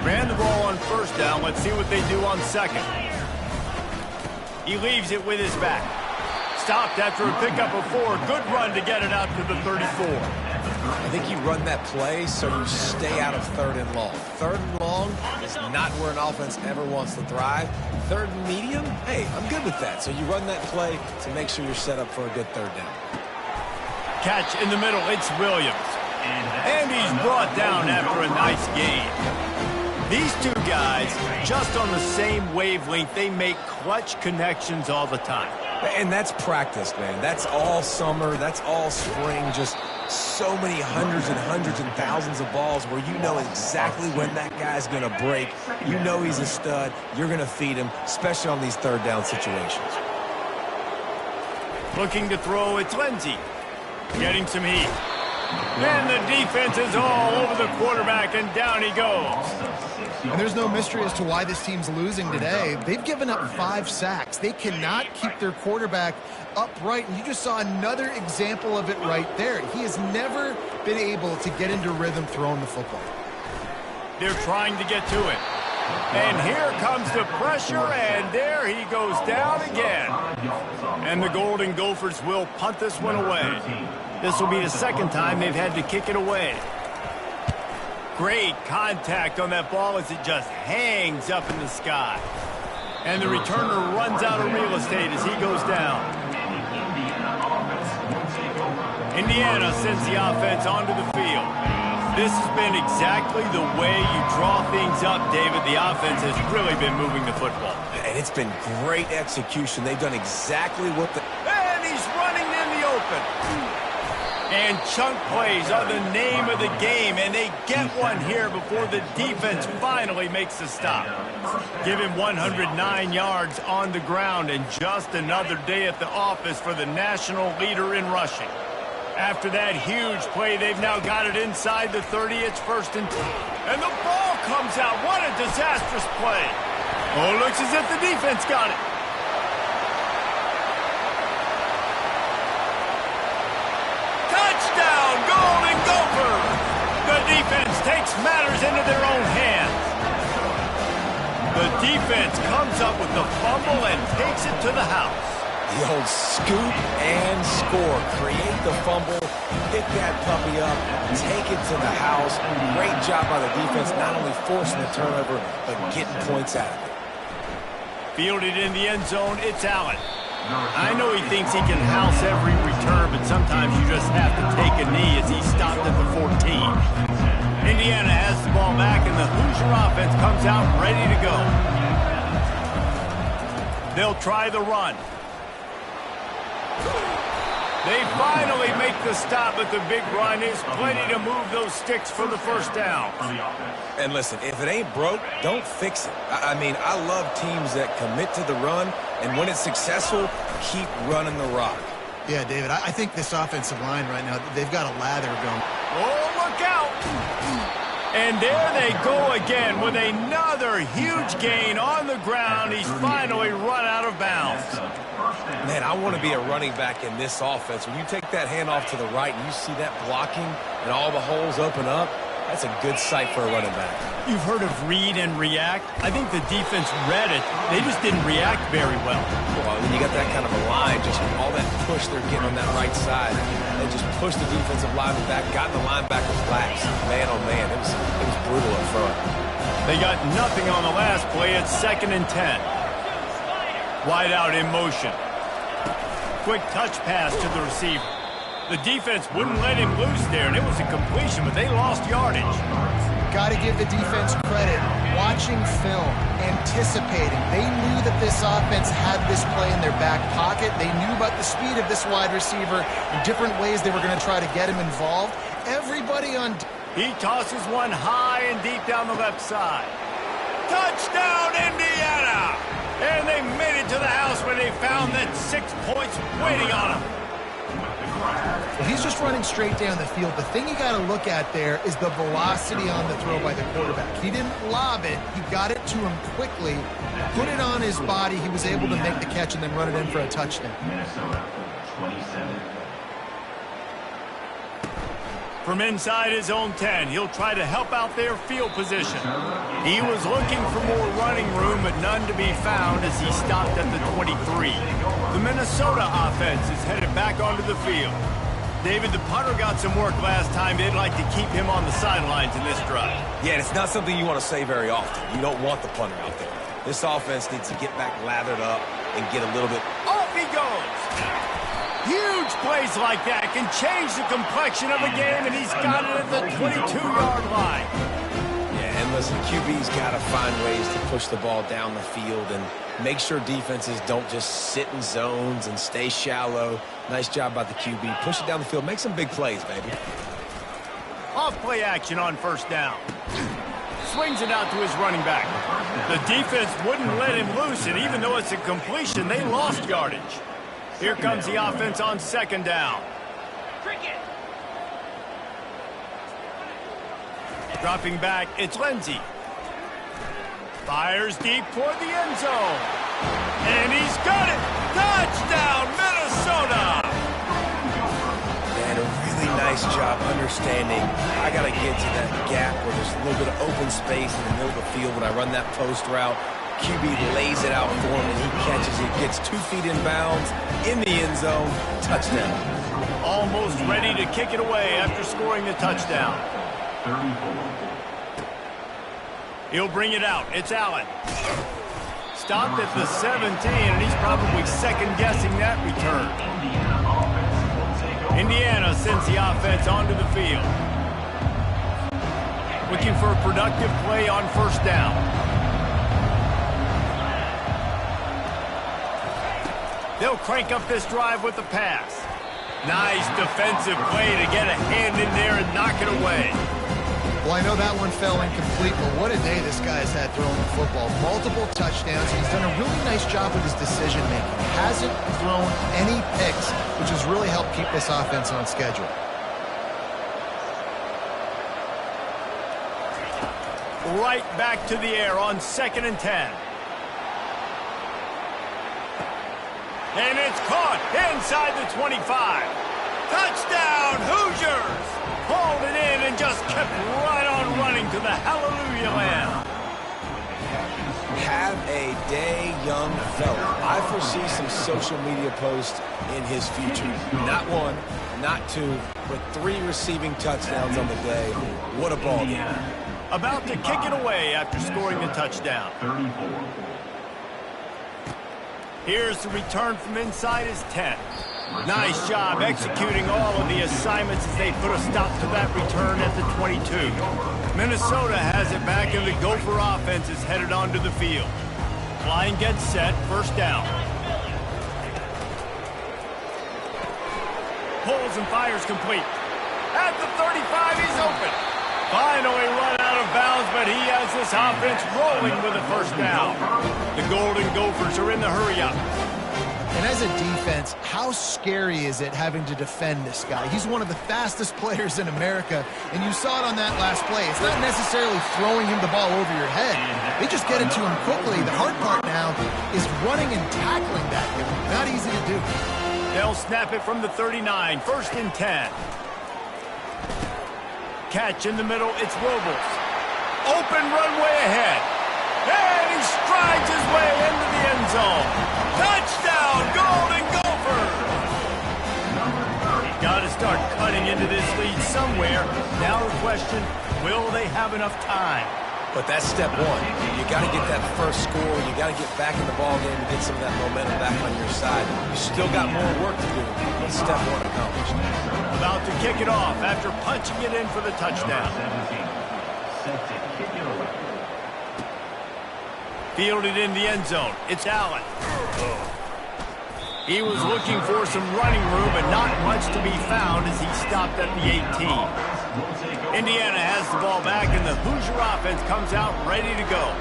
Ran the ball on first down. Let's see what they do on second. He leaves it with his back. Stopped after a pickup of 4. Good run to get it out to the 34. I think you run that play so you stay out of 3rd and long. 3rd and long is not where an offense ever wants to thrive. 3rd and medium, hey, I'm good with that. So you run that play to make sure you're set up for a good 3rd down. Catch in the middle, it's Williams. And he's brought down after a nice gain. These 2 guys, just on the same wavelength, they make clutch connections all the time. And that's practice, man. That's all summer. That's all spring. Just so many hundreds and thousands of balls where you know exactly when that guy's going to break. You know he's a stud. You're going to feed him, especially on these 3rd down situations. Looking to throw, it's Lindsey. Getting some heat. And the defense is all over the quarterback, and down he goes. And there's no mystery as to why this team's losing today. They've given up 5 sacks. They cannot keep their quarterback upright, and you just saw another example of it right there. He has never been able to get into rhythm throwing the football. They're trying to get to it. And here comes the pressure, and there he goes down again. And the Golden Gophers will punt this one away. This will be the 2nd time they've had to kick it away. Great contact on that ball as it just hangs up in the sky. And the returner runs out of real estate as he goes down. Indiana sends the offense onto the field. This has been exactly the way you draw things up, David. The offense has really been moving the football. And it's been great execution. They've done exactly what the... And he's running in the open. And chunk plays are the name of the game, and they get one here before the defense finally makes the stop. Give him 109 yards on the ground, and just another day at the office for the national leader in rushing. After that huge play, they've now got it inside the 30. It's 1st and 10. And the ball comes out. What a disastrous play. Oh, looks as if the defense got it. Touchdown, Golden Gophers! The defense takes matters into their own hands. The defense comes up with the fumble and takes it to the house. The old scoop and score. Create the fumble, pick that puppy up, take it to the house. Great job by the defense, not only forcing the turnover, but getting points out of it. Fielded in the end zone, it's Allen. I know he thinks he can house every return, but sometimes you just have to take a knee as he stopped at the 14. Indiana has the ball back, and the Hoosier offense comes out ready to go. They'll try the run. They finally make the stop, but the big run is plenty to move those sticks for the 1st down. And listen, if it ain't broke, don't fix it. I mean, I love teams that commit to the run, and when it's successful, keep running the rock. Yeah, David, I think this offensive line right now, they've got a lather going. Oh, look out! And there they go again with another huge gain on the ground. He's finally run out of bounds. Man, I want to be a running back in this offense. When you take that handoff to the right and you see that blocking and all the holes open up, that's a good sight for a running back. You've heard of read and react. I think the defense read it. They just didn't react very well. Well, when you got that kind of a line, just all that push they're getting on that right side, they just pushed the defensive lineman back, got the linebackers lax. Man, oh man, it was brutal up front. They got nothing on the last play. It's 2nd and 10. Wide out in motion. Quick touch pass to the receiver. The defense wouldn't let him loose there, and it was a completion, but they lost yardage. Got to give the defense credit. Watching film, anticipating. They knew that this offense had this play in their back pocket. They knew about the speed of this wide receiver and different ways they were going to try to get him involved. Everybody on... He tosses one high and deep down the left side. Touchdown, Indiana! And they made it to the house where they found that 6 points waiting on them. Well, he's just running straight down the field. The thing you got to look at there is the velocity on the throw by the quarterback. He didn't lob it. He got it to him quickly, put it on his body. He was able to make the catch and then run it in for a touchdown. Minnesota, 27. From inside his own 10, he'll try to help out their field position. He was looking for more running room, but none to be found as he stopped at the 23. The Minnesota offense is headed back onto the field. David, the punter got some work last time. They'd like to keep him on the sidelines in this drive. Yeah, and it's not something you want to say very often. You don't want the punter out there. This offense needs to get back lathered up and get a little bit... Off he goes! Huge plays like that can change the complexion of a game, and he's got it at the 22-yard line. Yeah, and listen, QB's got to find ways to push the ball down the field and make sure defenses don't just sit in zones and stay shallow. Nice job by the QB. Push it down the field. Make some big plays, baby. Off-play action on 1st down. Swings it out to his running back. The defense wouldn't let him loose, and even though it's a completion, they lost yardage. Here comes the offense on 2nd down. Cricket. Dropping back, it's Lindsey. Fires deep toward the end zone. And he's got it! Touchdown, Minnesota! And a really nice job understanding I got to get to that gap where there's a little bit of open space in the middle of the field when I run that post route. QB lays it out for him, and he catches it, gets 2 feet in bounds, in the end zone, touchdown. Almost ready to kick it away after scoring the touchdown. 34. He'll bring it out. It's Allen. stopped at the 17, and he's probably second-guessing that return. Indiana sends the offense onto the field. Looking for a productive play on first down. They'll crank up this drive with the pass. Nice defensive play to get a hand in there and knock it away. Well, I know that one fell incomplete, but what a day this guy's had throwing the football. Multiple touchdowns. He's done a really nice job with his decision-making. Hasn't thrown any picks, which has really helped keep this offense on schedule. Right back to the air on 2nd and 10. And it's caught inside the 25. Touchdown, Hoosiers! Hauled it in and just kept right on running to the hallelujah land. Have a day, young fella. I foresee some social media posts in his future. Not one, not two, but 3 receiving touchdowns on the day. What a ball game. About to kick it away after scoring the touchdown. 34. Here's the return from inside his 10. Nice job executing all of the assignments as they put a stop to that return at the 22. Minnesota has it back, and the Gopher offense is headed onto the field. Line gets set, first down. Pulls and fires complete. At the 35, he's open. Finally run out of bounds, but he has this offense rolling with a first down. The Golden Gophers are in the hurry-up. And as a defense, how scary is it having to defend this guy? He's one of the fastest players in America, and you saw it on that last play. It's not necessarily throwing him the ball over your head. They just get it to him quickly. The hard part now is running and tackling that guy. Not easy to do. They'll snap it from the 39, 1st and 10. Catch in the middle, it's Robles. Open runway ahead. And he strides his way into the end zone. Touchdown, Golden Gophers! Got to start cutting into this lead somewhere. Now the question, will they have enough time? But that's step one. You got to get that first score. You got to get back in the ball game and get some of that momentum back on your side. You still got more work to do, but step one accomplished. About to kick it off after punching it in for the touchdown. 17. Set to kick it away. Fielded in the end zone. It's Allen. He was looking for some running room, but not much to be found as he stopped at the 18. Indiana has the ball back, and the Hoosier offense comes out ready to go.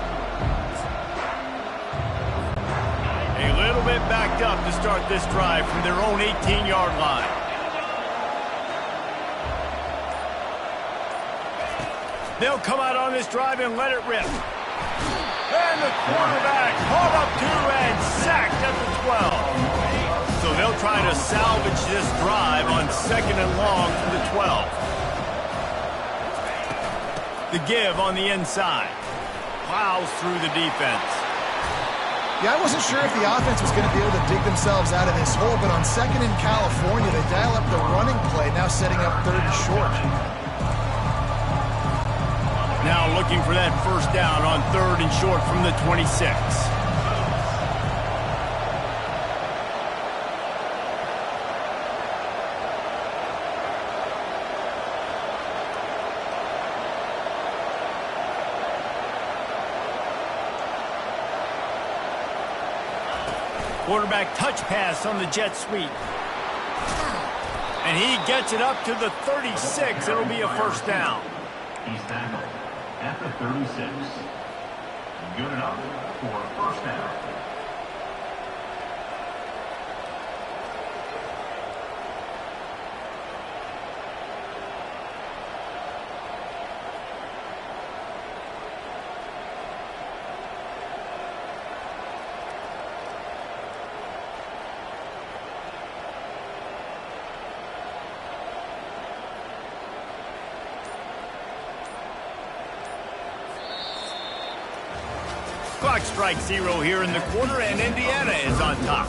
A little bit backed up to start this drive from their own 18-yard line. They'll come out on this drive and let it rip. And the quarterback caught up to and sacked at the 12. So they'll try to salvage this drive on 2nd and long from the 12. The give on the inside. Plows through the defense. Yeah, I wasn't sure if the offense was going to be able to dig themselves out of this hole, but on 2nd in California, they dial up the running play, now setting up 3rd and short. Now looking for that first down on 3rd and short from the 26. Quarterback touch pass on the jet sweep. And he gets it up to the 36. It'll be a first down. He's tackled at the 36. Good enough for a first down. Clock strikes 0 here in the quarter, and Indiana is on top.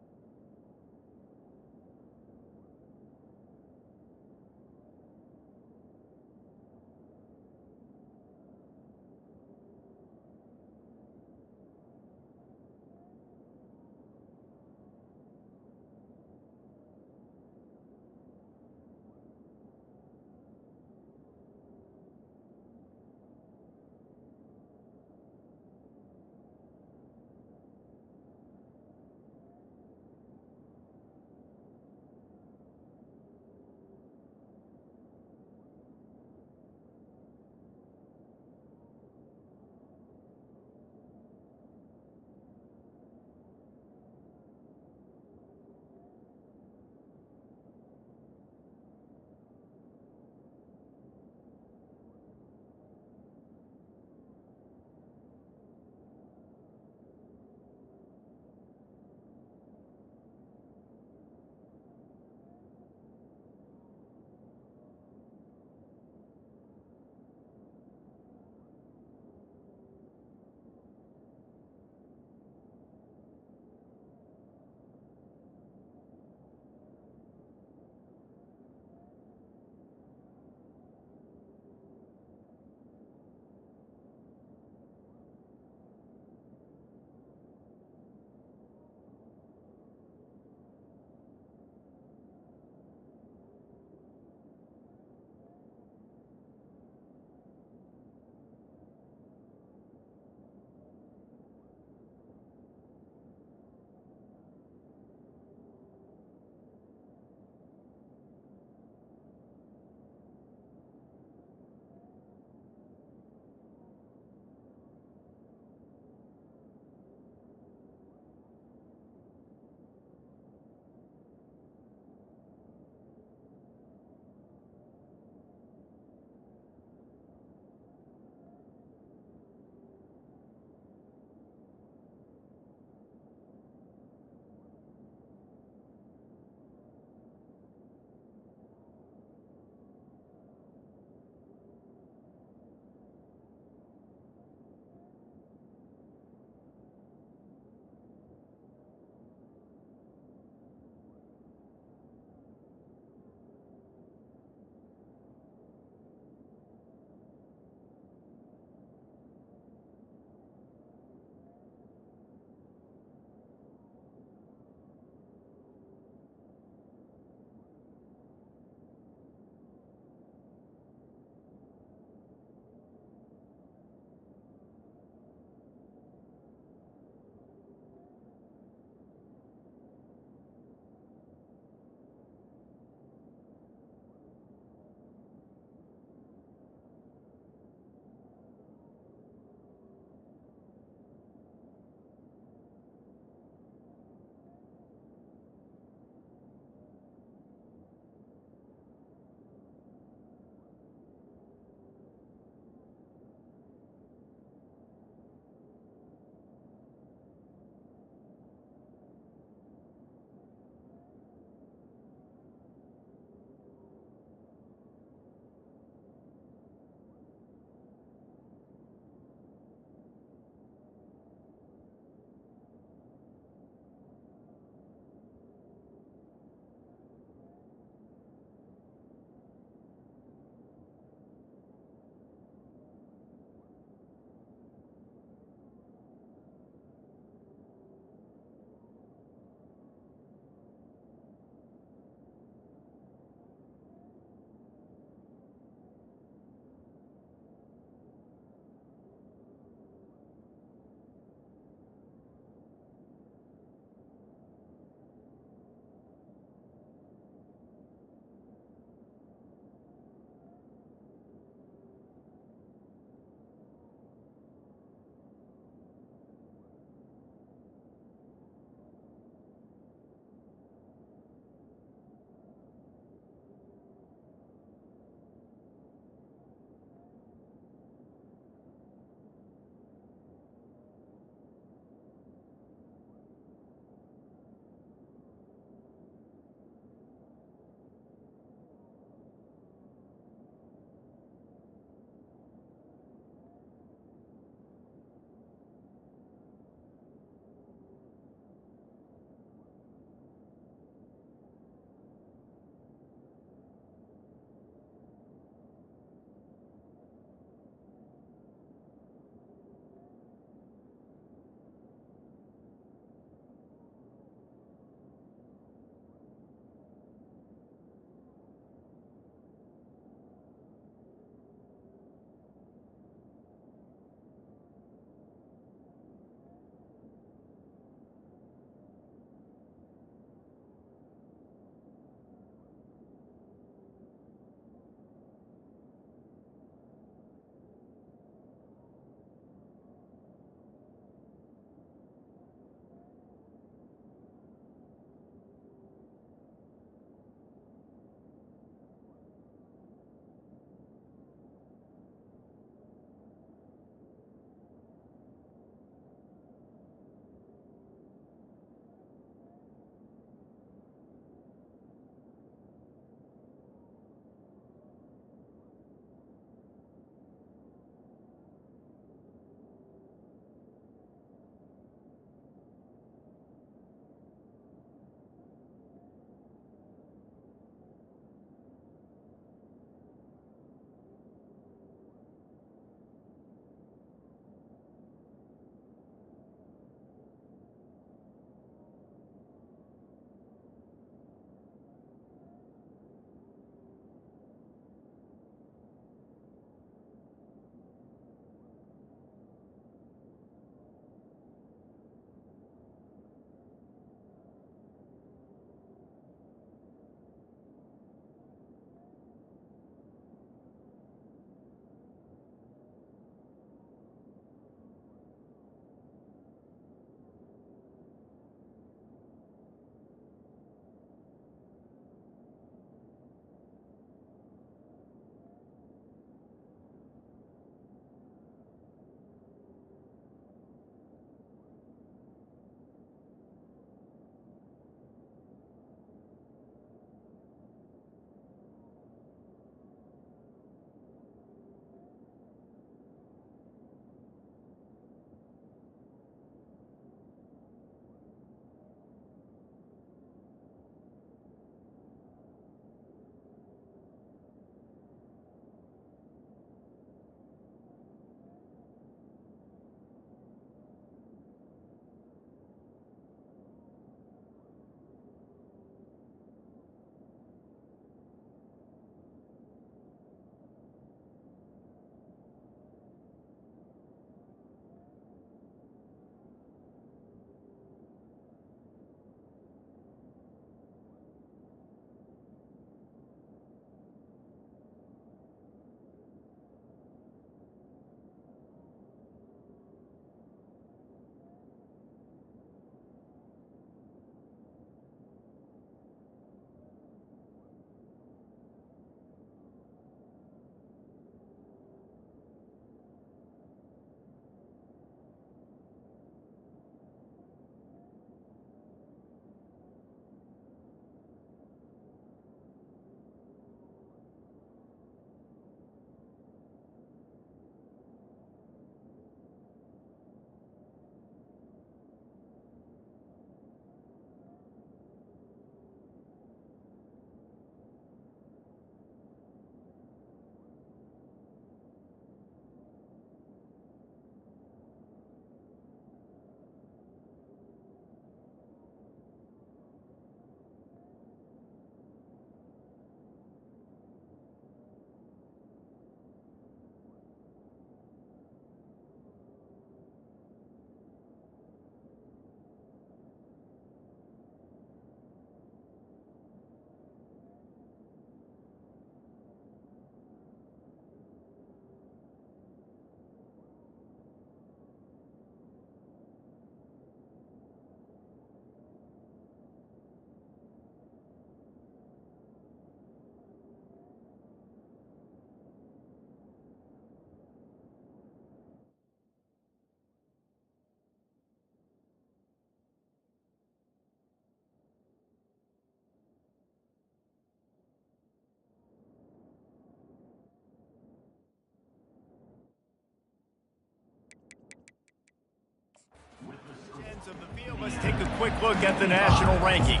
of the field. Let's take a quick look at the national rankings.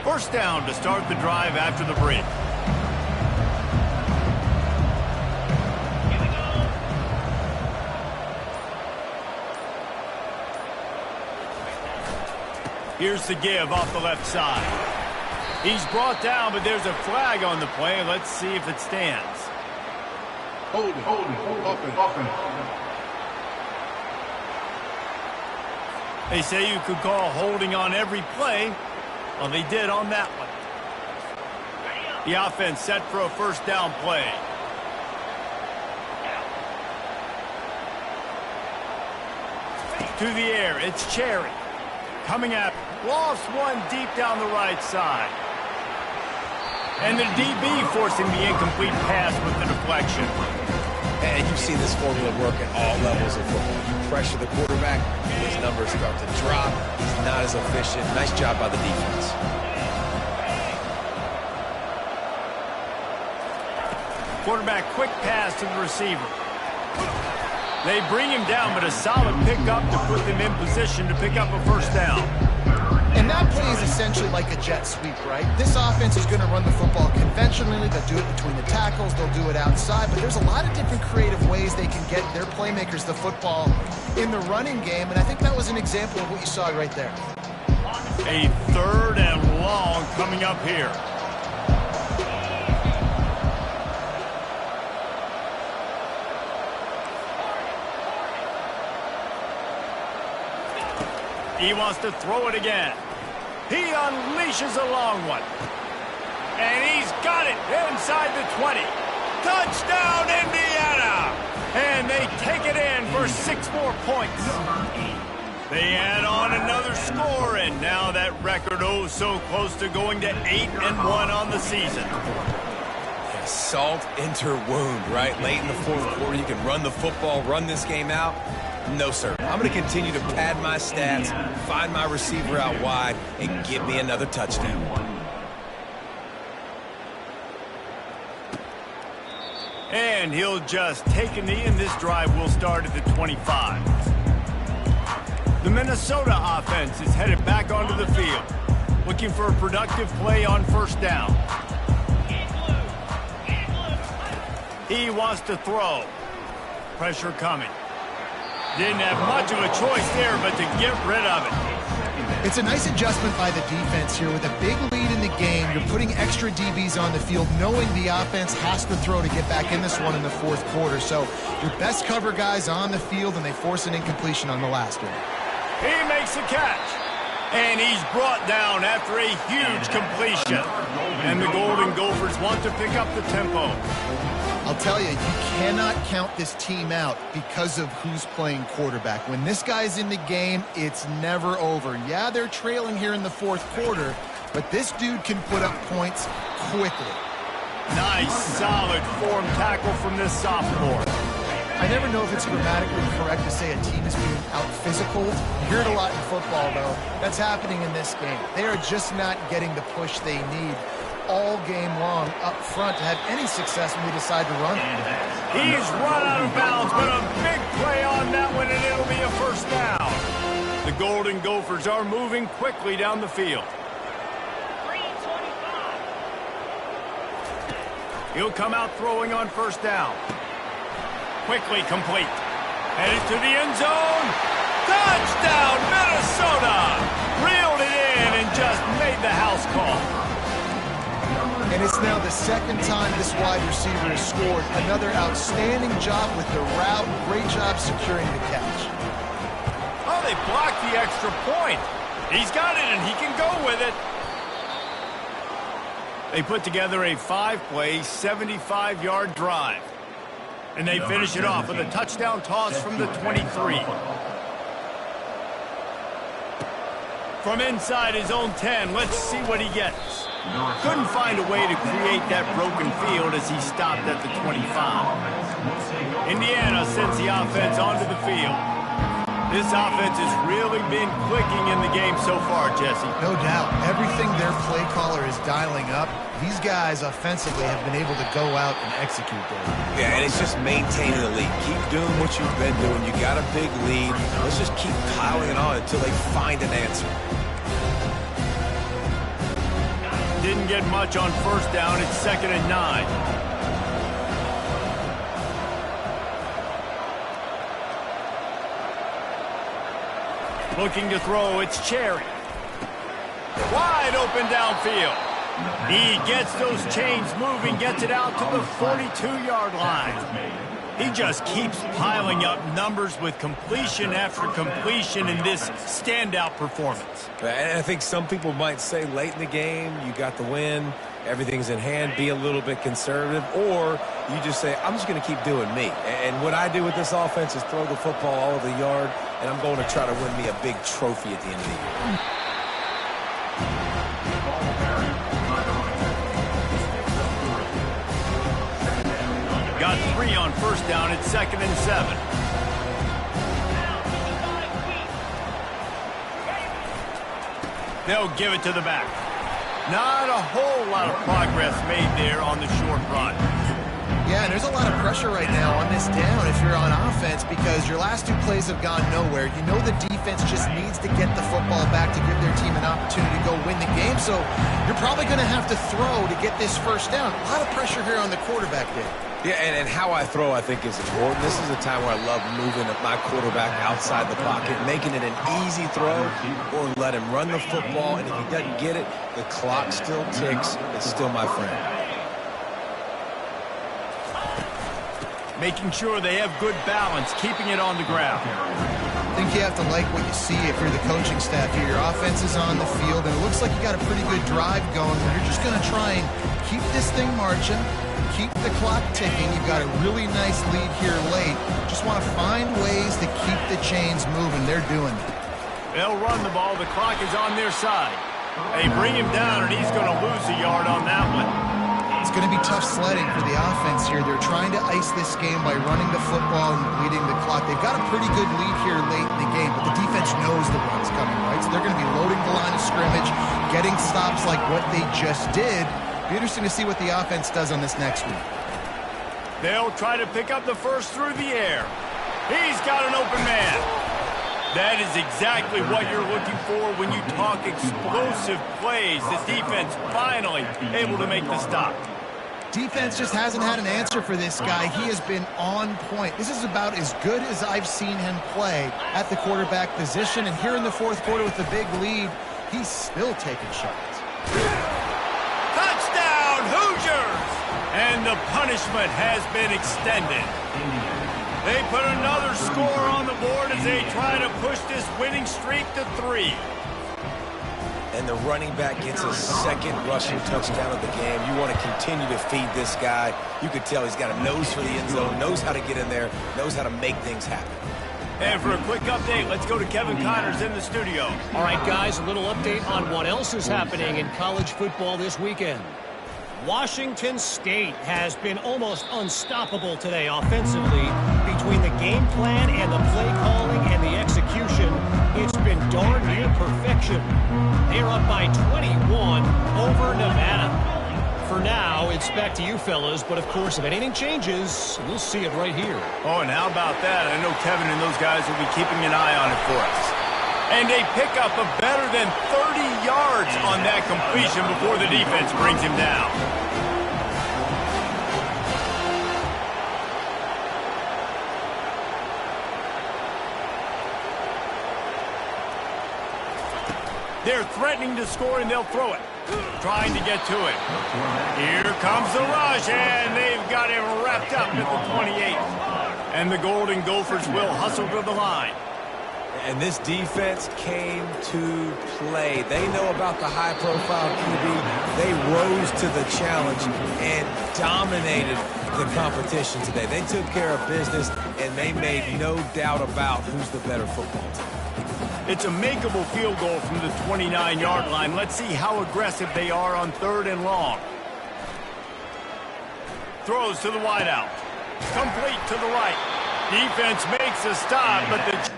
First down to start the drive after the break. Here's the give off the left side. He's brought down, but there's a flag on the play. Let's see if it stands. Hold it. Offense. They say you could call holding on every play. Well, they did on that one. The offense set for a first down play. To the air, it's Cherry. Coming up, lost one deep down the right side. And the DB forcing the incomplete pass with the deflection. And you've seen this formula work at all levels of football. You pressure the quarterback, his numbers start to drop. He's not as efficient. Nice job by the defense. Quarterback quick pass to the receiver. They bring him down, but a solid pickup to put them in position to pick up a first down. And that play is essentially like a jet sweep, right? This offense is going to run the football conventionally. They'll do it between the tackles. They'll do it outside. But there's a lot of different creative ways they can get their playmakers the football in the running game. And I think that was an example of what you saw right there. A third and long coming up here. He wants to throw it again. He unleashes a long one. And he's got it inside the 20. Touchdown, Indiana! And they take it in for 6 more points. They add on another score, and now that record oh so close to going to 8-1 on the season. Yeah, salt into wound, right? Late in the fourth quarter, you can run the football, run this game out. No, sir. I'm going to continue to pad my stats, find my receiver out wide, and give me another touchdown. And he'll just take a knee, and this drive will start at the 25. The Minnesota offense is headed back onto the field, looking for a productive play on first down. He wants to throw. Pressure coming. Didn't have much of a choice there, but to get rid of it. It's a nice adjustment by the defense here. With a big lead in the game, you're putting extra DBs on the field, knowing the offense has to throw to get back in this one in the fourth quarter. So your best cover guys on the field, and they force an incompletion on the last one. He makes the catch. And he's brought down after a huge completion. And the Golden Gophers want to pick up the tempo. I'll tell you, you cannot count this team out because of who's playing quarterback. When this guy's in the game, it's never over. Yeah, they're trailing here in the fourth quarter, but this dude can put up points quickly. Nice, solid form tackle from this sophomore. I never know if it's grammatically correct to say a team is being out-physical. You hear it a lot in football, though. That's happening in this game. They are just not getting the push they need all game long up front to have any success when we decide to run it. He's run out of bounds, but a big play on that one, and it'll be a first down. The Golden Gophers are moving quickly down the field. 325. He'll come out throwing on first down. Quickly complete. Headed to the end zone. Touchdown, Minnesota! Reeled it in and just made the house call. And it's now the second time this wide receiver has scored. Another outstanding job with the route. Great job securing the catch. Oh, they blocked the extra point. He's got it, and he can go with it. They put together a 5-play, 75-yard drive. And they finish it off with a touchdown toss from the 23. From inside his own 10, let's see what he gets. Couldn't find a way to create that broken field as he stopped at the 25. Indiana sends the offense onto the field. This offense has really been clicking in the game so far, Jesse. No doubt. Everything their play caller is dialing up These guys offensively have been able to go out and execute there. Yeah, and it's just maintaining the lead. Keep doing what you've been doing. You got a big lead. Let's just keep piling it on until they find an answer. Didn't get much on first down. It's 2nd and 9. Looking to throw, it's Cherry. Wide open downfield. He gets those chains moving, gets it out to the 42-yard line. He just keeps piling up numbers with completion after completion in this standout performance. And I think some people might say late in the game, you got the win, everything's in hand, be a little bit conservative, or you just say, I'm just going to keep doing me. And what I do with this offense is throw the football all over the yard, and I'm going to try to win me a big trophy at the end of the year. Got 3 on first down. It's 2nd and 7. They'll give it to the back. Not a whole lot of progress made there on the short run. Yeah, and there's a lot of pressure right now on this down if you're on offense because your last 2 plays have gone nowhere. You know the defense just needs to get the football back to give their team an opportunity to go win the game, so you're probably going to have to throw to get this first down. A lot of pressure here on the quarterback there. Yeah, and how I throw, I think, is important. This is a time where I love moving my quarterback outside the pocket, making it an easy throw, or let him run the football, and if he doesn't get it, the clock still ticks. It's still my friend. Making sure they have good balance, keeping it on the ground. I think you have to like what you see if you're the coaching staff here. Your offense is on the field, and it looks like you got a pretty good drive going, but you're just going to try and keep this thing marching, keep the clock ticking. You've got a really nice lead here late. Just want to find ways to keep the chains moving. They're doing it. They'll run the ball. The clock is on their side. They bring him down, and he's going to lose a yard on that one. It's going to be tough sledding for the offense here. They're trying to ice this game by running the football and bleeding the clock. They've got a pretty good lead here late in the game, but the defense knows the run's coming, right? So they're going to be loading the line of scrimmage, getting stops like what they just did. Be interesting to see what the offense does on this next week. They'll try to pick up the first through the air. He's got an open man. That is exactly what you're looking for when you talk explosive plays. The defense finally able to make the stop. Defense just hasn't had an answer for this guy. He has been on point. This is about as good as I've seen him play at the quarterback position. And here in the fourth quarter with the big lead, he's still taking shots. Touchdown, Hoosiers! And the punishment has been extended. They put another score on the board as they try to push this winning streak to 3. And the running back gets a second rushing touchdown of the game. You want to continue to feed this guy. You could tell he's got a nose for the end zone, knows how to get in there, knows how to make things happen. And for a quick update, let's go to Kevin Connors in the studio. All right, guys, a little update on what else is happening in college football this weekend. Washington State has been almost unstoppable today offensively. Between the game plan and the play calling and the execution, it's been darn near perfection. They're up by 21 over Nevada. For now, it's back to you fellas, but of course, if anything changes, we'll see it right here. Oh, and how about that? I know Kevin and those guys will be keeping an eye on it for us. And a pickup of better than 30 yards on that completion before the defense brings him down. They're threatening to score, and they'll throw it. Trying to get to it. Here comes the rush, and they've got him wrapped up at the 28. And the Golden Gophers will hustle to the line. And this defense came to play. They know about the high-profile QB. They rose to the challenge and dominated the competition today. They took care of business, and they made no doubt about who's the better football team. It's a makeable field goal from the 29-yard line. Let's see how aggressive they are on 3rd and long. Throws to the wideout. Complete to the right. Defense makes a stop, but the...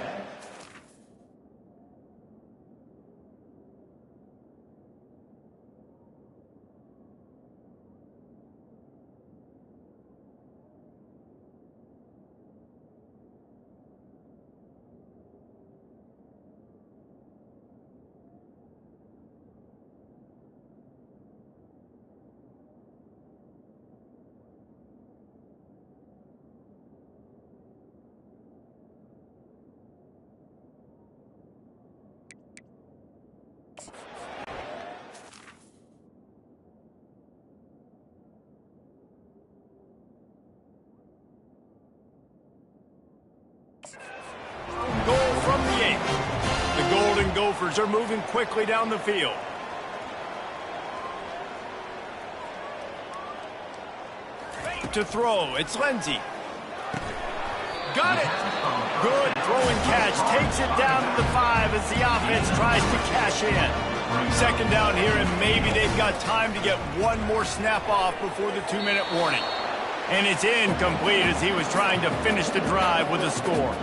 Gophers are moving quickly down the field. To throw, it's Lindsey. Got it! Good throwing catch, takes it down to the 5 as the offense tries to cash in. Second down here, and maybe they've got time to get one more snap off before the 2-minute warning. And it's incomplete as he was trying to finish the drive with a score.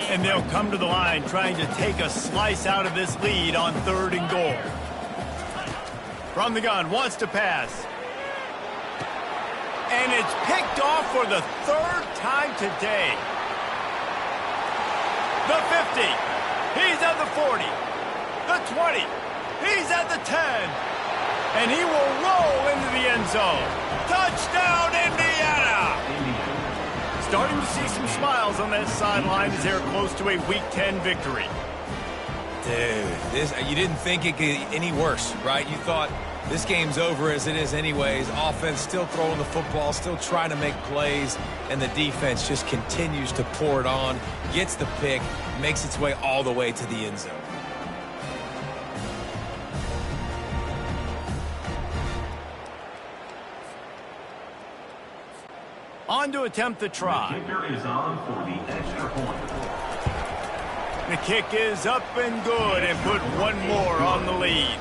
And they'll come to the line trying to take a slice out of this lead on 3rd and goal. From the gun, wants to pass. And it's picked off for the 3rd time today. The 50. He's at the 40. The 20. He's at the 10. And he will roll into the end zone. Touchdown, Indiana! Starting to see some smiles on that sideline as they're close to a Week 10 victory. Dude, you didn't think it could get any worse, right? You thought this game's over as it is anyways. Offense still throwing the football, still trying to make plays, and the defense just continues to pour it on, gets the pick, makes its way all the way to the end zone. On to attempt the try. The kicker is on for the extra point. The kick is up and good and put one more on the lead.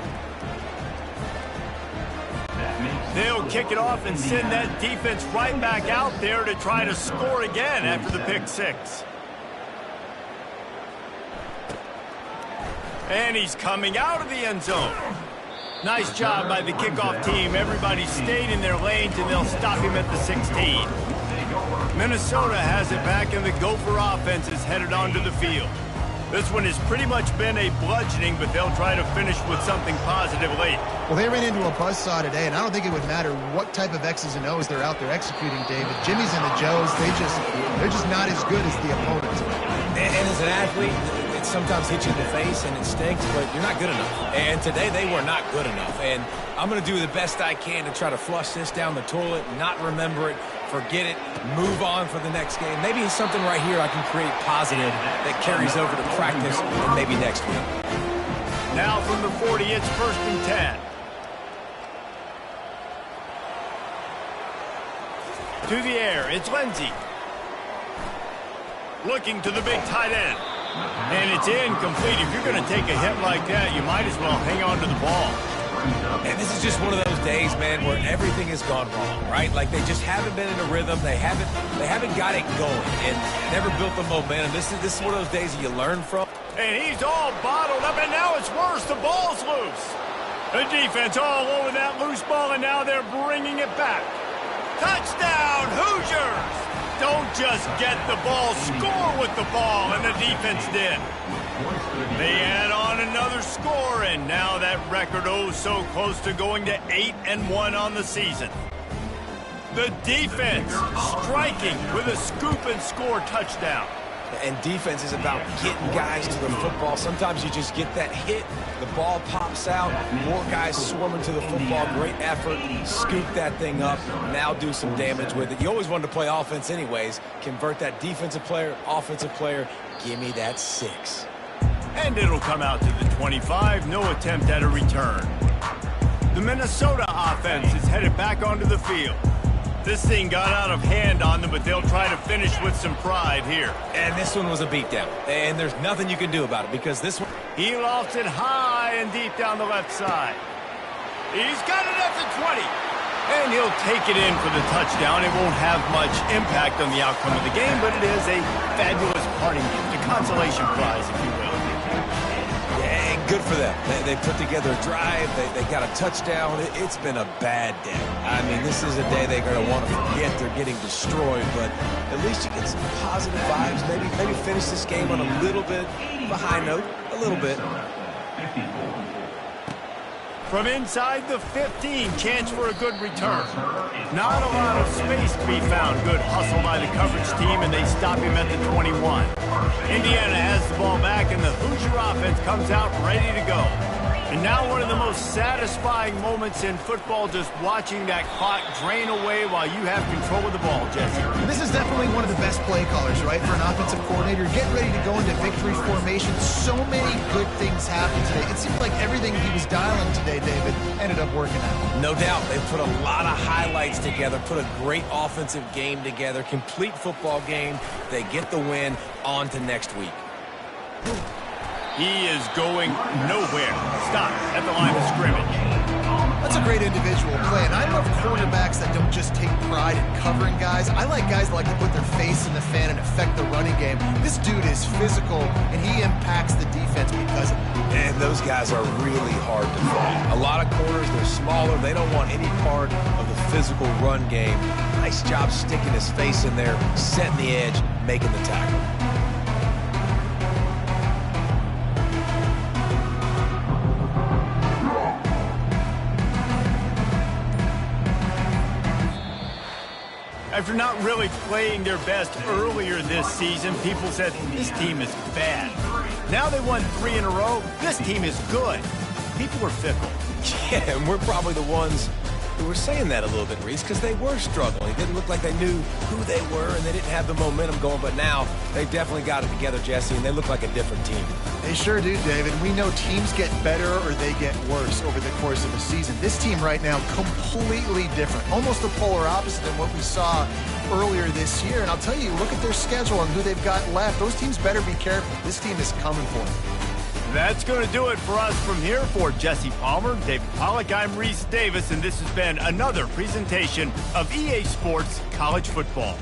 They'll kick it off and send that defense right back out there to try to score again after the pick 6. And he's coming out of the end zone. Nice job by the kickoff team. Everybody stayed in their lanes, and they'll stop him at the 16. Minnesota has it back, and the Gopher offense is headed onto the field. This one has pretty much been a bludgeoning, but they'll try to finish with something positive late. Well, they ran into a buzzsaw today, and I don't think it would matter what type of X's and O's they're out there executing, David. Jimmy's and the Joes, they're just not as good as the opponents. And as an athlete, it sometimes hits you in the face and it stinks, but you're not good enough. And today they were not good enough. And I'm going to do the best I can to try to flush this down the toilet, not remember it, forget it, move on for the next game. Maybe it's something right here I can create positive that carries over to practice and maybe next week. Now from the 40, it's 1st and 10. To the air, it's Lindsey. Looking to the big tight end. And it's incomplete. If you're going to take a hit like that, you might as well hang on to the ball. And this is just one of those days, man, where everything has gone wrong, right? Like they just haven't been in a rhythm. They haven't got it going and never built the momentum. This is one of those days that you learn from. And he's all bottled up, and now it's worse. The ball's loose. The defense all over that loose ball, and now they're bringing it back. Touchdown, Hoosiers! Don't just get the ball, score with the ball, and the defense did. They add on another score, and now that record so close to going to 8-1 on the season. The defense striking with a scoop and score touchdown. And defense is about getting guys to the football. Sometimes you just get that hit, the ball pops out, more guys swarming to the football. Great effort, scoop that thing up, now do some damage with it. You always wanted to play offense anyways. Convert that defensive player, offensive player, give me that 6. And it'll come out to the 25, no attempt at a return. The Minnesota offense is headed back onto the field. This thing got out of hand on them, but they'll try to finish with some pride here. And this one was a beatdown, and there's nothing you can do about it because this one... He lofts it high and deep down the left side. He's got it at the 20. And he'll take it in for the touchdown. It won't have much impact on the outcome of the game, but it is a fabulous parting gift, a consolation prize, if you will. Yeah, good for them. They put together a drive. They got a touchdown. It's been a bad day. I mean, this is a day they're going to want to forget. They're getting destroyed, but at least you get some positive vibes. Maybe finish this game on a little bit of a high note, a little bit. From inside the 15, chance for a good return. Not a lot of space to be found. Good hustle by the coverage team, and they stop him at the 21. Indiana has the ball back, and the Hoosier offense comes out ready to go. And now one of the most satisfying moments in football, just watching that clock drain away while you have control of the ball, Jesse. This is definitely one of the best play callers, right, for an offensive coordinator. Getting ready to go into victory formation. So many good things happened today. It seemed like everything he was dialing today, David, ended up working out. No doubt. They put a lot of highlights together, put a great offensive game together, complete football game. They get the win. On to next week. He is going nowhere. Stop at the line of scrimmage. That's a great individual play, and I love quarterbacks that don't just take pride in covering guys. I like guys that like to put their face in the fan and affect the running game. This dude is physical, and he impacts the defense because of it. And those guys are really hard to fight. A lot of corners, they're smaller. They don't want any part of the physical run game. Nice job sticking his face in there, setting the edge, making the tackle. After not really playing their best earlier this season, people said this team is bad. Now they won 3 in a row. This team is good. People are fickle. Yeah, and we're probably the ones who were saying that a little bit, Reese, because they were struggling. It didn't look like they knew who they were, and they didn't have the momentum going. But now they definitely got it together, Jesse, and they look like a different team. They sure do, David. We know teams get better or they get worse over the course of a season. This team right now, completely different. Almost the polar opposite than what we saw earlier this year. And I'll tell you, look at their schedule and who they've got left. Those teams better be careful. This team is coming for them. That's going to do it for us from here. For Jesse Palmer, David Pollack, I'm Reese Davis, and this has been another presentation of EA Sports College Football.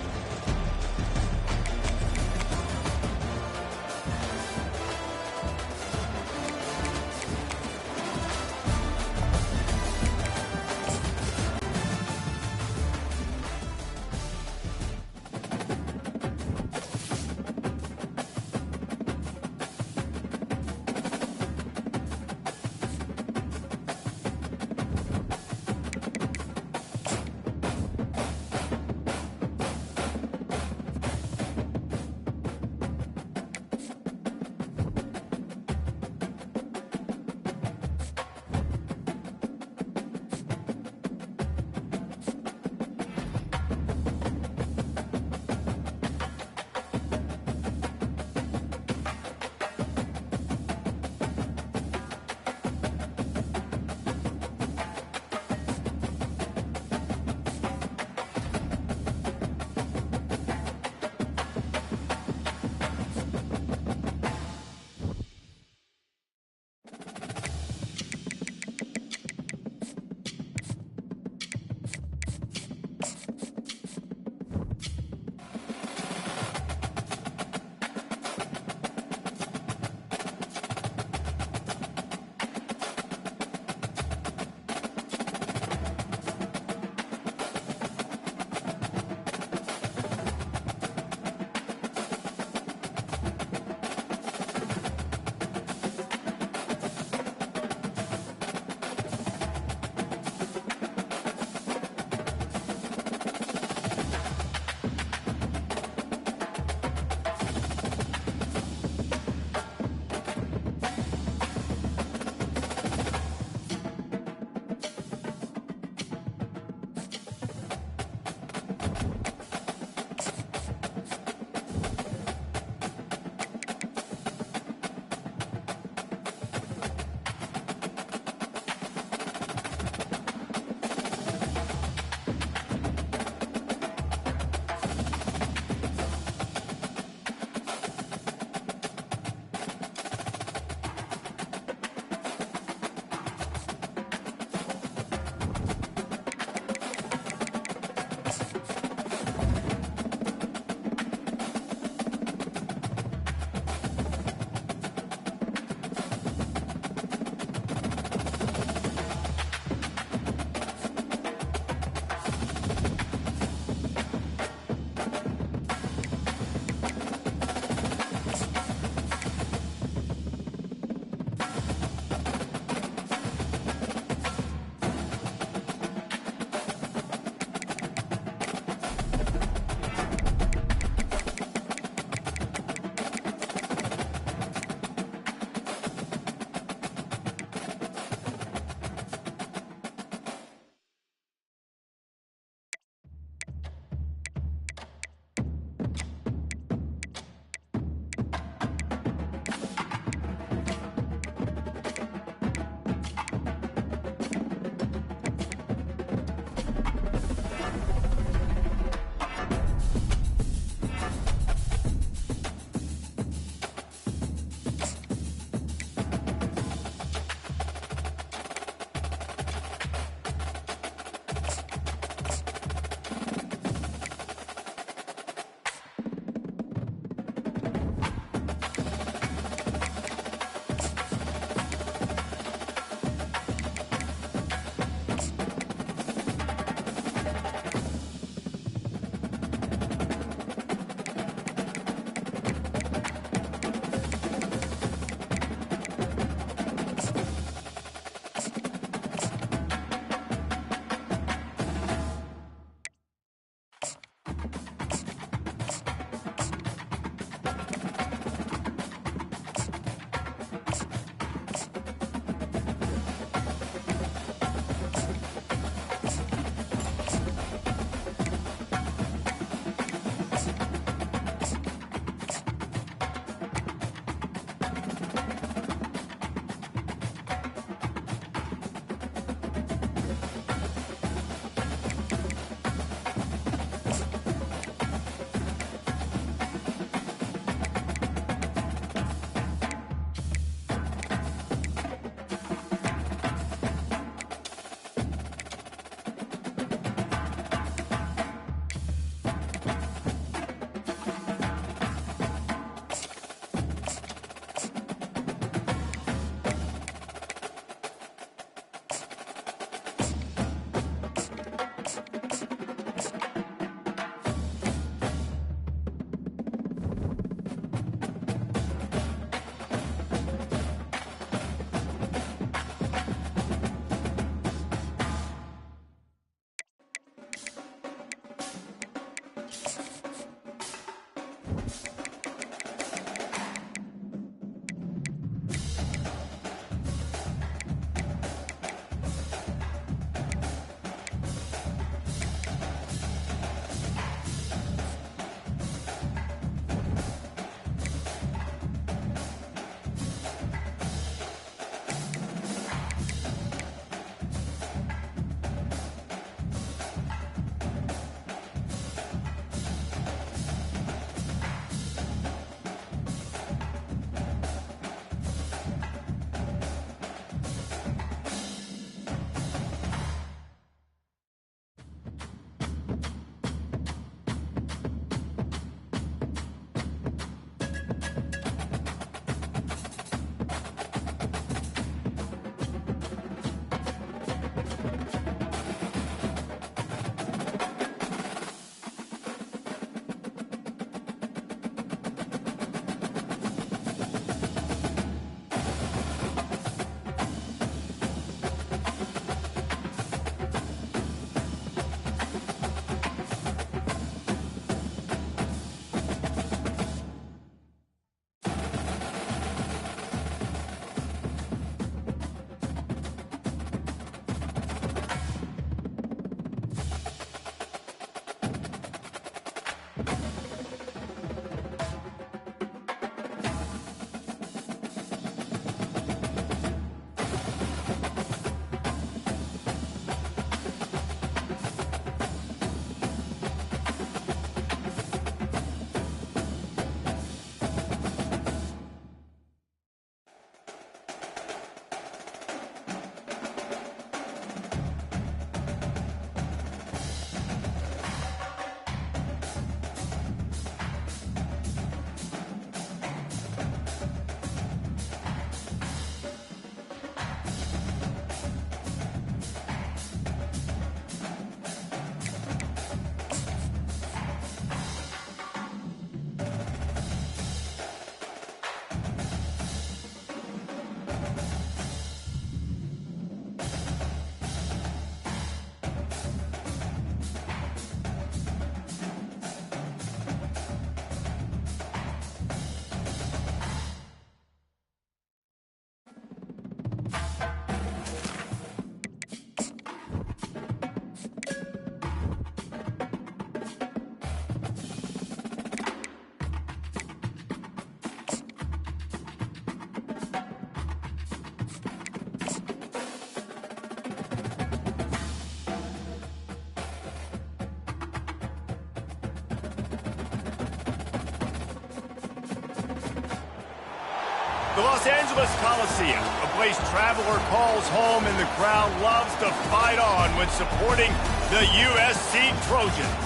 The Los Angeles Coliseum, a place traveler calls home and the crowd loves to fight on when supporting the USC Trojans.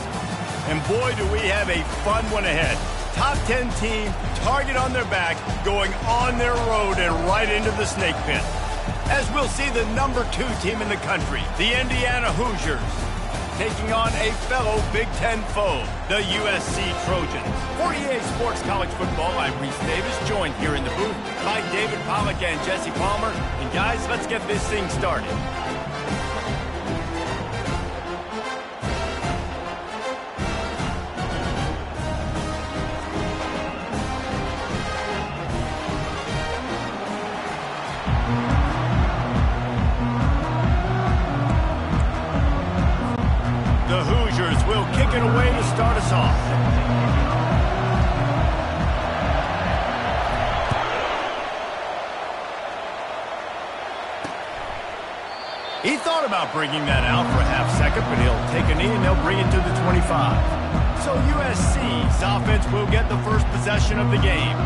And boy, do we have a fun one ahead. Top 10 team, target on their back, going on their road and right into the snake pit. As we'll see the number 2 team in the country, the Indiana Hoosiers, taking on a fellow Big Ten foe, the USC Trojans. For EA Sports College Football, I'm Reese Davis, joined here in the booth by David Pollack and Jesse Palmer. And guys, let's get this thing started. Will kick it away to start us off. He thought about bringing that out for a half second, but he'll take a knee and they'll bring it to the 25. So USC's offense will get the first possession of the game.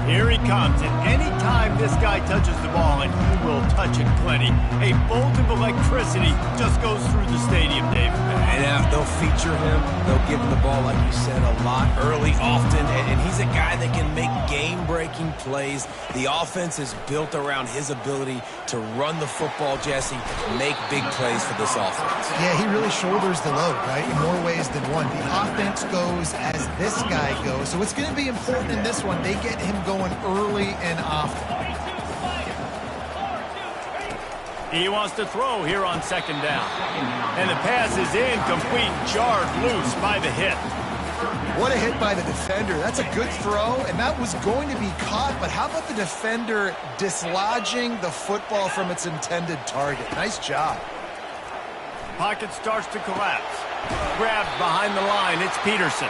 Here he comes, and anytime this guy touches the ball, and he will touch it plenty, a bolt of electricity just goes through the stadium, Dave. And they'll feature him. They'll give him the ball, like you said, a lot, early, often, and he's a guy that can make game-breaking plays. The offense is built around his ability to run the football, Jesse, make big plays for this offense. Yeah, he really shoulders the load, right, in more ways than one. The offense goes as this guy goes, so it's going to be important in this one. They get him going early and often. He wants to throw here on second down. And the pass is incomplete, jarred loose by the hit. What a hit by the defender. That's a good throw, and that was going to be caught, but how about the defender dislodging the football from its intended target? Nice job. Pocket starts to collapse. Grabbed behind the line, it's Peterson.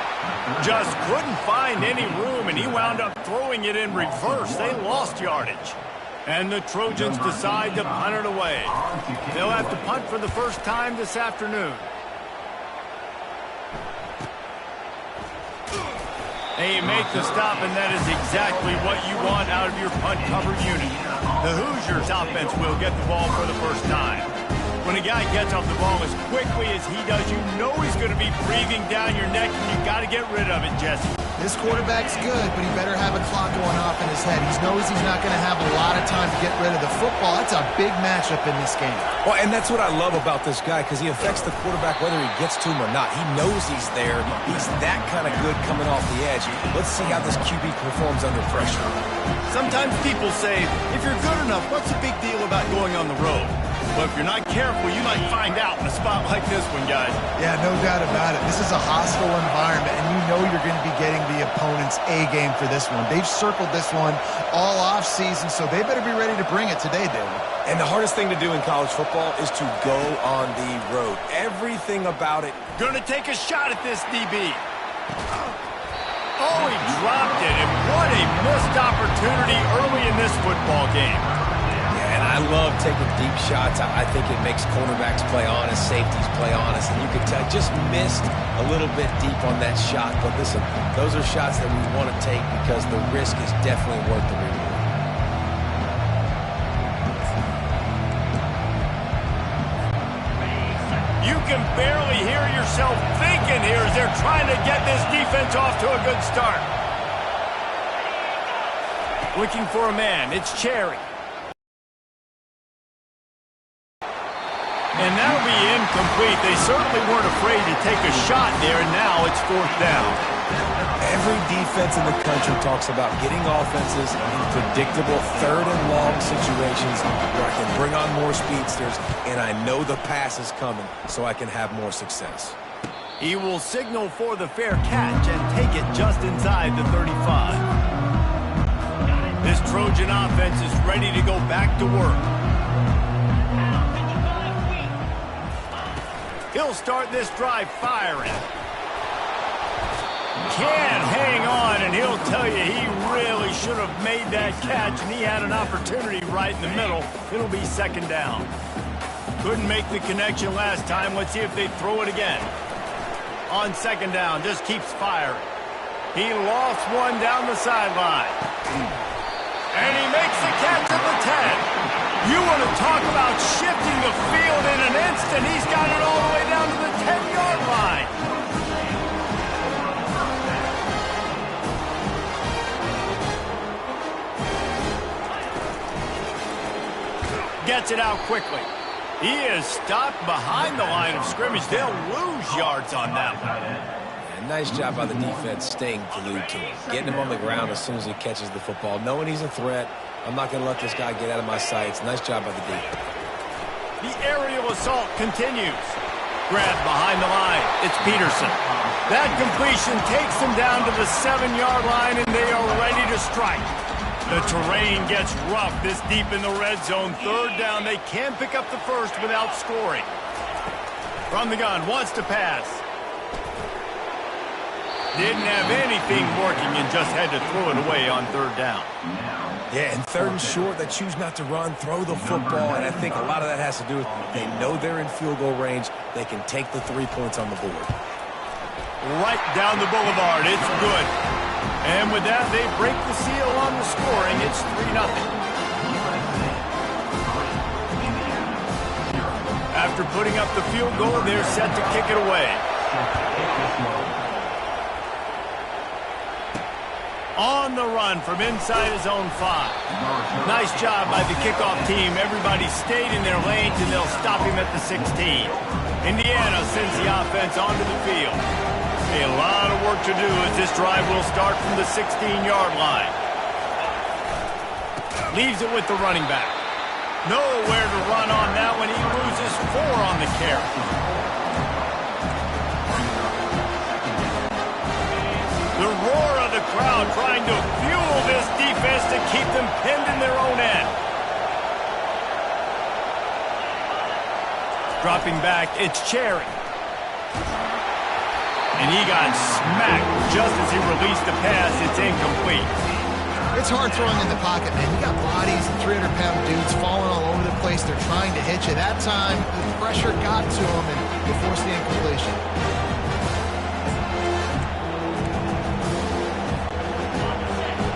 Just couldn't find any room, and he wound up throwing it in reverse. They lost yardage. And the Trojans decide to punt it away. They'll have to punt for the first time this afternoon. And you make the stop, and that is exactly what you want out of your punt cover unit. The Hoosiers offense will get the ball for the first time. When a guy gets off the ball as quickly as he does, you know he's going to be breathing down your neck, and you've got to get rid of it, Jesse. This quarterback's good, but he better have a clock going off in his head. He knows he's not going to have a lot of time to get rid of the football. That's a big matchup in this game. Well, and that's what I love about this guy, because he affects the quarterback whether he gets to him or not. He knows he's there. He's that kind of good coming off the edge. Let's see how this QB performs under pressure. Sometimes people say, if you're good enough, what's the big deal about going on the road? But if you're not careful, you might find out in a spot like this one, guys. Yeah, no doubt about it. This is a hostile environment, and you know you're going to be getting the opponent's A-game for this one. They've circled this one all off-season, so they better be ready to bring it today, David. And the hardest thing to do in college football is to go on the road. Everything about it. Going to take a shot at this DB. Oh, he dropped it, and what a missed opportunity early in this football game. And I love taking deep shots. I think it makes cornerbacks play honest, safeties play honest, and you can tell just missed a little bit deep on that shot. But listen, those are shots that we want to take because the risk is definitely worth the reward. You can barely hear yourself thinking here as they're trying to get this defense off to a good start. Looking for a man, it's Cherry. And that'll be incomplete. They certainly weren't afraid to take a shot there, and now it's fourth down. Every defense in the country talks about getting offenses in predictable third and long situations where I can bring on more speedsters, and I know the pass is coming, so I can have more success. He will signal for the fair catch and take it just inside the 35. This Trojan offense is ready to go back to work. He'll start this drive firing. Can't hang on, and he'll tell you he really should have made that catch, and he had an opportunity right in the middle. It'll be second down. Couldn't make the connection last time. Let's see if they throw it again. On second down, just keeps firing. He lost one down the sideline. And he makes the catch at the 10. You want to talk about shifting the field in an instant. He's got it all the way down to the 10-yard line. Gets it out quickly. He is stopped behind the line of scrimmage. They'll lose yards on that one. And nice job by the defense staying glued to him. Getting him on the ground as soon as he catches the football. Knowing he's a threat, I'm not going to let this guy get out of my sights. Nice job by the defense. The aerial assault continues. Grabbed behind the line. It's Peterson. That completion takes them down to the 7-yard line, and they are ready to strike. The terrain gets rough this deep in the red zone. Third down, they can pick up the first without scoring. From the gun, wants to pass. Didn't have anything working and just had to throw it away on third down. Yeah, and third and short, they choose not to run, throw the football, and I think a lot of that has to do with they know they're in field goal range. They can take the 3 points on the board. Right down the boulevard, it's good. And with that, they break the seal on the scoring. It's 3-0. After putting up the field goal, they're set to kick it away. On the run from inside his own 5. Nice job by the kickoff team. Everybody stayed in their lanes, and they'll stop him at the 16. Indiana sends the offense onto the field. A lot of work to do as this drive will start from the 16-yard line. Leaves it with the running back. Nowhere to run on that one. He loses 4 on the carry. The roar of the crowd trying to fuel this defense to keep them pinned in their own end. Dropping back, it's Cherry. And he got smacked just as he released the pass. It's incomplete. It's hard throwing in the pocket, man. You got bodies and 300-pound dudes falling all over the place. They're trying to hit you. That time, the pressure got to him, and he forced the incompletion.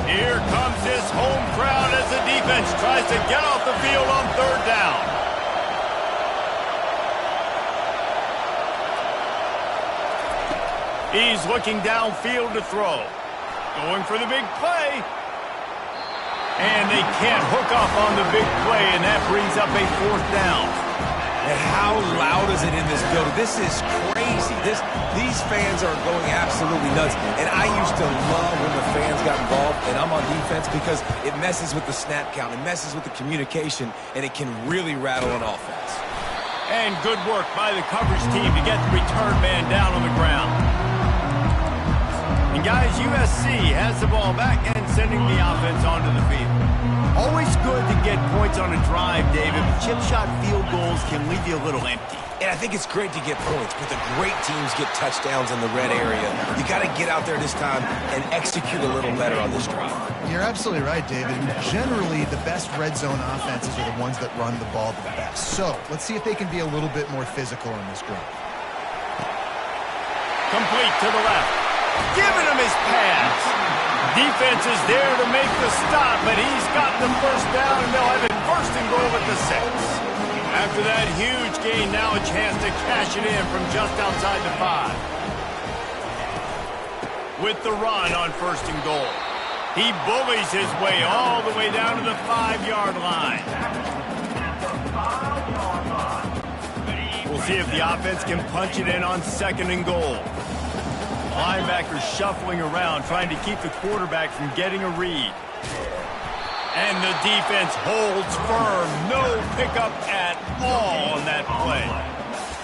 Here comes this home crowd as the defense tries to get off the field on third down. He's looking downfield to throw. Going for the big play. And they can't hook up on the big play, and that brings up a 4th down. And how loud is it in this building? This is crazy. These fans are going absolutely nuts. And I used to love when the fans got involved, and I'm on defense because it messes with the snap count. It messes with the communication, and it can really rattle an offense. And good work by the coverage team to get the return man down on the ground. And guys, USC has the ball back and sending the offense onto the field. Always good to get points on a drive, David, but chip shot field goals can leave you a little empty. And I think it's great to get points, but the great teams get touchdowns in the red area. You got to get out there this time and execute a little better on this drive. You're absolutely right, David. Generally, the best red zone offenses are the ones that run the ball the best. So let's see if they can be a little bit more physical on this drive. Complete to the left. Giving him his pass. Defense is there to make the stop, but he's got the first down, and they'll have it first and goal at the 6. After that huge gain, now a chance to cash it in from just outside the 5. With the run on first and goal. He bullies his way all the way down to the 5-yard line. We'll see if the offense can punch it in on second and goal. Linebackers shuffling around, trying to keep the quarterback from getting a read. And the defense holds firm. No pickup at all on that play.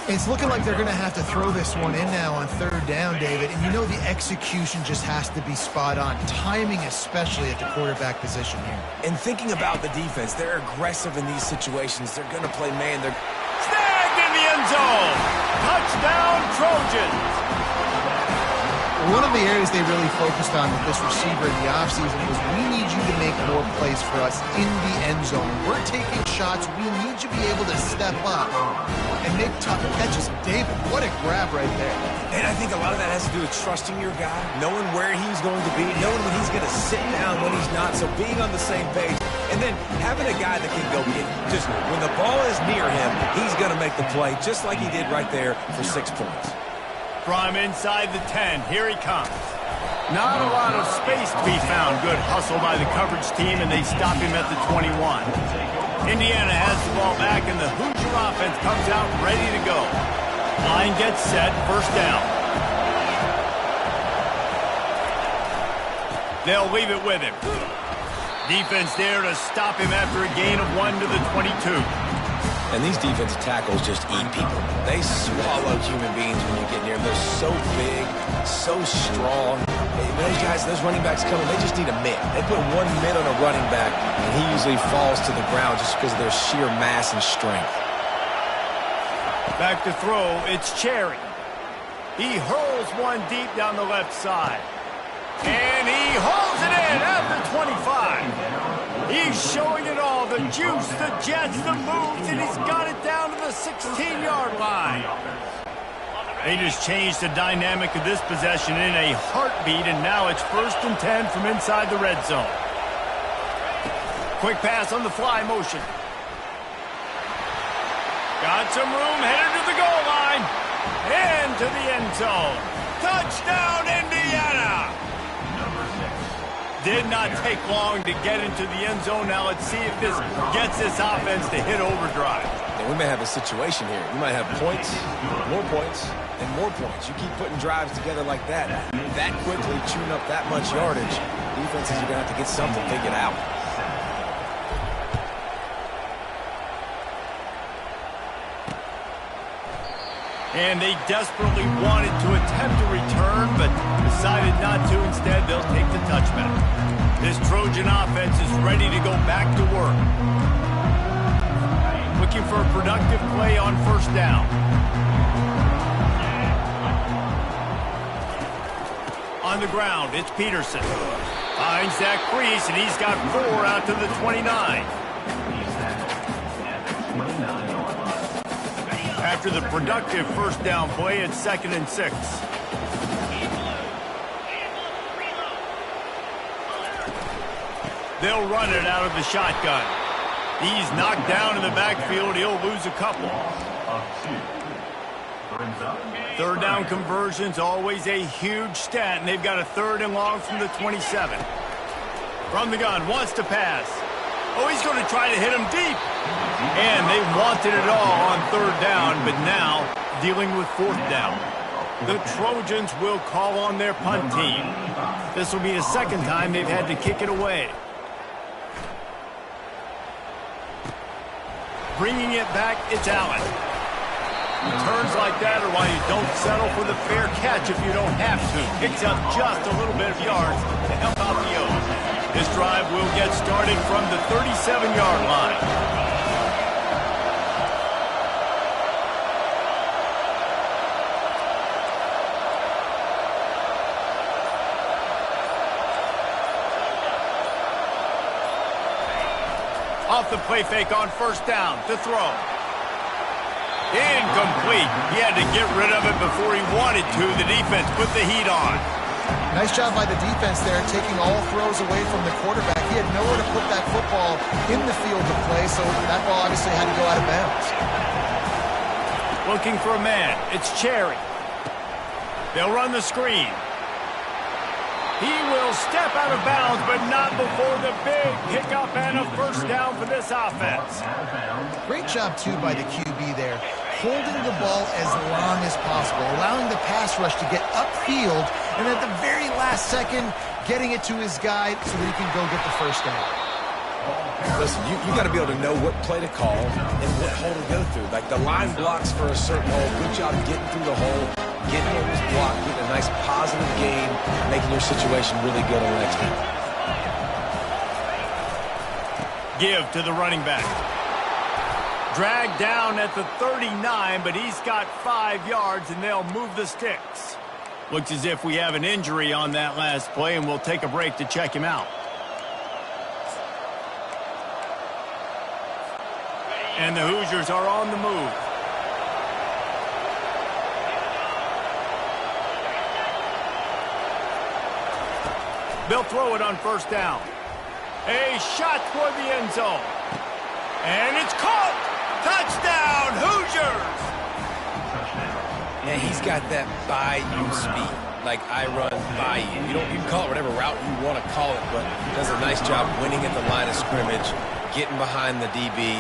It's looking like they're going to have to throw this one in now on third down, David. And you know the execution just has to be spot on. Timing especially at the quarterback position here. And thinking about the defense, they're aggressive in these situations. They're going to play man. They're snagged in the end zone. Touchdown, Trojans. One of the areas they really focused on with this receiver in the offseason was we need you to make more plays for us in the end zone. We're taking shots. We need you to be able to step up and make tough catches. David, what a grab right there. And I think a lot of that has to do with trusting your guy, knowing where he's going to be, knowing when he's going to sit down, when he's not, so being on the same page. And then having a guy that can go in, just when the ball is near him, he's going to make the play, just like he did right there for 6 points. From inside the 10, here he comes. Not a lot of space to be found. Good hustle by the coverage team, and they stop him at the 21. Indiana has the ball back, and the Hoosier offense comes out ready to go. Line gets set, first down. They'll leave it with him. Defense there to stop him after a gain of 1 to the 22. And these defensive tackles just eat people. They swallow human beings when you get near them. They're so big, so strong. Those guys, those running backs coming, they just need a mid. They put 1 mid on a running back, and he usually falls to the ground just because of their sheer mass and strength. Back to throw, it's Cherry. He hurls one deep down the left side. And he hauls it in at the 25. He's showing it all, the juice, the jets, the moves, and he's got it down to the 16-yard line. They just changed the dynamic of this possession in a heartbeat, and now it's 1st and 10 from inside the red zone. Quick pass on the fly motion. Got some room, headed to the goal line. And to the end zone. Touchdown, Indiana! Did not take long to get into the end zone. Now let's see if this gets this offense to hit overdrive. And we may have a situation here. You might have points, and more points. You keep putting drives together like that quickly, chewing up that much yardage. Defenses are going to have to get something figured out. And they desperately wanted to attempt a return, but decided not to. Instead, they'll take the touchback. This Trojan offense is ready to go back to work. Looking for a productive play on first down. On the ground, it's Peterson. Finds that crease, and he's got 4 out to the 29. After the productive first down play, it's 2nd and 6. They'll run it out of the shotgun. He's knocked down in the backfield. He'll lose a couple. 3rd down conversion's always a huge stat, and they've got a 3rd and long from the 27. From the gun, wants to pass. Oh, he's going to try to hit him deep. And they wanted it all on 3rd down, but now dealing with 4th down. The Trojans will call on their punt team. This will be the 2nd time they've had to kick it away. Bringing it back, it's Allen. Turns like that are why you don't settle for the fair catch if you don't have to. Picks up just a little bit of yards to help out the O's. This drive will get started from the 37-yard line. Off the play fake on first down to throw. Incomplete. He had to get rid of it before he wanted to. The defense put the heat on. Nice job by the defense there, taking all throws away from the quarterback. He had nowhere to put that football in the field to play, so that ball obviously had to go out of bounds. Looking for a man. It's Cherry. They'll run the screen. He will step out of bounds, but not before the big pickup and a first down for this offense. Great job, too, by the QB there, holding the ball as long as possible, allowing the pass rush to get upfield, and at the very last second, getting it to his guy so that he can go get the first down. Listen, you got to be able to know what play to call and what hole to go through. Like the line blocks for a certain hole. Good job getting through the hole, getting on this block, getting a nice positive gain, making your situation really good on the next one. Give to the running back. Dragged down at the 39, but he's got 5 yards, and they'll move the sticks. Looks as if we have an injury on that last play, and we'll take a break to check him out. And the Hoosiers are on the move. They'll throw it on first down. A shot toward the end zone. And it's caught! Touchdown, Hoosiers! Yeah, he's got that by-you speed. Like I run by you. You can call it whatever route you want to call it, but does a nice job winning at the line of scrimmage, getting behind the DB,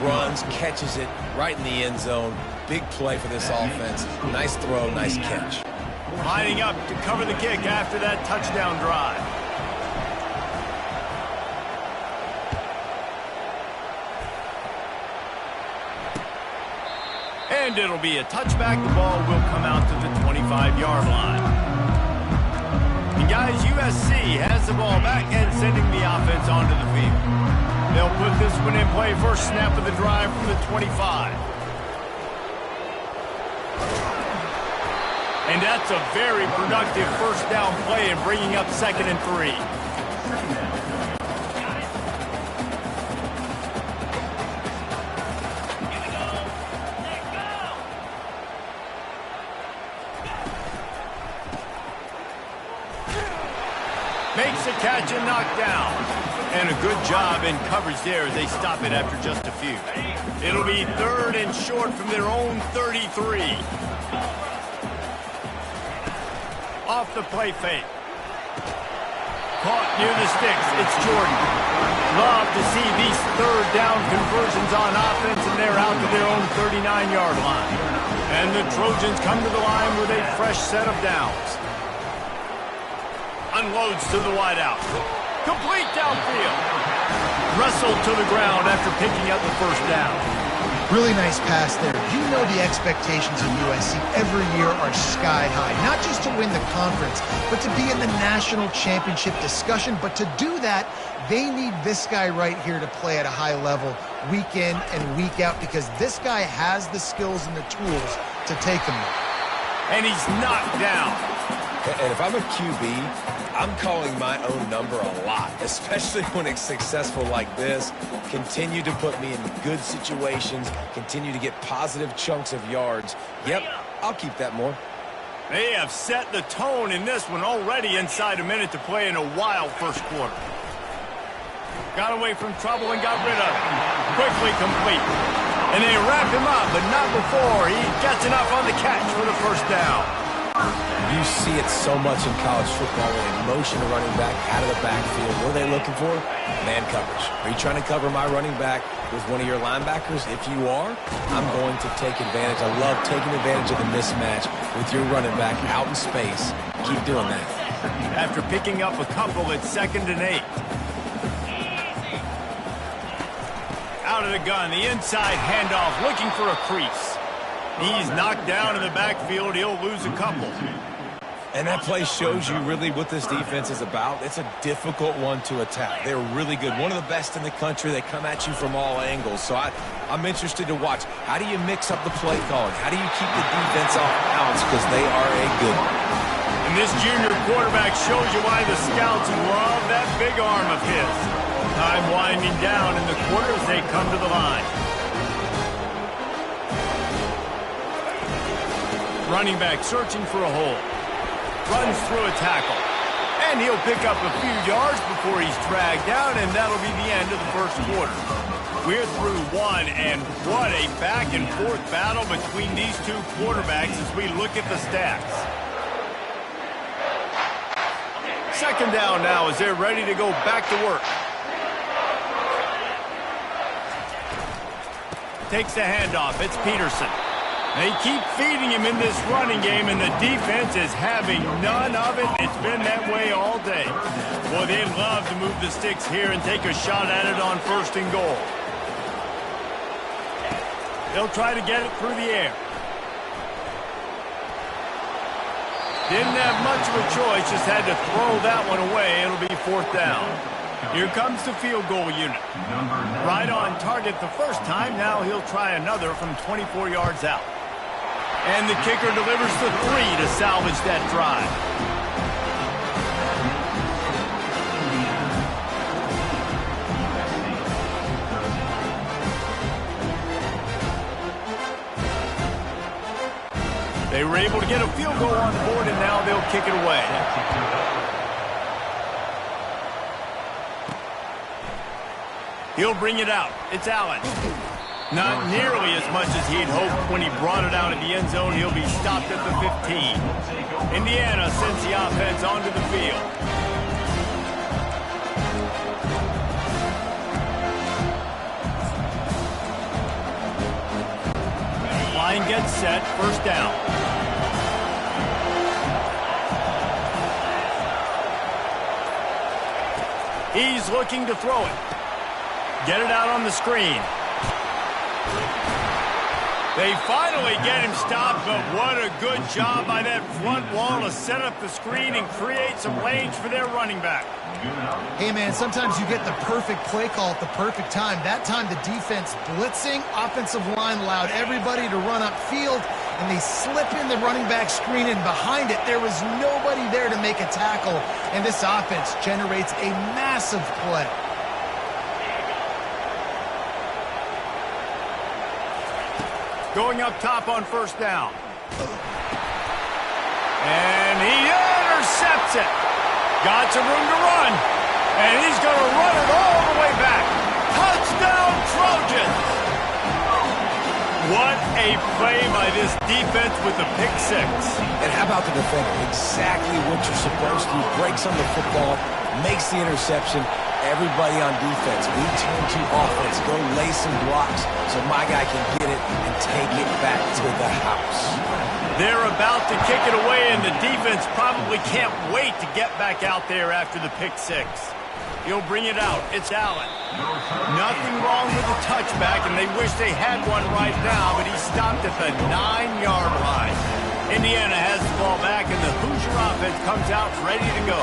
runs, catches it right in the end zone. Big play for this offense. Nice throw, nice catch. Lining up to cover the kick after that touchdown drive. And it'll be a touchback. The ball will come out to the 25-yard line. And guys, USC has the ball back and sending the offense onto the field. They'll put this one in play. First snap of the drive from the 25. And that's a very productive first down play and bringing up 2nd and 3. Makes a catch and knocked down. And a good job in coverage there as they stop it after just a few. It'll be 3rd and short from their own 33. Off the play fake. Caught near the sticks. It's Jordan. Love to see these 3rd down conversions on offense, and they're out to their own 39-yard line. And the Trojans come to the line with a fresh set of downs. Unloads to the wideout. Complete downfield. Wrestled to the ground after picking up the first down. Really nice pass there. You know the expectations of USC every year are sky high. Not just to win the conference, but to be in the national championship discussion. But to do that, they need this guy right here to play at a high level week in and week out, because this guy has the skills and the tools to take them there. And he's knocked down. And if I'm a QB, I'm calling my own number a lot, especially when it's successful like this. Continue to put me in good situations, continue to get positive chunks of yards. Yep, I'll keep that more. They have set the tone in this one already inside a minute to play in a wild first quarter. Got away from trouble and got rid of it. Quickly complete. And they wrap him up, but not before he gets enough on the catch for the first down. You see it so much in college football when they motion a running back out of the backfield. What are they looking for? Man coverage. Are you trying to cover my running back with one of your linebackers? If you are, I'm going to take advantage. I love taking advantage of the mismatch with your running back out in space. Keep doing that. After picking up a couple, it's 2nd and 8. Out of the gun, the inside handoff, looking for a crease. He's knocked down in the backfield. He'll lose a couple. And that play shows you really what this defense is about. It's a difficult one to attack. They're really good. One of the best in the country. They come at you from all angles. So I'm interested to watch. How do you mix up the play calling? How do you keep the defense off balance? Because they are a good one. And this junior quarterback shows you why the scouts love that big arm of his. Time winding down in the quarter as they come to the line. Running back searching for a hole. Runs through a tackle. And he'll pick up a few yards before he's dragged down, and that'll be the end of the first quarter. We're through one, and what a back-and-forth battle between these two quarterbacks as we look at the stats. 2nd down now as they're ready to go back to work. Takes the handoff. It's Peterson. They keep feeding him in this running game, and the defense is having none of it. It's been that way all day. Boy, they'd love to move the sticks here and take a shot at it on 1st and goal. They'll try to get it through the air. Didn't have much of a choice, just had to throw that one away. It'll be 4th down. Here comes the field goal unit. Right on target the first time. Now he'll try another from 24 yards out. And the kicker delivers the 3 to salvage that drive. They were able to get a field goal on the board, and now they'll kick it away. He'll bring it out. It's Allen. Not nearly as much as he'd hoped when he brought it out of the end zone. He'll be stopped at the 15. Indiana sends the offense onto the field. Line gets set. First down. He's looking to throw it. Get it out on the screen. They finally get him stopped, but what a good job by that front wall to set up the screen and create some lanes for their running back. Hey, man, sometimes you get the perfect play call at the perfect time. That time the defense blitzing, offensive line allowed everybody to run upfield, and they slip in the running back screen, and behind it there was nobody there to make a tackle, and this offense generates a massive play. Going up top on first down. And he intercepts it. Got some room to run. And he's going to run it all the way back. Touchdown, Trojans! What a play by this defense with the pick six. And how about the defender? Exactly what you're supposed to. Breaks on the football, makes the interception. Everybody on defense, we turn to offense. Go lay some blocks so my guy can get it and take it back to the house. They're about to kick it away, and the defense probably can't wait to get back out there after the pick six. He'll bring it out. It's Allen. Nothing wrong with the touchback, and they wish they had one right now, but he stopped at the 9-yard line. Indiana has the ball back, and the Hoosier offense comes out ready to go.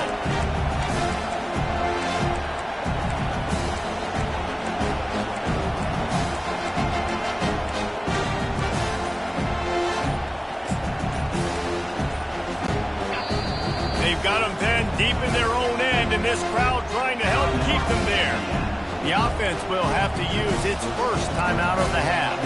They've got them then deep in their own end, and this crowd trying to help keep them there. The offense will have to use its first timeout of the half.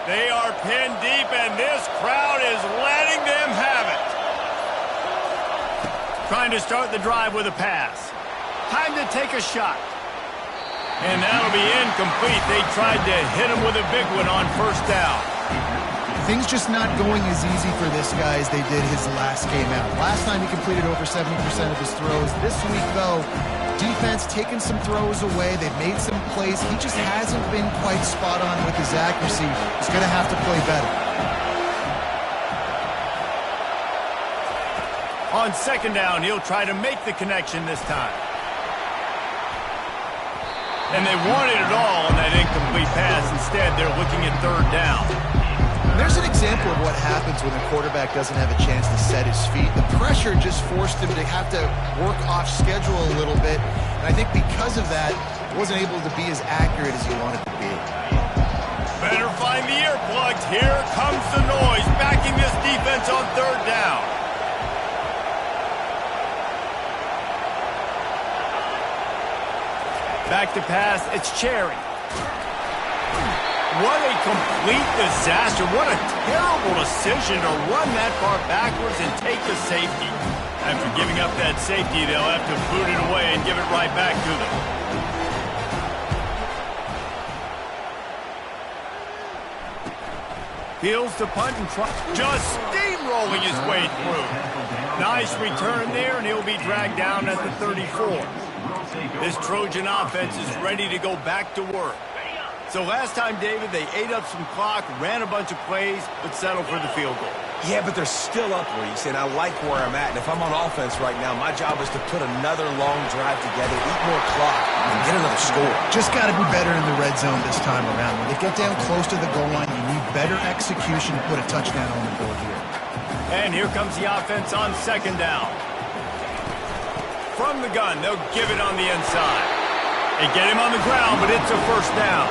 They are pinned deep, and this crowd is letting them have it. Trying to start the drive with a pass. Time to take a shot. And that'll be incomplete. They tried to hit him with a big one on first down. Things just not going as easy for this guy as they did his last game out. Last time he completed over 70% of his throws. This week, though, defense taking some throws away. They've made some plays. He just hasn't been quite spot on with his accuracy. He's going to have to play better. On second down, he'll try to make the connection this time. And they wanted it all on that incomplete pass. Instead, they're looking at third down. There's an example of what happens when the quarterback doesn't have a chance to set his feet. The pressure just forced him to have to work off schedule a little bit. And I think because of that, he wasn't able to be as accurate as he wanted to be. Better find the earplugs. Here comes the noise, backing this defense on third down. Back to pass, it's Cherry. What a complete disaster. What a terrible decision to run that far backwards and take the safety. After giving up that safety, they'll have to boot it away and give it right back to them. Fields to punt and try. Just steamrolling his way through. Nice return there, and he'll be dragged down at the 34. This Trojan offense is ready to go back to work. So last time, David, they ate up some clock, ran a bunch of plays, but settled for the field goal. Yeah, but they're still up, Reese, and I like where I'm at. And if I'm on offense right now, my job is to put another long drive together, eat more clock, and get another score. Just got to be better in the red zone this time around. When they get down close to the goal line, you need better execution to put a touchdown on the board here. And here comes the offense on second down. From the gun, they'll give it on the inside. They get him on the ground, but it's a first down.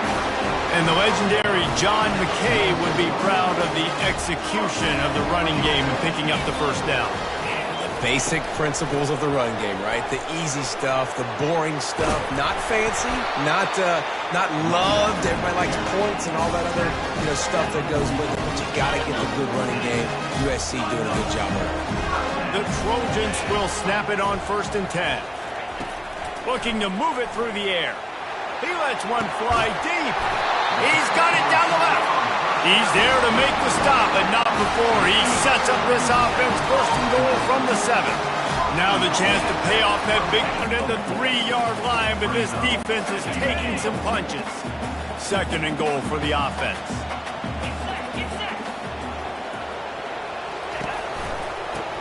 And the legendary John McKay would be proud of the execution of the running game and picking up the first down. The basic principles of the run game, right? The easy stuff, the boring stuff, not fancy, not loved. Everybody likes points and all that other stuff that goes with it. But you got to get the good running game. USC doing a good job of it. The Trojans will snap it on 1st and 10. Looking to move it through the air. He lets one fly deep. He's got it down the left. He's there to make the stop, but not before he sets up this offense 1st and goal from the 7. Now the chance to pay off that big one at the 3-yard line, but this defense is taking some punches. 2nd and goal for the offense.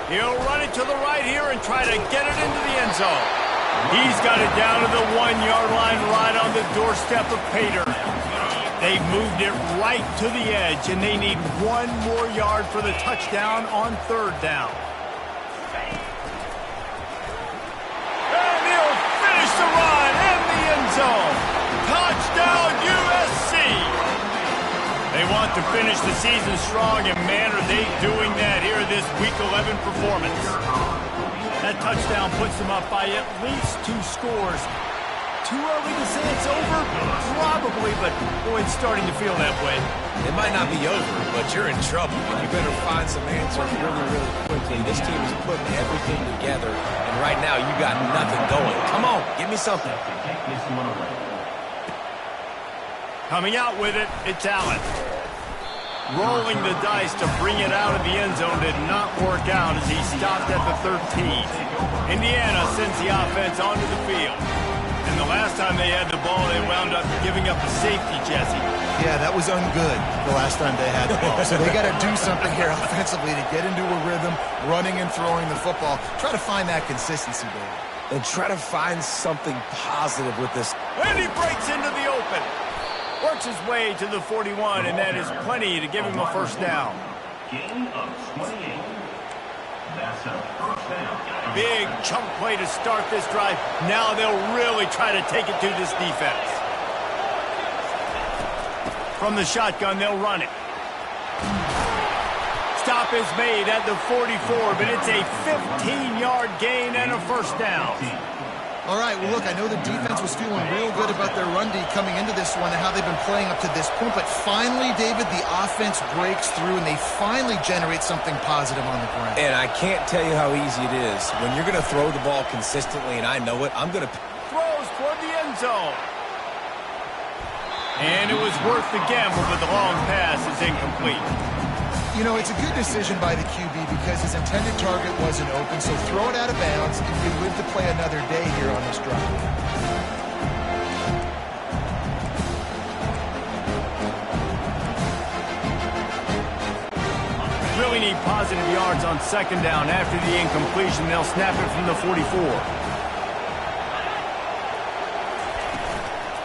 He'll run it to the right here and try to get it into the end zone. He's got it down to the 1-yard line right on the doorstep of Pater. They've moved it right to the edge, and they need 1 more yard for the touchdown on 3rd down. And he'll finish the run in the end zone. Touchdown, USC! They want to finish the season strong, and man, are they doing that here in this Week 11 performance. That touchdown puts them up by at least 2 scores. Too early to say it's over? Probably, but boy, it's starting to feel that way. It might not be over, but you're in trouble, and you better find some answers really, really quickly. This team is putting everything together, and right now you got nothing going. Come on, give me something. Coming out with it, it's Allen. Rolling the dice to bring it out of the end zone did not work out as he stopped at the 13. Indiana sends the offense onto the field. And the last time they had the ball, they wound up giving up a safety, Jesse. Yeah, that was ungood the last time they had the ball. So they got to do something here offensively to get into a rhythm, running and throwing the football. Try to find that consistency, David. And try to find something positive with this. And he breaks into the open. Works his way to the 41, and that is plenty to give him a first down. Gain of 28. That's a first down. Big chunk play to start this drive. Now they'll really try to take it to this defense. From the shotgun, they'll run it. Stop is made at the 44, but it's a 15-yard gain and a first down. All right, well, look, I know the defense was feeling real good about their run D coming into this one and how they've been playing up to this point, but finally, David, the offense breaks through and they finally generate something positive on the ground. And I can't tell you how easy it is. When you're going to throw the ball consistently, and I know it, I'm going to... Throws toward the end zone. And it was worth the gamble, but the long pass is incomplete. You know, it's a good decision by the QB because his intended target wasn't open, so throw it out of bounds and you live to play another day here on this drive. Really need positive yards on 2nd down. After the incompletion, they'll snap it from the 44.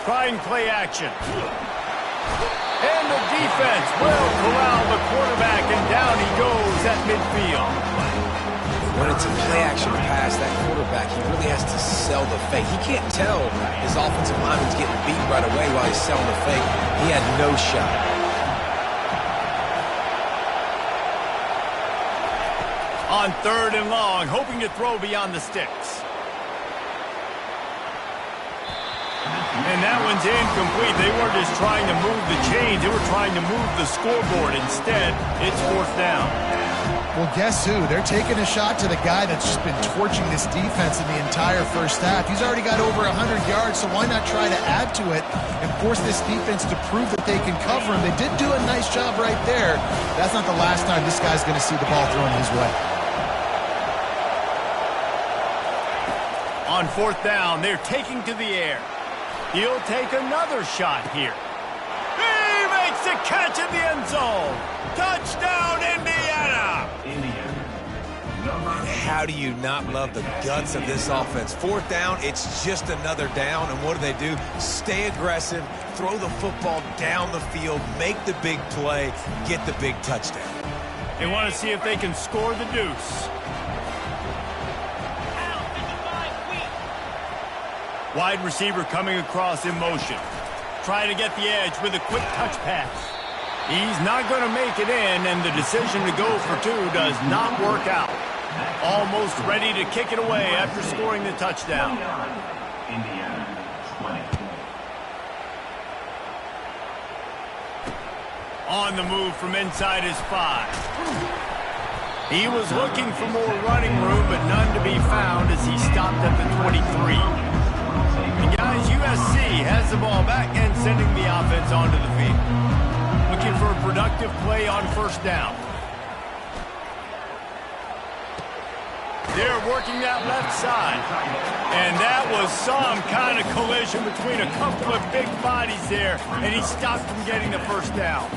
Trying play action. And the defense will corral the quarterback, and down he goes at midfield. When it's a play-action pass, that quarterback, he really has to sell the fake. He can't tell his offensive lineman's getting beat right away while he's selling the fake. He had no shot. On 3rd and long, hoping to throw beyond the sticks. And that one's incomplete. They weren't just trying to move the chains. They were trying to move the scoreboard. Instead, it's 4th down. Well, guess who? They're taking a shot to the guy that's just been torching this defense in the entire first half. He's already got over 100 yards, so why not try to add to it and force this defense to prove that they can cover him? They did do a nice job right there. That's not the last time this guy's going to see the ball thrown his way. On 4th down, they're taking to the air. He'll take another shot here. He makes a catch in the end zone. Touchdown, Indiana! how do you not love the guts of this offense? Fourth down, it's just another down, and what do? Stay aggressive, throw the football down the field, make the big play, get the big touchdown. They want to see if they can score the deuce. Wide receiver coming across in motion. Trying to get the edge with a quick touch pass. He's not going to make it in, and the decision to go for two does not work out. Almost ready to kick it away after scoring the touchdown. Indiana, 20. On the move from inside his 5. He was looking for more running room, but none to be found as he stopped at the 23. And guys, USC has the ball back and sending the offense onto the field. Looking for a productive play on first down. They're working that left side. And that was some kind of collision between a couple of big bodies there, and he stopped from getting the first down.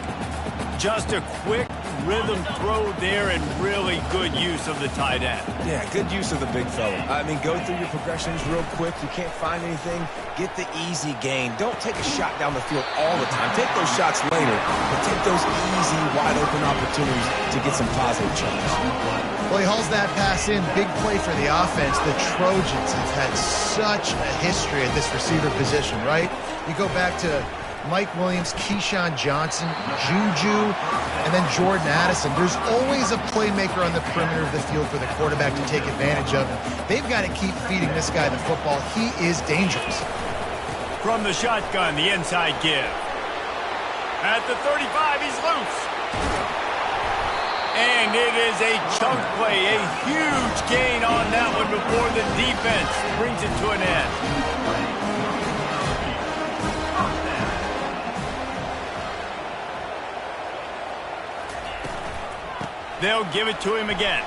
Just a quick rhythm throw there and really good use of the tight end. Yeah, good use of the big fella. I mean, go through your progressions real quick. You can't find anything, get the easy gain. Don't take a shot down the field all the time. Take those shots later, but take those easy, wide-open opportunities to get some positive change. Well, he hauls that pass in. Big play for the offense. The Trojans have had such a history at this receiver position, right? You go back to Mike Williams, Keyshawn Johnson, Juju, and then Jordan Addison. There's always a playmaker on the perimeter of the field for the quarterback to take advantage of. They've got to keep feeding this guy the football. He is dangerous. From the shotgun, the inside give. At the 35, he's loose. And it is a chunk play, a huge gain on that one before the defense brings it to an end. They'll give it to him again.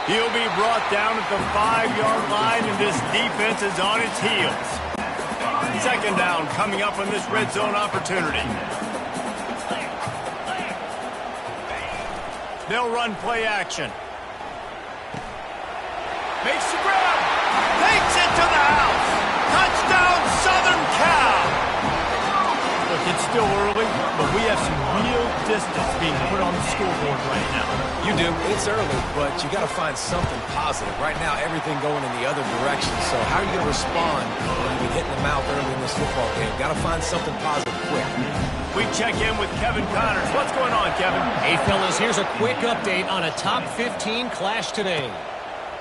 He'll be brought down at the 5-yard line, and this defense is on its heels. Second down coming up on this red zone opportunity. They'll run play action. Makes the grab. Takes it to the house. Touchdown, Southern Cal. Look, it's still early, but we have some real distance being put on the scoreboard right now. You do. It's early, but you got to find something positive. Right now, everything going in the other direction. So how are you going to respond when you've been hitting the mouth early in this football game? Got to find something positive quick. We check in with Kevin Connors. What's going on, Kevin? Hey, fellas, here's a quick update on a top 15 clash today.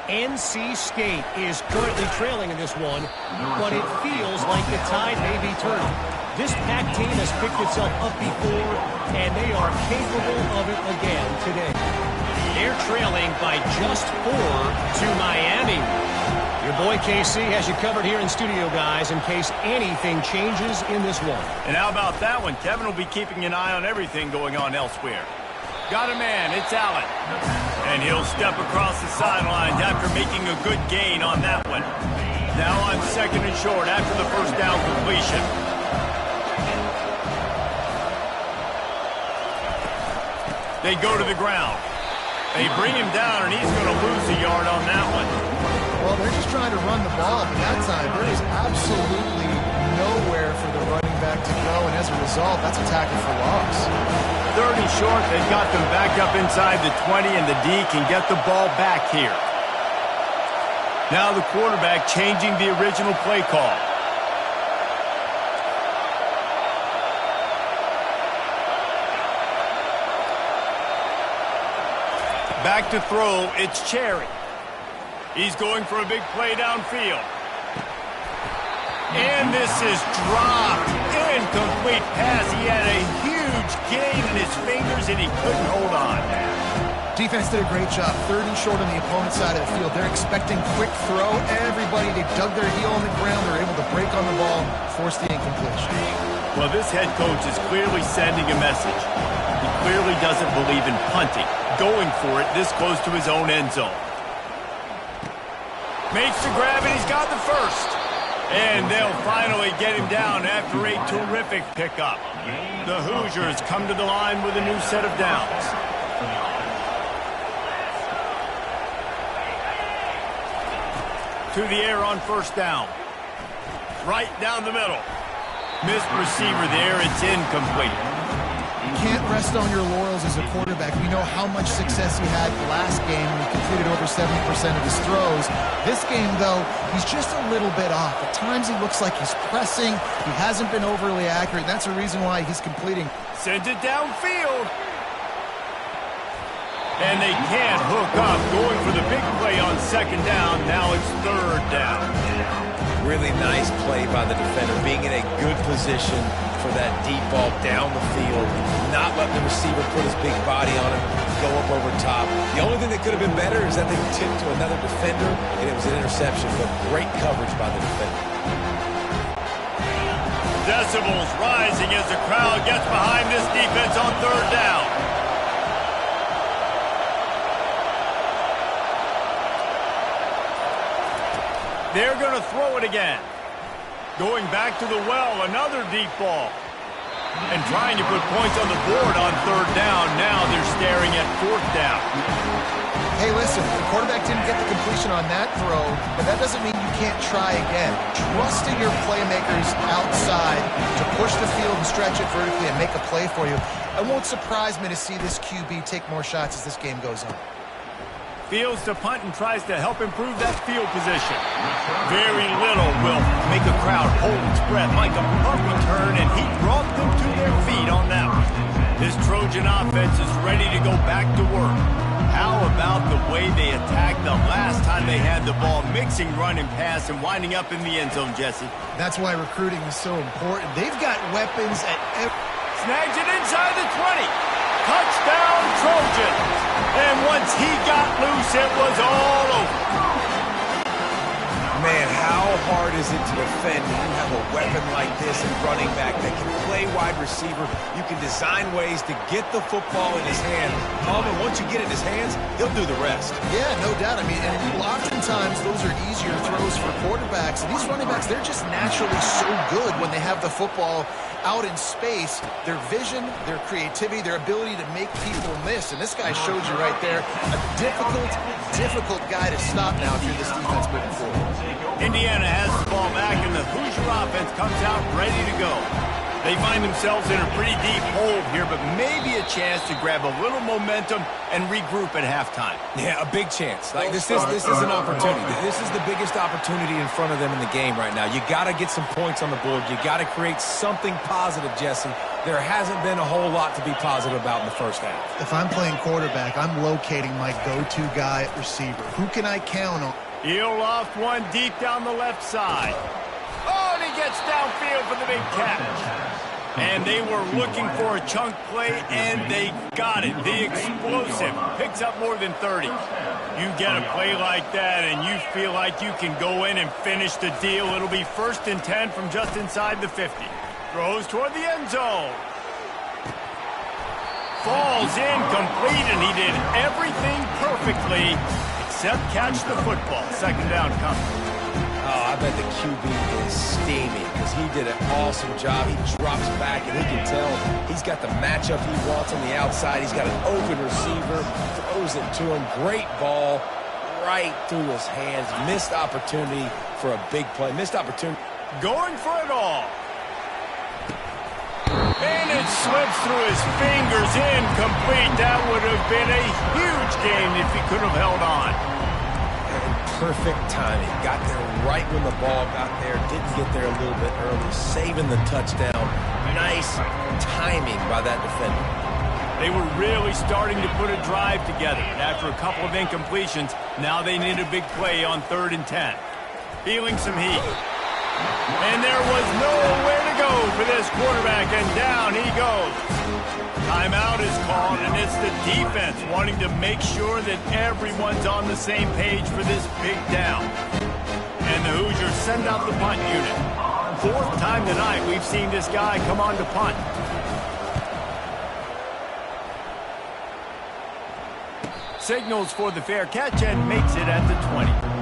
NC State is currently trailing in this one, but it feels like the tide may be turning. This Pac team has picked itself up before, and they are capable of it again today. They're trailing by just 4 to Miami. Your boy KC has you covered here in studio, guys, in case anything changes in this one. And how about that one? Kevin will be keeping an eye on everything going on elsewhere. Got a man, it's Allen. And he'll step across the sidelines after making a good gain on that one. Now on second and short after the first down completion. They go to the ground. They bring him down, and he's going to lose a yard on that one. Well, they're just trying to run the ball, but that time there is absolutely nowhere for the running back to go, and as a result, that's a tackle for loss. Third and short, they've got them back up inside the 20, and the D can get the ball back here. Now the quarterback changing the original play call. Back to throw, it's Cherry. He's going for a big play downfield. And this is dropped. Incomplete pass. He had a huge gain in his fingers, and he couldn't hold on. Defense did a great job. Third and short on the opponent's side of the field. They're expecting quick throw. Everybody, they dug their heel on the ground. They're able to break on the ball, force the incompletion. Well, this head coach is clearly sending a message. He clearly doesn't believe in punting, going for it this close to his own end zone. Makes the grab, and he's got the first. And they'll finally get him down after a terrific pickup. The Hoosiers come to the line with a new set of downs. to the air on first down. Right down the middle. Missed receiver there. It's incomplete. You can't rest on your laurels as a quarterback. We know how much success he had last game when he completed over 70% of his throws. This game, though, he's just a little bit off. At times he looks like he's pressing. He hasn't been overly accurate. That's a reason why he's completing. Sends it downfield. And they can't hook up. Going for the big play on second down. Now it's third down. Really nice play by the defender, being in a good position for that deep ball down the field, not letting the receiver put his big body on him, go up over top. The only thing that could have been better is that they tipped to another defender, and it was an interception, but great coverage by the defender. Decibels rising as the crowd gets behind this defense on third down. They're going to throw it again. Going back to the well, another deep ball. And trying to put points on the board on third down. Now they're staring at fourth down. Hey, listen, the quarterback didn't get the completion on that throw, but that doesn't mean you can't try again. Trusting your playmakers outside to push the field and stretch it vertically and make a play for you. It won't surprise me to see this QB take more shots as this game goes on. Fields to punt and tries to help improve that field position. Very little will make a crowd hold its breath like a punt return, and he brought them to their feet on that one. This Trojan offense is ready to go back to work. How about the way they attacked the last time they had the ball, mixing run and pass and winding up in the end zone, Jesse? That's why recruiting is so important. They've got weapons at every... Snags it inside the 20. Touchdown, Trojans. And once he got loose, it was all over. Man, how hard is it to defend when you have a weapon like this in running back that can play wide receiver? You can design ways to get the football in his hand. And once you get it in his hands, he'll do the rest. Yeah, no doubt. I mean, and oftentimes those are easier throws for quarterbacks. And these running backs, they're just naturally so good when they have the football out in space. Their vision, their creativity, their ability to make people miss. And this guy showed you right there, a difficult guy to stop now if you're this defense moving forward. Indiana has the ball back, and the Hoosier offense comes out ready to go. They find themselves in a pretty deep hole here, but maybe a chance to grab a little momentum and regroup at halftime. Yeah, a big chance. Like this is an opportunity. This is the biggest opportunity in front of them in the game right now. You got to get some points on the board. You got to create something positive, Jesse. There hasn't been a whole lot to be positive about in the first half. If I'm playing quarterback, I'm locating my go-to guy at receiver. Who can I count on? He'll loft one deep down the left side. Oh, and he gets downfield for the big catch. And they were looking for a chunk play, and they got it. The explosive picks up more than 30. You get a play like that, and you feel like you can go in and finish the deal. It'll be 1st and 10 from just inside the 50. Throws toward the end zone. Falls incomplete, and he did everything perfectly except catch the football. Second down coming. Oh, I bet the QB is steamy because he did an awesome job. He drops back, and he can tell he's got the matchup he wants on the outside. He's got an open receiver, throws it to him. Great ball right through his hands. Missed opportunity for a big play. Missed opportunity. Going for it all. And it slips through his fingers, incomplete. That would have been a huge game if he could have held on. Perfect timing. Got there right when the ball got there. Didn't get there a little bit early. Saving the touchdown. Nice timing by that defender. They were really starting to put a drive together. And after a couple of incompletions, now they need a big play on 3rd and 10. Feeling some heat. And there was nowhere to go for this quarterback, and down he goes. Timeout is called, and it's the defense wanting to make sure that everyone's on the same page for this big down. And the Hoosiers send out the punt unit. 4th time tonight we've seen this guy come on to punt. Signals for the fair catch and makes it at the 20.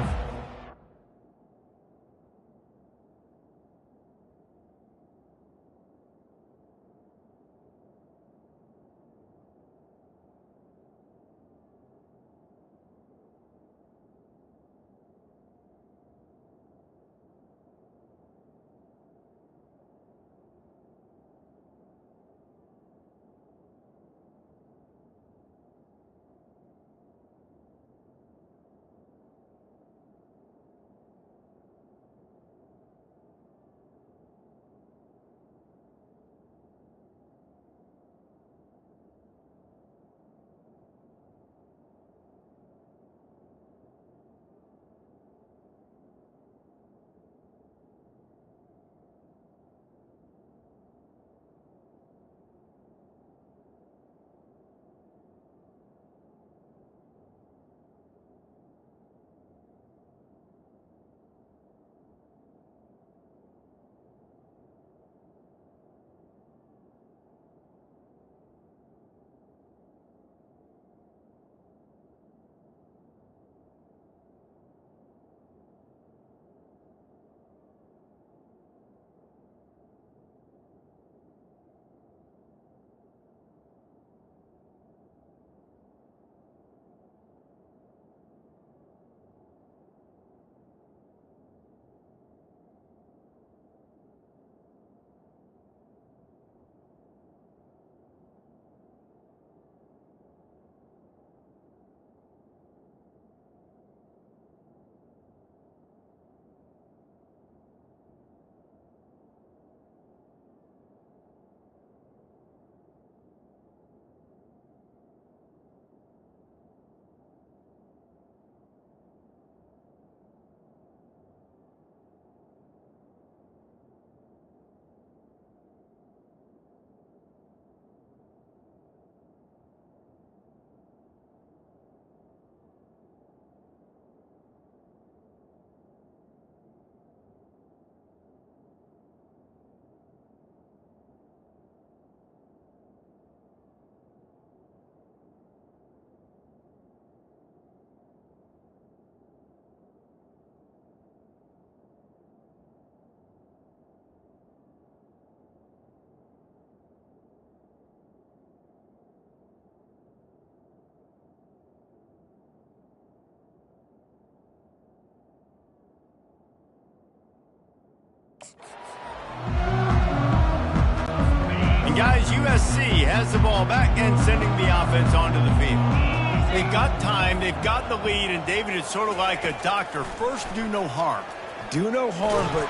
has the ball back and sending the offense onto the field. They've got time, they've got the lead, and David, it's sort of like a doctor. First, do no harm. Do no harm, but...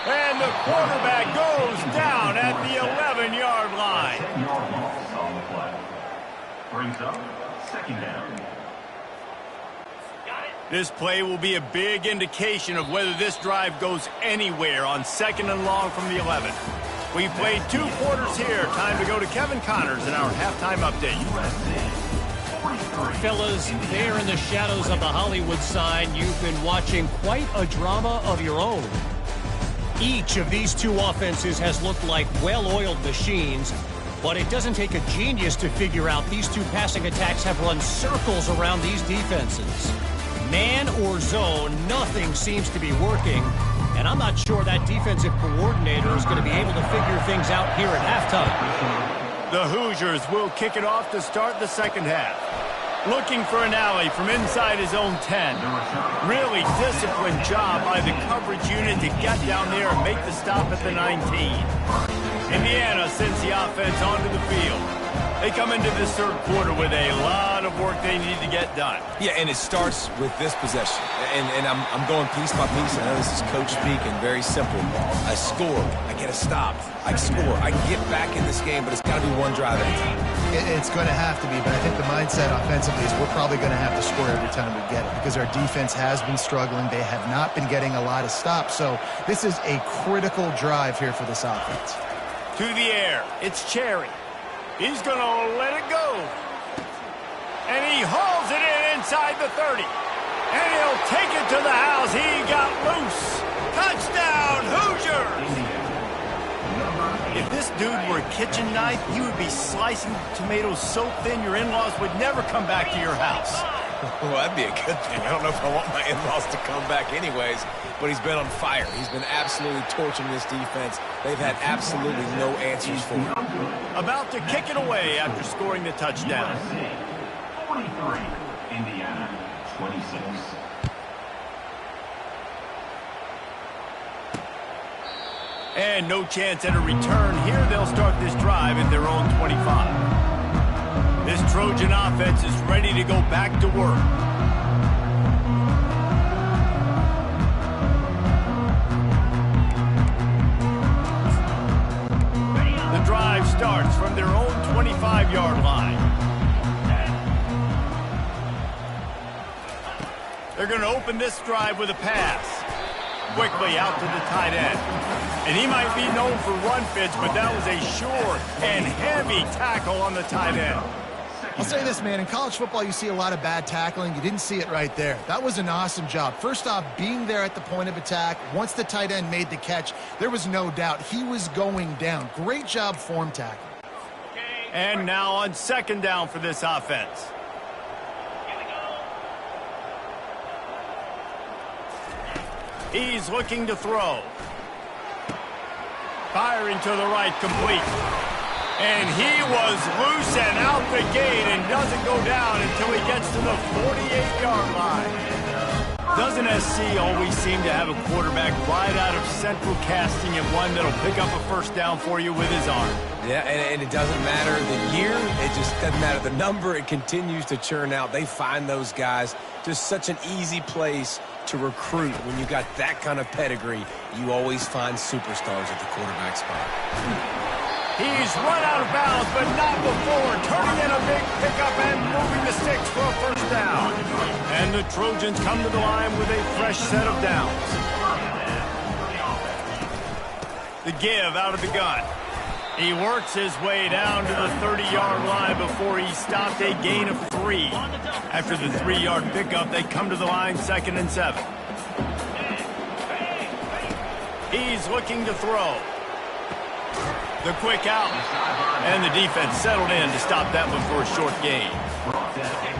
And the quarterback goes down at the 11-yard line. 7-yard loss on the play. Brings up second down. This play will be a big indication of whether this drive goes anywhere on 2nd and long from the 11. We've played 2 quarters here. Time to go to Kevin Connors in our halftime update. Fellas, there in the shadows of the Hollywood sign, you've been watching quite a drama of your own. Each of these 2 offenses has looked like well-oiled machines, but it doesn't take a genius to figure out these 2 passing attacks have run circles around these defenses. Man or zone, nothing seems to be working, and I'm not sure that defensive coordinator is going to be able to figure things out here at halftime. The Hoosiers will kick it off to start the second half. Looking for an alley from inside his own 10. Really disciplined job by the coverage unit to get down there and make the stop at the 19. Indiana sends the offense onto the field. They come into this third quarter with a lot of work they need to get done. Yeah, and it starts with this possession. And I'm going piece by piece. I know this is coach speak and very simple. I score. I get a stop. I score. I can get back in this game, but it's got to be one drive at a time. It's going to have to be, but I think the mindset offensively is we're probably going to have to score every time we get it because our defense has been struggling. They have not been getting a lot of stops, so this is a critical drive here for this offense. To the air. It's Cherry. He's going to let it go. And he hauls it in inside the 30. And he'll take it to the house. He got loose. Touchdown, Hoosiers! If this dude were a kitchen knife, he would be slicing tomatoes so thin your in-laws would never come back to your house. Well, that'd be a good thing. I don't know if I want my in-laws to come back anyways, but he's been on fire. He's been absolutely torching this defense. They've had absolutely no answers for him. About to kick it away after scoring the touchdown. 43, Indiana, 26. And no chance at a return here. They'll start this drive at their own 25. This Trojan offense is ready to go back to work. The drive starts from their own 25-yard line. They're going to open this drive with a pass. Quickly out to the tight end. And he might be known for run fits, but that was a sure and heavy tackle on the tight end. I'll say this, man. In college football, you see a lot of bad tackling. You didn't see it right there. That was an awesome job. First off, being there at the point of attack. Once the tight end made the catch, there was no doubt he was going down. Great job form tackle. And now on 2nd down for this offense. He's looking to throw. Firing to the right, complete. And he was loose and out the gate and doesn't go down until he gets to the 48-yard line. Doesn't SC always seem to have a quarterback right out of central casting and one that'll pick up a first down for you with his arm? Yeah, and it doesn't matter the year. It just doesn't matter the number. It continues to churn out. They find those guys. Just such an easy place to recruit. When you got that kind of pedigree, you always find superstars at the quarterback spot. He's run out of bounds, but not before. Turning in a big pickup and moving the sticks for a first down. And the Trojans come to the line with a fresh set of downs. The give out of the gun. He works his way down to the 30-yard line before he stopped a gain of 3. After the 3-yard pickup, they come to the line 2nd and 7. He's looking to throw. The quick out. And the defense settled in to stop that one for a short gain.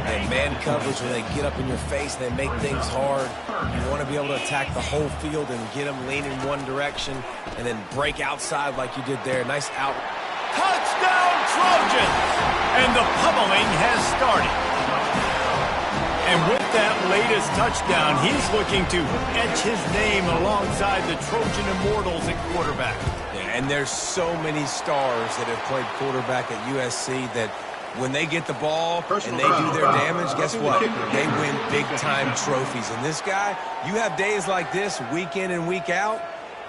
And man coverage, when they get up in your face, they make things hard. You want to be able to attack the whole field and get them leaning one direction and then break outside like you did there. Nice out. Touchdown, Trojans! And the pummeling has started. And with that latest touchdown, he's looking to etch his name alongside the Trojan Immortals at quarterback. Yeah, and there's so many stars that have played quarterback at USC that when they get the ball and they do their damage, guess what? They win big-time trophies. And this guy, you have days like this, week in and week out,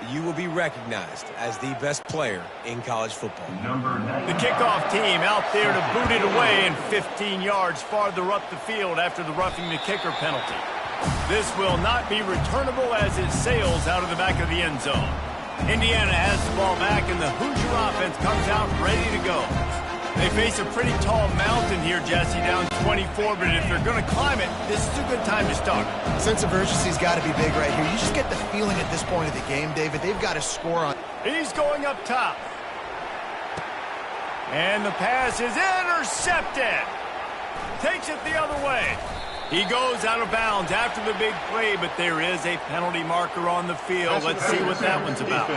you will be recognized as the best player in college football. The kickoff team out there to boot it away and 15 yards farther up the field after the roughing the kicker penalty. This will not be returnable as it sails out of the back of the end zone. Indiana has the ball back and the Hoosier offense comes out ready to go. They face a pretty tall mountain here, Jesse, down 24, but if they're going to climb it, this is a good time to start. Sense of urgency's got to be big right here. You just get the feeling at this point of the game, David, they've got to score on. He's going up top. And the pass is intercepted. Takes it the other way. He goes out of bounds after the big play, but there is a penalty marker on the field. Let's see what that one's about.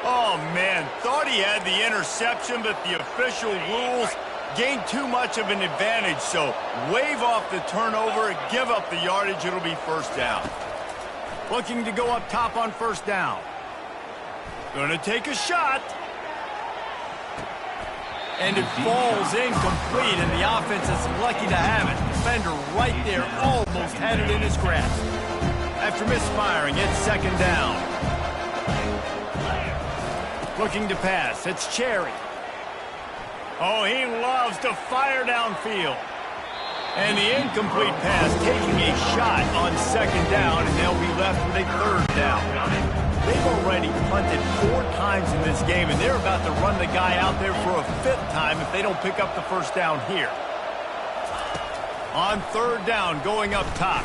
Oh, man, thought he had the interception, but the official rules gained too much of an advantage, so wave off the turnover, give up the yardage, it'll be first down. Looking to go up top on first down. Gonna take a shot. And it falls incomplete, and the offense is lucky to have it. Defender right there almost had it in his grasp. After misfiring, it's second down. Looking to pass. It's Cherry. Oh, he loves to fire downfield. And the incomplete pass taking a shot on second down, and they'll be left with a third down. They've already punted 4 times in this game, and they're about to run the guy out there for a 5th time if they don't pick up the first down here. On third down, going up top.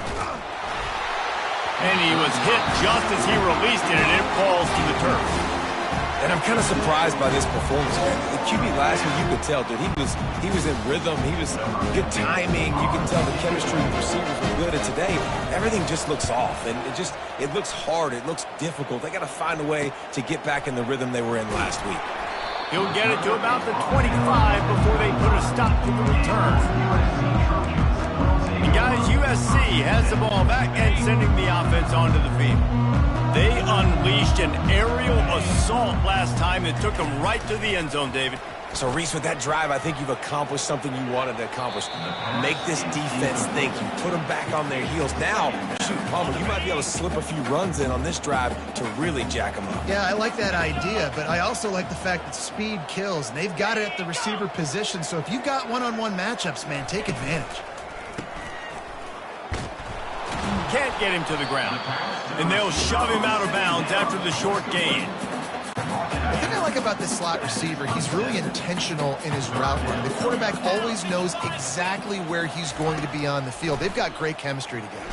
And he was hit just as he released it, and it falls to the turf. And I'm kind of surprised by this performance, man. The QB last week, you could tell, dude, he was in rhythm. He was good timing. You can tell the chemistry with receivers were good. And today, everything just looks off. And it looks hard. It looks difficult. They got to find a way to get back in the rhythm they were in last week. He'll get it to about the 25 before they put a stop to the return. And guys, USC has the ball back and sending the offense onto the field. They unleashed an aerial assault last time that took them right to the end zone, David. So, Reese, with that drive, I think you've accomplished something you wanted to accomplish. Make this defense think. You put them back on their heels. Now, shoot, Palmer, you might be able to slip a few runs in on this drive to really jack them up. Yeah, I like that idea, but I also like the fact that speed kills. And they've got it at the receiver position, so if you've got one-on-one matchups, man, take advantage. Can't get him to the ground. And they'll shove him out of bounds after the short gain. The thing I like about this slot receiver, he's really intentional in his route run. The quarterback always knows exactly where he's going to be on the field. They've got great chemistry together.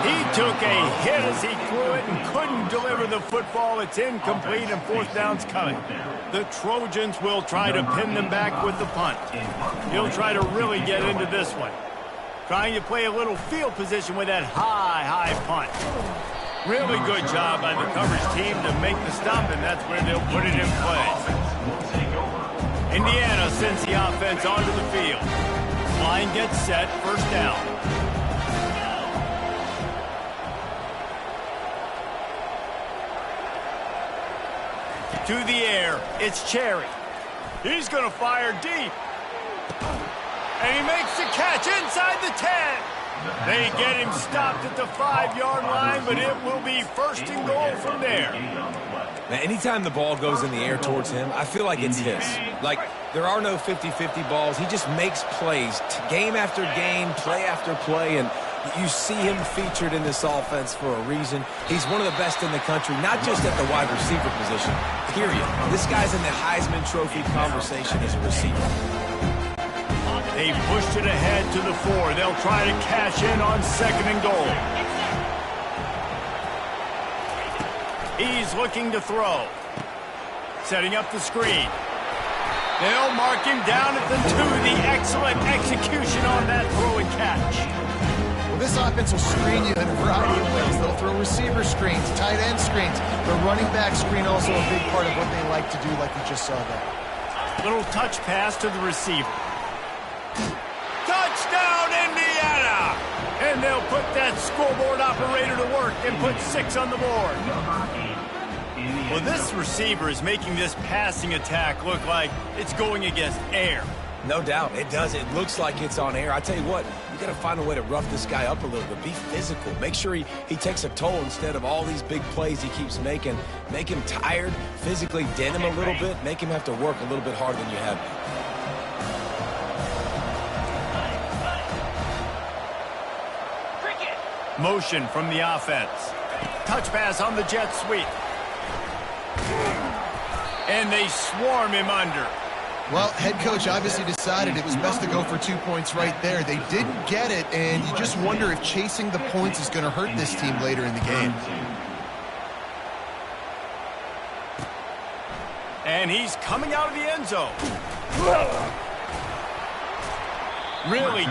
He took a hit as he threw it and couldn't deliver the football. It's incomplete and fourth down's coming. The Trojans will try to pin them back with the punt. He'll try to really get into this one. Trying to play a little field position with that high punt. Really good job by the coverage team to make the stop, and that's where they'll put it in play. Indiana sends the offense onto the field. Line gets set, first down. To the air, it's Cherry. He's going to fire deep. And he makes the catch inside the 10. They get him stopped at the 5-yard line, but it will be first and goal from there. Now, anytime the ball goes in the air towards him, I feel like it's his. Like, there are no 50-50 balls. He just makes plays, game after game, play after play, and you see him featured in this offense for a reason. He's one of the best in the country, not just at the wide receiver position, period. This guy's in the Heisman Trophy conversation as a receiver. They pushed it ahead to the 4. They'll try to cash in on second and goal. He's looking to throw. Setting up the screen. They'll mark him down at the 2. The excellent execution on that throw and catch. Well, this offense will screen you in a variety of ways. They'll throw receiver screens, tight end screens. The running back screen also a big part of what they like to do, like you just saw there. Little touch pass to the receiver. Touchdown, Indiana! And they'll put that scoreboard operator to work and put 6 on the board. Well, this receiver is making this passing attack look like it's going against air. No doubt, it does. It looks like it's on air. I tell you what, you got to find a way to rough this guy up a little bit. Be physical. Make sure he takes a toll instead of all these big plays he keeps making. Make him tired, physically dent him a little bit, make him have to work a little bit harder than you have been. Motion from the offense. Touch pass on the jet sweep. And they swarm him under. Well, head coach obviously decided it was best to go for 2 points right there. They didn't get it, and you just wonder if chasing the points is going to hurt this team later in the game. And he's coming out of the end zone. Really